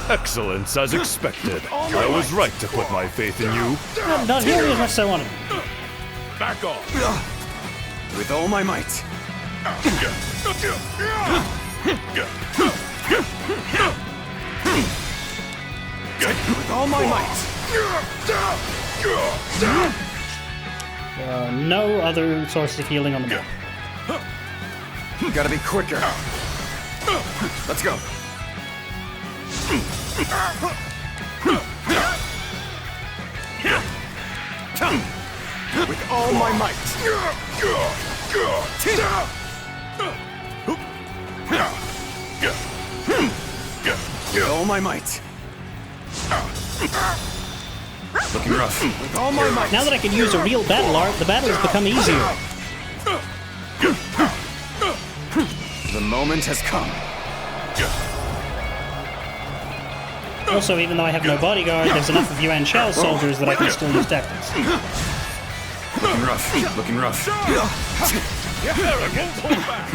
Excellence, as expected. I was right to put my faith in you. Not nearly as much as I wanted. Back off. With all my might. With all my might. There are no other sources of healing on the map. Gotta be quicker. Let's go. With all my might. With all my might. Looking rough. With all my might. Now that I can use a real battle art, the battle has become easier. The moment has come. Also, even though I have no bodyguard, there's enough of Yuan Shao's soldiers that I can still use tactics. Looking rough. Looking rough. Arrogant, hold back.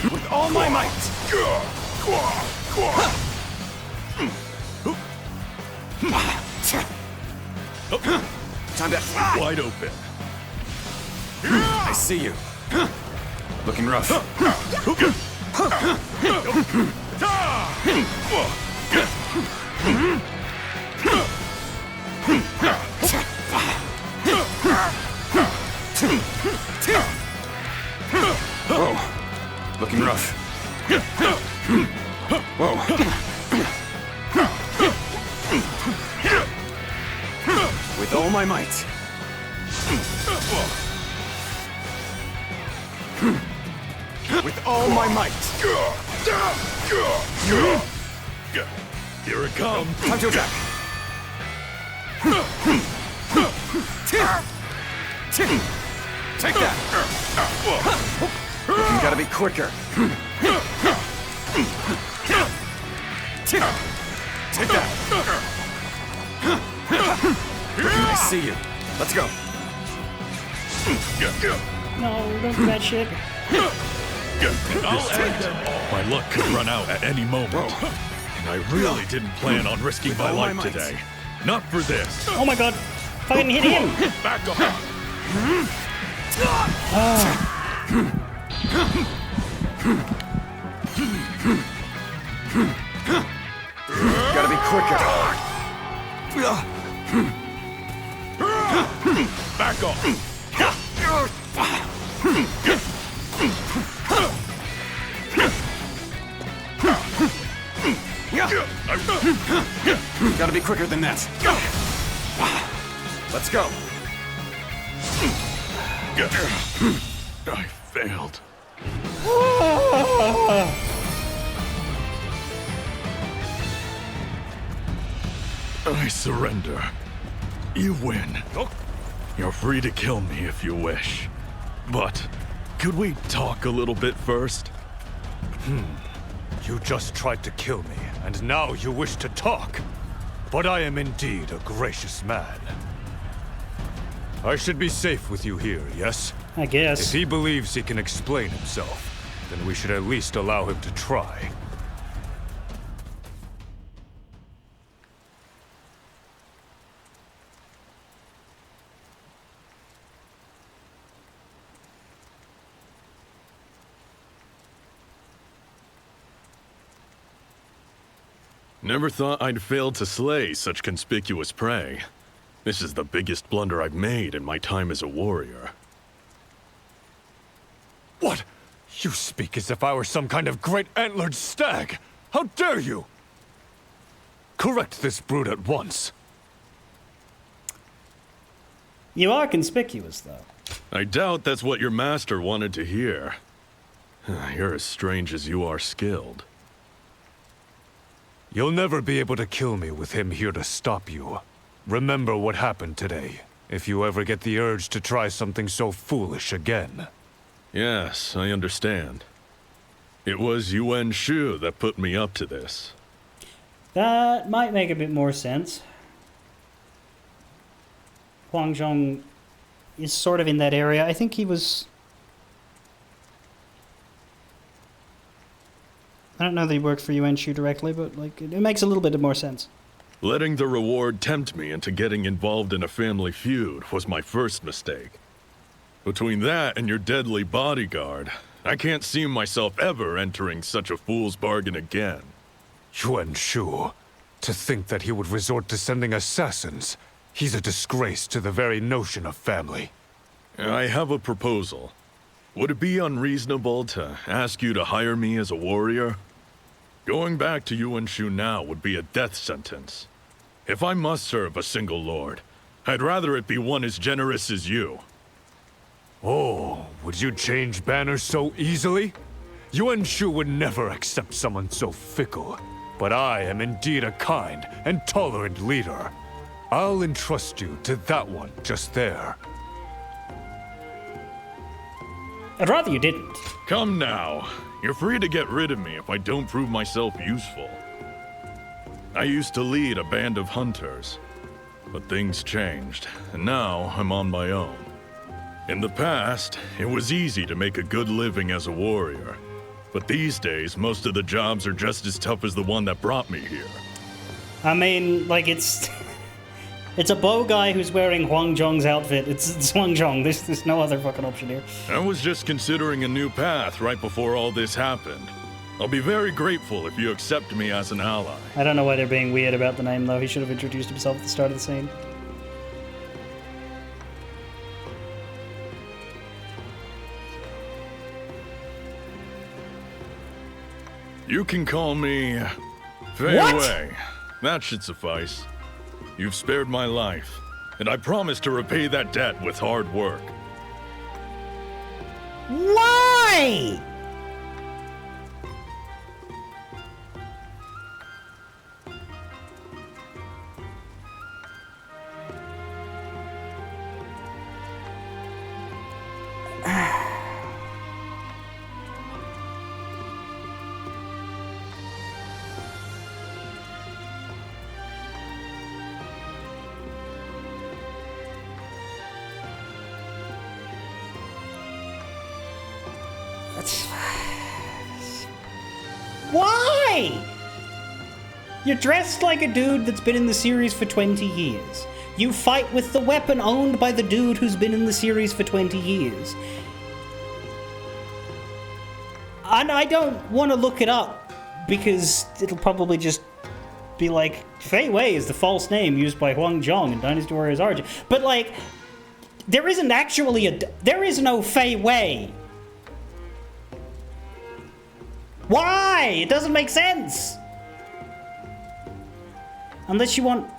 With all my might. Time to Wide open. I see you. Looking rough. Whoa. Looking rough. Whoa. With all my might. With all my might. Here it comes. Time to attack. Take that. You gotta be quicker. Take that. I see you. Let's go. No, don't do that shit. My luck could run out at any moment. And I really didn't plan on risking my life today. Not for this. Oh my god. Fucking hit him. Back off. Gotta be quicker. Back off. Gotta be quicker than that. Let's go. I failed. I surrender. You win. You're free to kill me if you wish. But could we talk a little bit first? You just tried to kill me, and now you wish to talk. But I am indeed a gracious man. I should be safe with you here, yes? I guess. If he believes he can explain himself, then we should at least allow him to try. Never thought I'd fail to slay such conspicuous prey. This is the biggest blunder I've made in my time as a warrior. What? You speak as if I were some kind of great antlered stag! How dare you! Correct this brute at once. You are conspicuous, though. I doubt that's what your master wanted to hear. You're as strange as you are skilled. You'll never be able to kill me with him here to stop you. Remember what happened today, if you ever get the urge to try something so foolish again. Yes, I understand. It was Yuan Shu that put me up to this. That might make a bit more sense. Huang Zhong is sort of in that area. I think he was... I don't know that he worked for Yuan Shu directly, but like it makes a little bit more sense. Letting the reward tempt me into getting involved in a family feud was my first mistake. Between that and your deadly bodyguard, I can't see myself ever entering such a fool's bargain again. Yuan Shu, to think that he would resort to sending assassins. He's a disgrace to the very notion of family. I have a proposal. Would it be unreasonable to ask you to hire me as a warrior? Going back to Yuan Shu now would be a death sentence. If I must serve a single lord, I'd rather it be one as generous as you. Oh, would you change banners so easily? Yuan Shu would never accept someone so fickle. But I am indeed a kind and tolerant leader. I'll entrust you to that one just there. I'd rather you didn't. Come now. You're free to get rid of me if I don't prove myself useful. I used to lead a band of hunters, but things changed, and now I'm on my own. In the past, it was easy to make a good living as a warrior, but these days, most of the jobs are just as tough as the one that brought me here. I mean, like, it's a bow guy who's wearing Huang Zhong's outfit. It's Huang Zhong. There's no other fucking option here. I was just considering a new path right before all this happened. I'll be very grateful if you accept me as an ally. I don't know why they're being weird about the name, though. He should have introduced himself at the start of the scene. You can call me Fei Wei. That should suffice. You've spared my life, and I promise to repay that debt with hard work. Why? Why? You're dressed like a dude that's been in the series for 20 years. You fight with the weapon owned by the dude who's been in the series for 20 years. And I don't want to look it up, because it'll probably just be like, Fei Wei is the false name used by Huang Zhong in Dynasty Warriors Origin. But like, there isn't actually there is no Fei Wei. Why? It doesn't make sense. Unless you want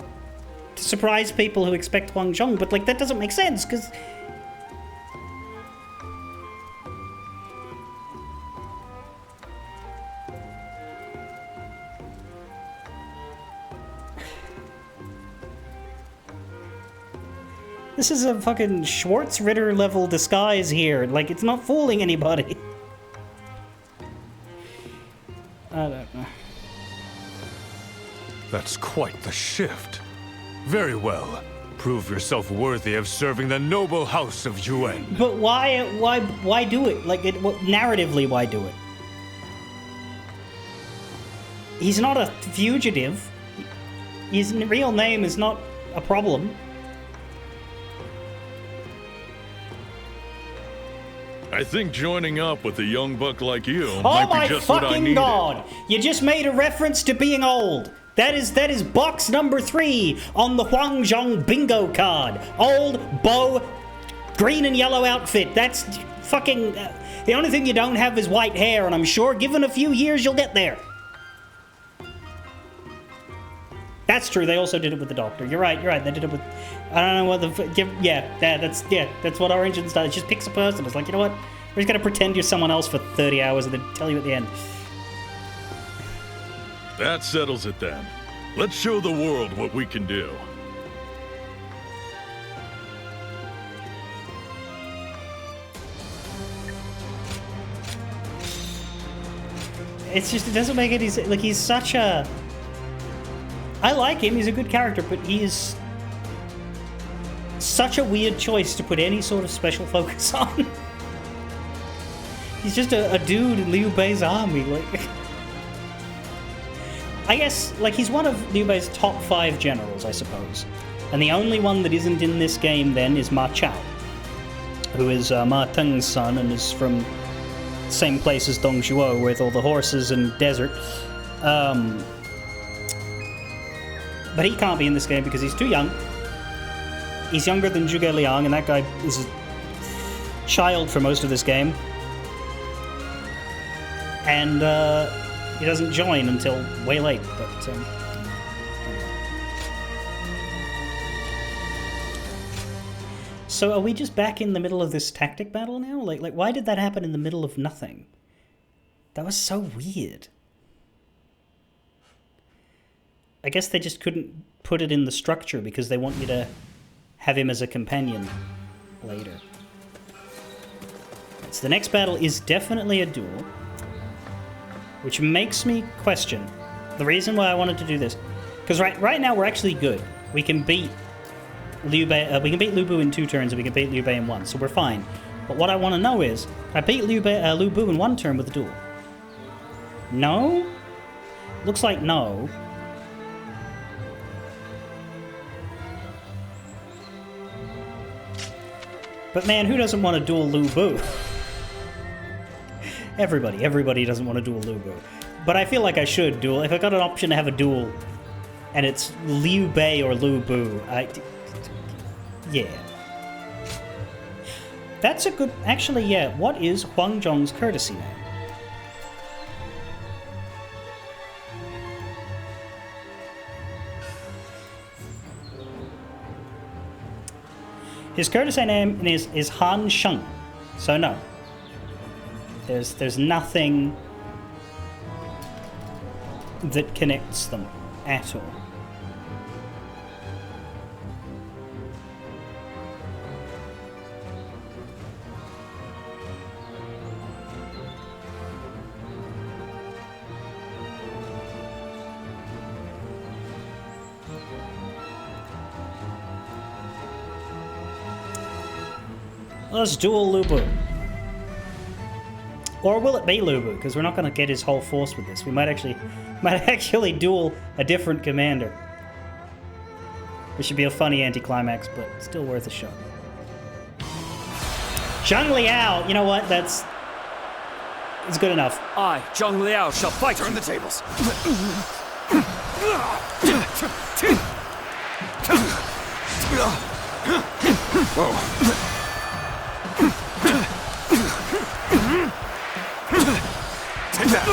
to surprise people who expect Huang Zhong, but like that doesn't make sense, because this is a fucking Schwartz-Ritter level disguise here. Like, it's not fooling anybody. I don't know. That's quite the shift. Very well. Prove yourself worthy of serving the noble house of Yuan. But why do it? Like, narratively, why do it? He's not a fugitive. His real name is not a problem. I think joining up with a young buck like you might be just what I needed. Oh my fucking god! You just made a reference to being old. That is box number 3 on the Huangjong bingo card. Old Bo, green and yellow outfit. That's fucking... the only thing you don't have is white hair, and I'm sure given a few years you'll get there. That's true, they also did it with the Doctor. You're right, they did it with... I don't know what the... Yeah, that's what Origins does. It just picks a person. It's like, you know what? We're just gonna pretend you're someone else for 30 hours and then tell you at the end. That settles it then. Let's show the world what we can do. It's just, it doesn't make any sense. Like, he's such a... I like him, he's a good character, but he is such a weird choice to put any sort of special focus on. He's just a dude in Liu Bei's army, like... I guess, like, he's one of Liu Bei's top 5 generals, I suppose. And the only one that isn't in this game, then, is Ma Chao, who is Ma Teng's son and is from the same place as Dong Zhuo, with all the horses and desert. But he can't be in this game because he's too young. He's younger than Zhuge Liang, and that guy is a child for most of this game. And, he doesn't join until way late, but... So are we just back in the middle of this tactic battle now? Like, why did that happen in the middle of nothing? That was so weird. I guess they just couldn't put it in the structure because they want you to have him as a companion later. So the next battle is definitely a duel, which makes me question the reason why I wanted to do this. Because right now we're actually good. We can beat Liu Bei, we can beat Lu Bu in 2 turns, and we can beat Liu Bei in 1, so we're fine. But what I want to know is, I beat Lu Bu in 1 turn with a duel. No? Looks like no. But man, who doesn't want to duel Lu Bu? Everybody doesn't want to duel Lu Bu. But I feel like I should duel. If I got an option to have a duel, and it's Liu Bei or Lu Bu, yeah. That's a good... Actually, yeah, what is Huang Zhong's courtesy name? His courtesy name is Han Sheng, so no. There's nothing that connects them at all. Let's duel Lu Bu. Or will it be Lu Bu? Because we're not going to get his whole force with this. We might actually duel a different commander. Which should be a funny anticlimax, but still worth a shot. Zhang Liao, you know what? It's good enough. I, Zhang Liao, shall fight. Turn the tables. Whoa. Take that!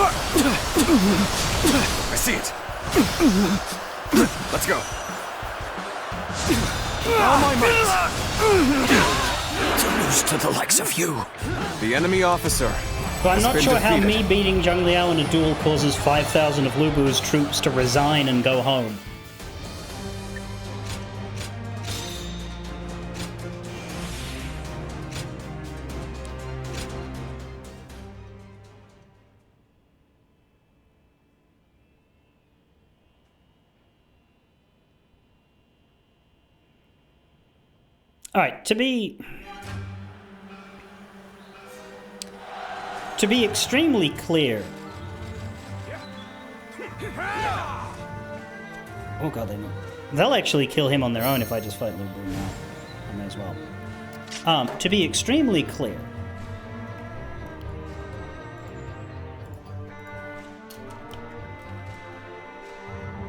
I see it! Let's go! All my might! To lose to the likes of you! The enemy officer. But I'm not sure how me beating Zhang Liao in a duel causes 5,000 of Lu Bu's troops to resign and go home. Alright, to be extremely clear. Oh god, they'll actually kill him on their own if I just fight Lu Bu now. I may as well. To be extremely clear.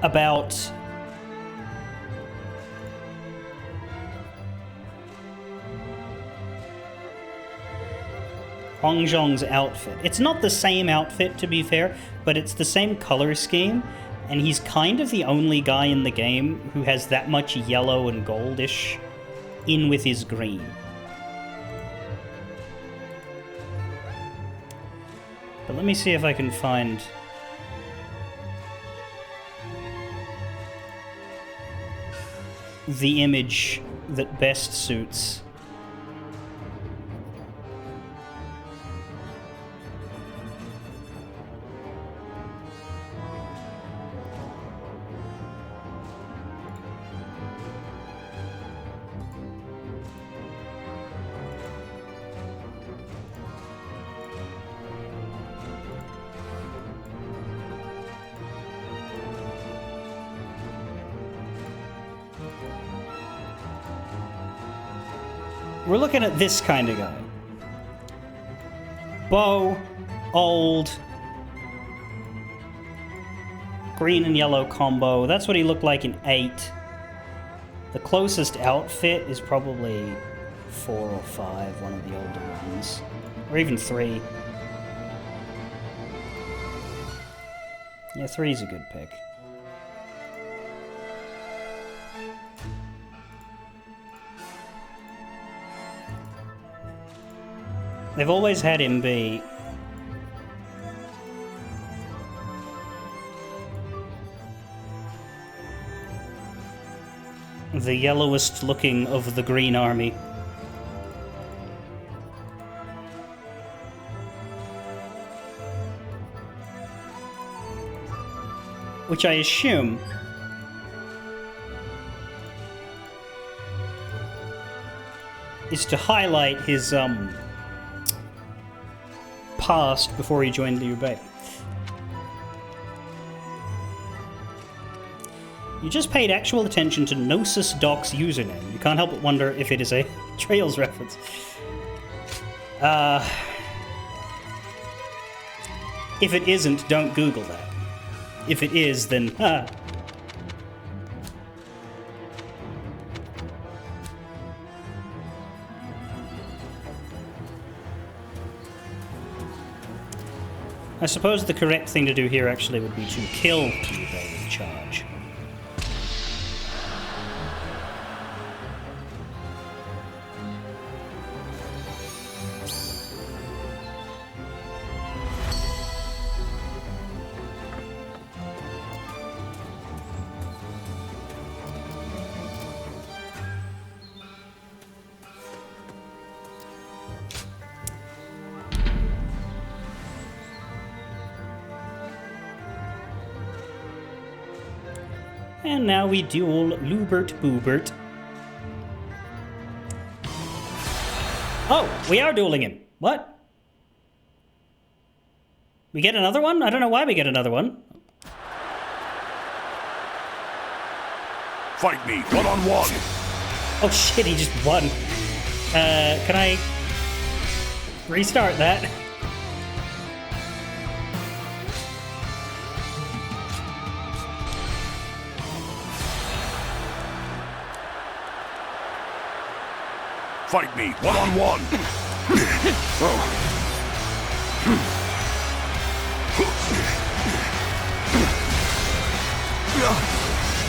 about Hong Zhong's outfit. It's not the same outfit, to be fair, but it's the same color scheme, and he's kind of the only guy in the game who has that much yellow and goldish in with his green. But let me see if I can find the image that best suits. We're looking at this kind of guy. Bow, old, green and yellow combo. That's what he looked like in 8. The closest outfit is probably 4 or 5, one of the older ones. Or even 3. Yeah, 3's a good pick. They've always had him be the yellowest looking of the Green Army. Which I assume is to highlight his past before he joined Liu Bei. You just paid actual attention to Gnosis Doc's username. You can't help but wonder if it is a Trails reference. If it isn't, don't Google that. If it is, then I suppose the correct thing to do here actually would be to kill Liu Bei with charge. And now we duel Lubert Boobert. Oh, we are dueling him. What? We get another one? I don't know why we get another one. Fight me, one-on-one. Oh shit, he just won. Can I restart that? Fight me, one-on-one!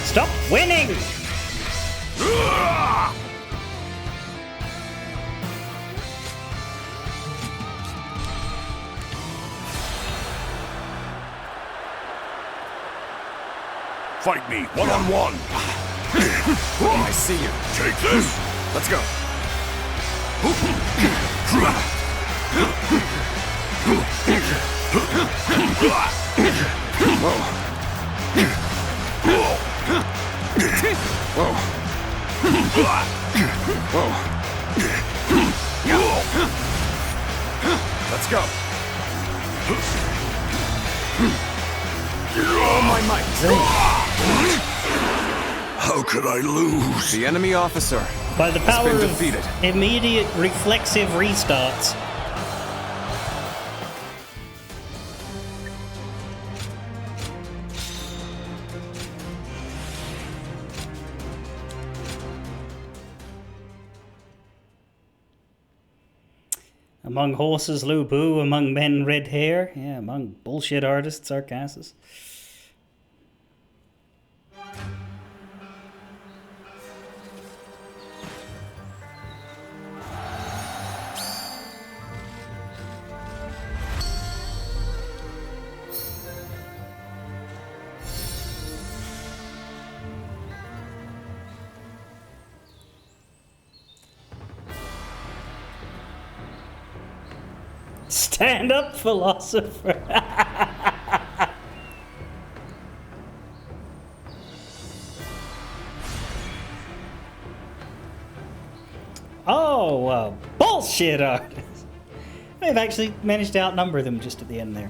Stop winning! Fight me, one-on-one! I see you. Take this! Let's go. Let's go. Oh my might. How could I lose? The enemy officer by the power has been of defeated. Immediate reflexive restarts. Among horses, Lu Bu. Among men, red hair. Yeah, among bullshit artists, Arcassus. Stand up, philosopher. Oh, bullshit artists. I've actually managed to outnumber them just at the end there.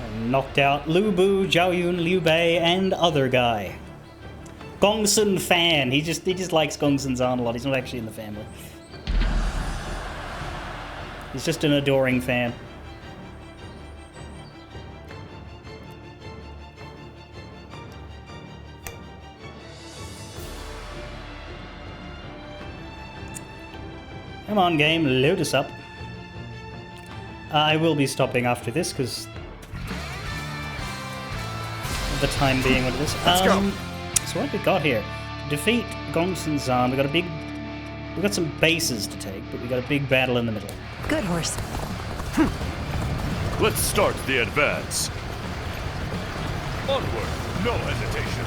I knocked out Lu Bu, Zhao Yun, Liu Bei, and other guy. Gongsun fan. He just likes Gongsun Zan a lot. He's not actually in the family. He's just an adoring fan. Come on, game, load us up. I will be stopping after this because the time being what it is. Let's go. So what have we got here? Defeat Gongsun Zan. We've got some bases to take, but we got a big battle in the middle. Good horse. Let's start the advance. Onward, no hesitation.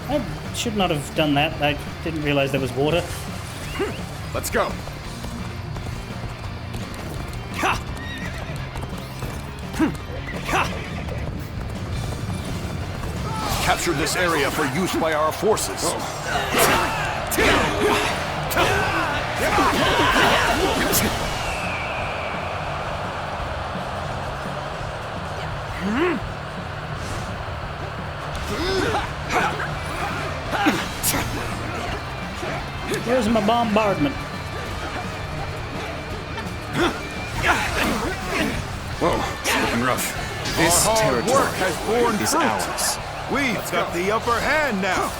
I should not have done that. I didn't realize there was water. Let's go. Capture this area for use by our forces. Here's my bombardment. Whoa, looking rough. This territory is ours. We've got the upper hand now.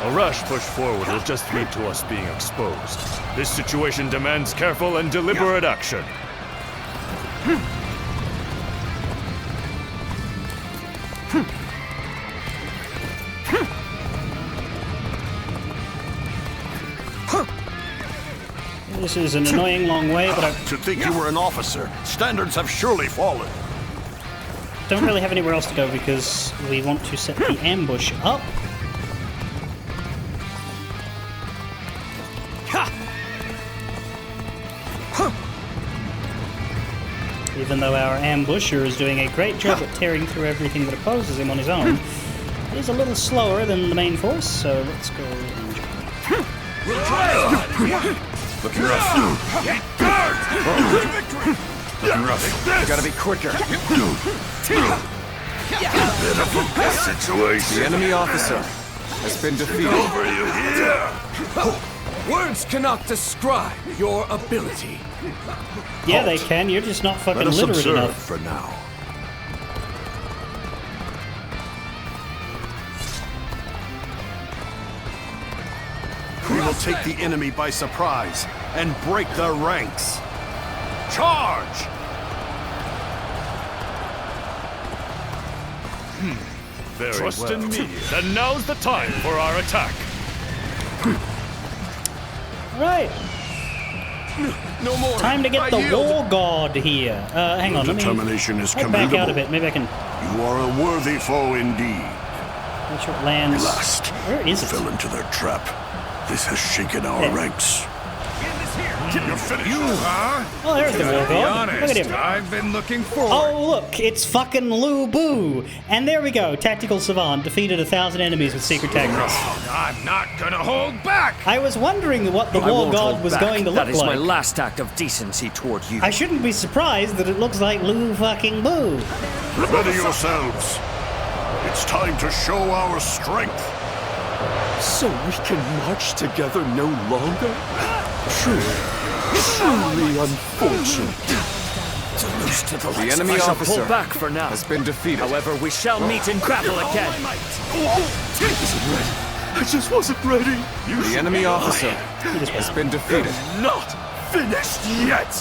A rash push forward will just lead to us being exposed. This situation demands careful and deliberate action. This is an annoying long way, but I To think you were an officer, standards have surely fallen. don't really have anywhere else to go because we want to set the ambush up. Even though our ambusher is doing a great job at tearing through everything that opposes him on his own, he's a little slower than the main force, so let's go and Looking rough. Looking rough. You gotta be quicker. The enemy officer has been defeated. Words cannot describe your ability. Yeah, they can. You're just not fucking Let us literate observe enough. for now. We will take the enemy by surprise and break their ranks. Charge! Very Trust in me. Then now's the time for our attack. Right. No more. Time to get the war god here. Hang on, let me Determination is head back out a commendable. bit. Maybe I can. You are a worthy foe indeed. Make sure it lands. Last, Where is it? fell into their trap. This has shaken our Yeah. ranks. You're finished. You, huh? Oh, there's the war To be god. Look at honest, him. I've been looking forward. Oh, look, it's fucking Lu Bu. And there we go. Tactical Savant defeated 1,000 enemies with secret tactics. I'm not gonna hold back. I was wondering what the war god was going to look That is my like. last act of decency toward you. I shouldn't be surprised that it looks like Lu fucking Bu. Ready yourselves. It's time to show our strength. So we can march together no longer? Truly unfortunate. The enemy I shall officer pull back for now. has been defeated. However, we shall meet in battle again. I just wasn't ready. The enemy officer has been defeated. Not finished yet.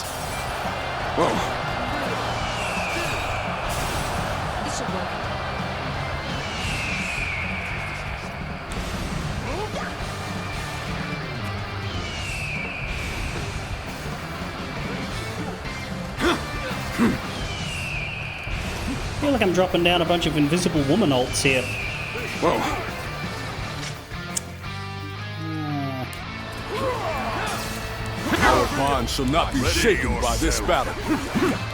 Whoa. This should work. I feel like I'm dropping down a bunch of Invisible Woman ults here. Whoa. Our bond shall not be shaken by this battle.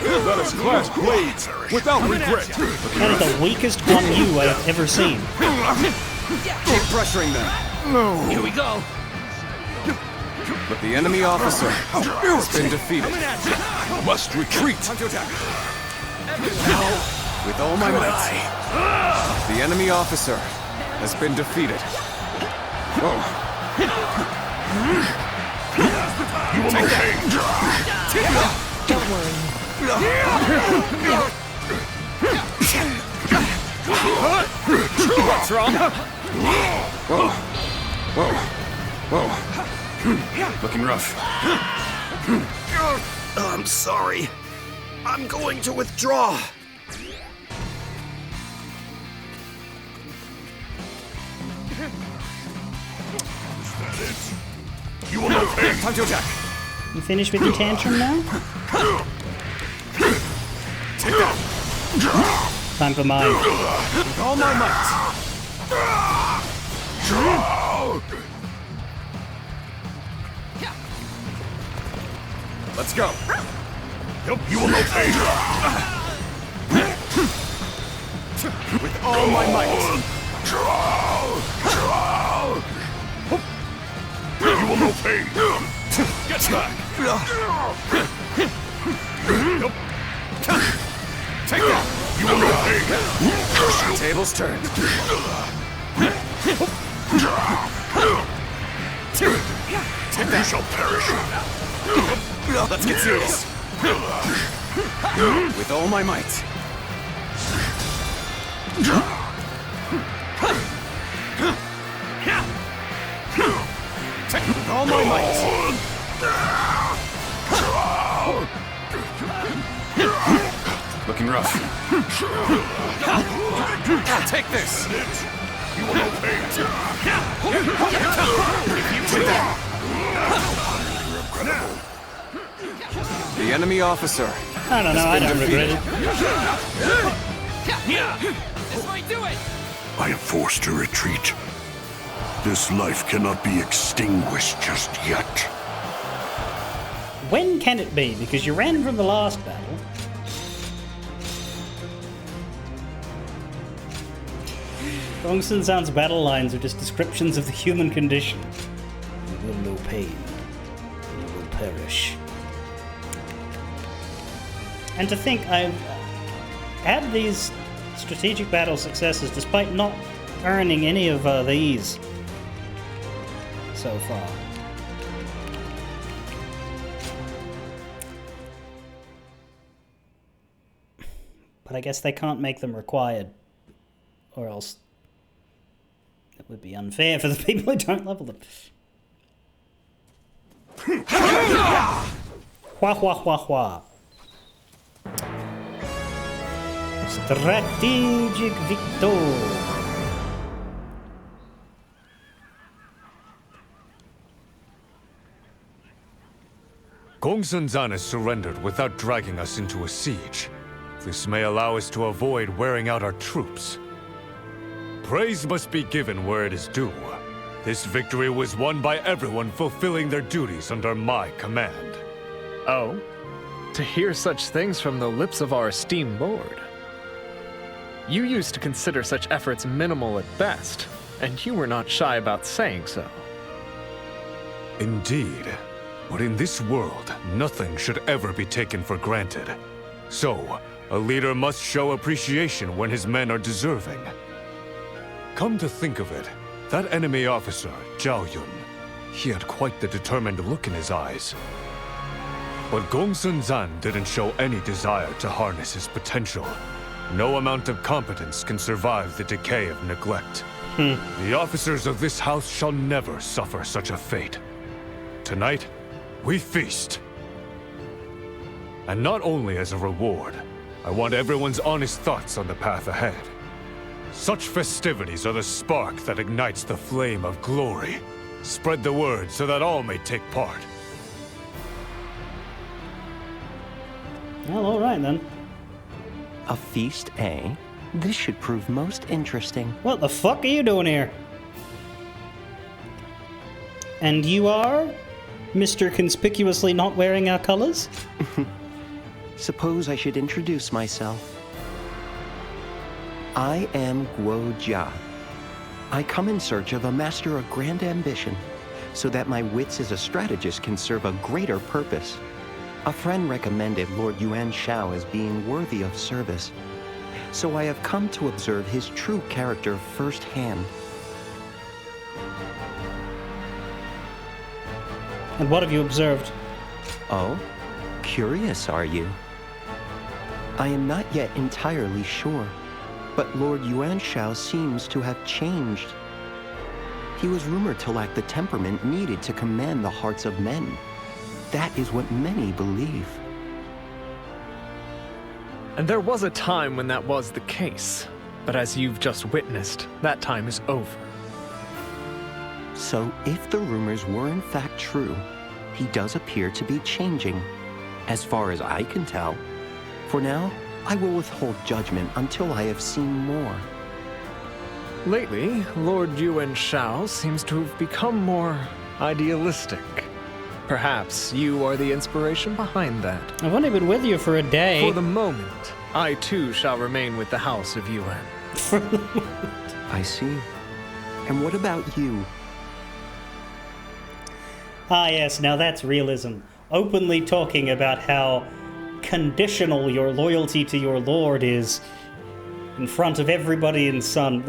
Let us clash blades without regret. That is the weakest 1U I have ever seen. Keep pressuring them. Here we go. But the enemy officer has been defeated. Must retreat. With all my might. The enemy officer has been defeated. Whoa. Take that. Don't worry. What's wrong? Whoa. Whoa. Whoa. Looking rough. I'm sorry. I'm going to withdraw. You will know pain. Time to attack. You finished with your tantrum now? Take that. Time for mine. With all my might. Let's go. You will know pain. With all my might. You will know pain. Get back. Take that. You will know pain. Tables turned. Take that. You shall perish. Let's get serious. With all my might. With all my might. Looking rough. Take this. You will know pain. Take that. The enemy officer. I don't know, I don't regret it. This might do it. I am forced to retreat. This life cannot be extinguished just yet. When can it be? Because you ran from the last battle. Gongsun Zan's battle lines are just descriptions of the human condition. You will know pain. You will perish. And to think I've had these strategic battle successes despite not earning any of these so far. But I guess they can't make them required, or else it would be unfair for the people who don't level them. Hua hua hua hua. Strategic victor. Gongsun Zan has surrendered without dragging us into a siege. This may allow us to avoid wearing out our troops. Praise must be given where it is due. This victory was won by everyone fulfilling their duties under my command. Oh? To hear such things from the lips of our esteemed lord. You used to consider such efforts minimal at best, and you were not shy about saying so. Indeed. But in this world, nothing should ever be taken for granted. So, a leader must show appreciation when his men are deserving. Come to think of it, that enemy officer, Zhao Yun, he had quite the determined look in his eyes. But Gongsun Zan didn't show any desire to harness his potential. No amount of competence can survive the decay of neglect. The officers of this house shall never suffer such a fate. Tonight, we feast. And not only as a reward, I want everyone's honest thoughts on the path ahead. Such festivities are the spark that ignites the flame of glory. Spread the word so that all may take part. Well, alright then. A feast, eh? This should prove most interesting. What the fuck are you doing here? And you are? Mr. Conspicuously not wearing our colors? Suppose I should introduce myself. I am Guo Jia. I come in search of a master of grand ambition, so that my wits as a strategist can serve a greater purpose. A friend recommended Lord Yuan Shao as being worthy of service, so I have come to observe his true character firsthand. And what have you observed? Oh? Curious, are you? I am not yet entirely sure, but Lord Yuan Shao seems to have changed. He was rumored to lack the temperament needed to command the hearts of men. That is what many believe. And there was a time when that was the case. But as you've just witnessed, that time is over. So if the rumors were in fact true, he does appear to be changing, as far as I can tell. For now, I will withhold judgment until I have seen more. Lately, Lord Yuan Shao seems to have become more idealistic. Perhaps you are the inspiration behind that. I've only been with you for a day. For the moment, I too shall remain with the House of Yuan. I see. And what about you? Ah yes, now that's realism. Openly talking about how conditional your loyalty to your lord is in front of everybody in Sun.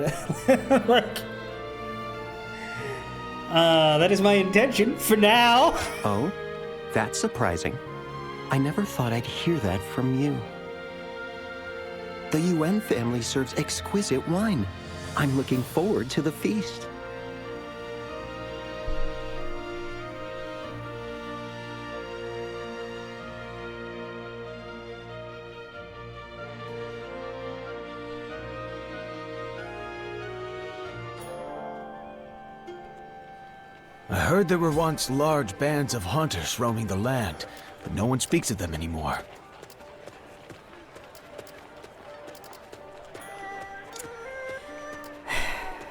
Like, that is my intention for now. Oh? That's surprising. I never thought I'd hear that from you. The Yuan family serves exquisite wine. I'm looking forward to the feast. I heard there were once large bands of hunters roaming the land, but no one speaks of them anymore.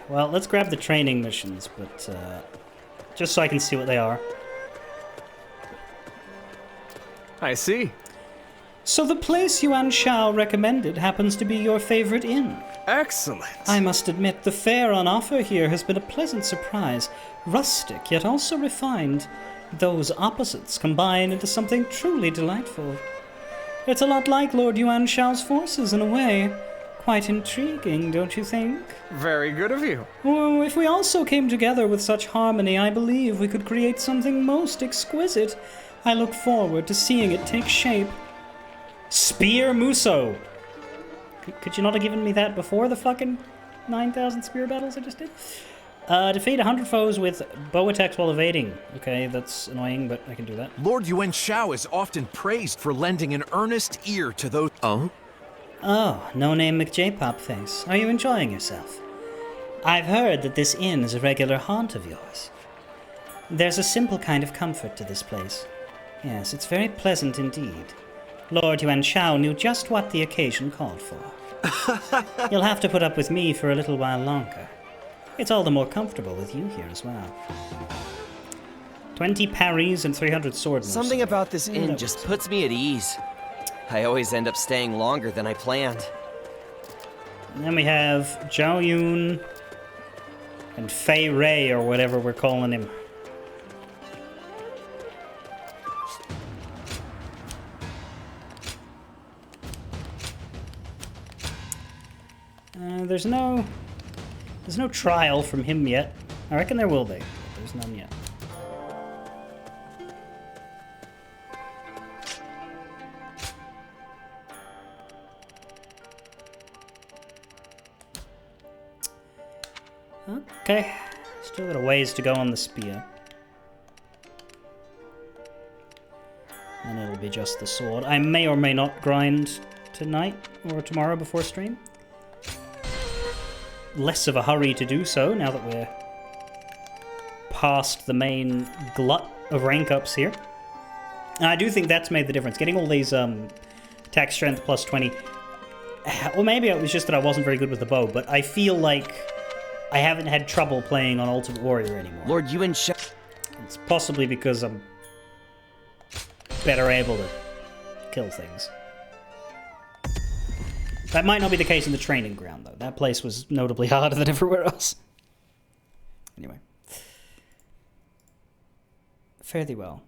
Well, let's grab the training missions, but just so I can see what they are. I see. So the place Yuan Shao recommended happens to be your favorite inn. Excellent. I must admit, the fare on offer here has been a pleasant surprise. Rustic, yet also refined. Those opposites combine into something truly delightful. It's a lot like Lord Yuan Shao's forces in a way. Quite intriguing, don't you think? Very good of you. Oh, if we also came together with such harmony, I believe we could create something most exquisite. I look forward to seeing it take shape. Spear Muso! Could you not have given me that before the fucking 9,000 spear battles I just did? Defeat 100 foes with bow attacks while evading. Okay, that's annoying, but I can do that. Lord Yuan Shao is often praised for lending an earnest ear to those... Oh? Oh, no-name McJ-Pop face. Are you enjoying yourself? I've heard that this inn is a regular haunt of yours. There's a simple kind of comfort to this place. Yes, it's very pleasant indeed. Lord Yuan Shao knew just what the occasion called for. You'll have to put up with me for a little while longer. It's all the more comfortable with you here as well. 20 parries and 300 sword moves. Something about this inn just puts me at ease. I always end up staying longer than I planned. And then we have Zhao Yun and Fei Ray, or whatever we're calling him. There's no trial from him yet. I reckon there will be, but there's none yet. Okay, still got a ways to go on the spear. And it'll be just the sword. I may or may not grind tonight or tomorrow before stream. Less of a hurry to do so now that we're past the main glut of rank ups here. And I do think that's made the difference. Getting all these attack strength plus 20. Or maybe it was just that I wasn't very good with the bow, but I feel like I haven't had trouble playing on Ultimate Warrior anymore. Lord Yuan Shao. It's possibly because I'm better able to kill things. That might not be the case in the training ground, though. That place was notably harder than everywhere else. Anyway. Fare thee well.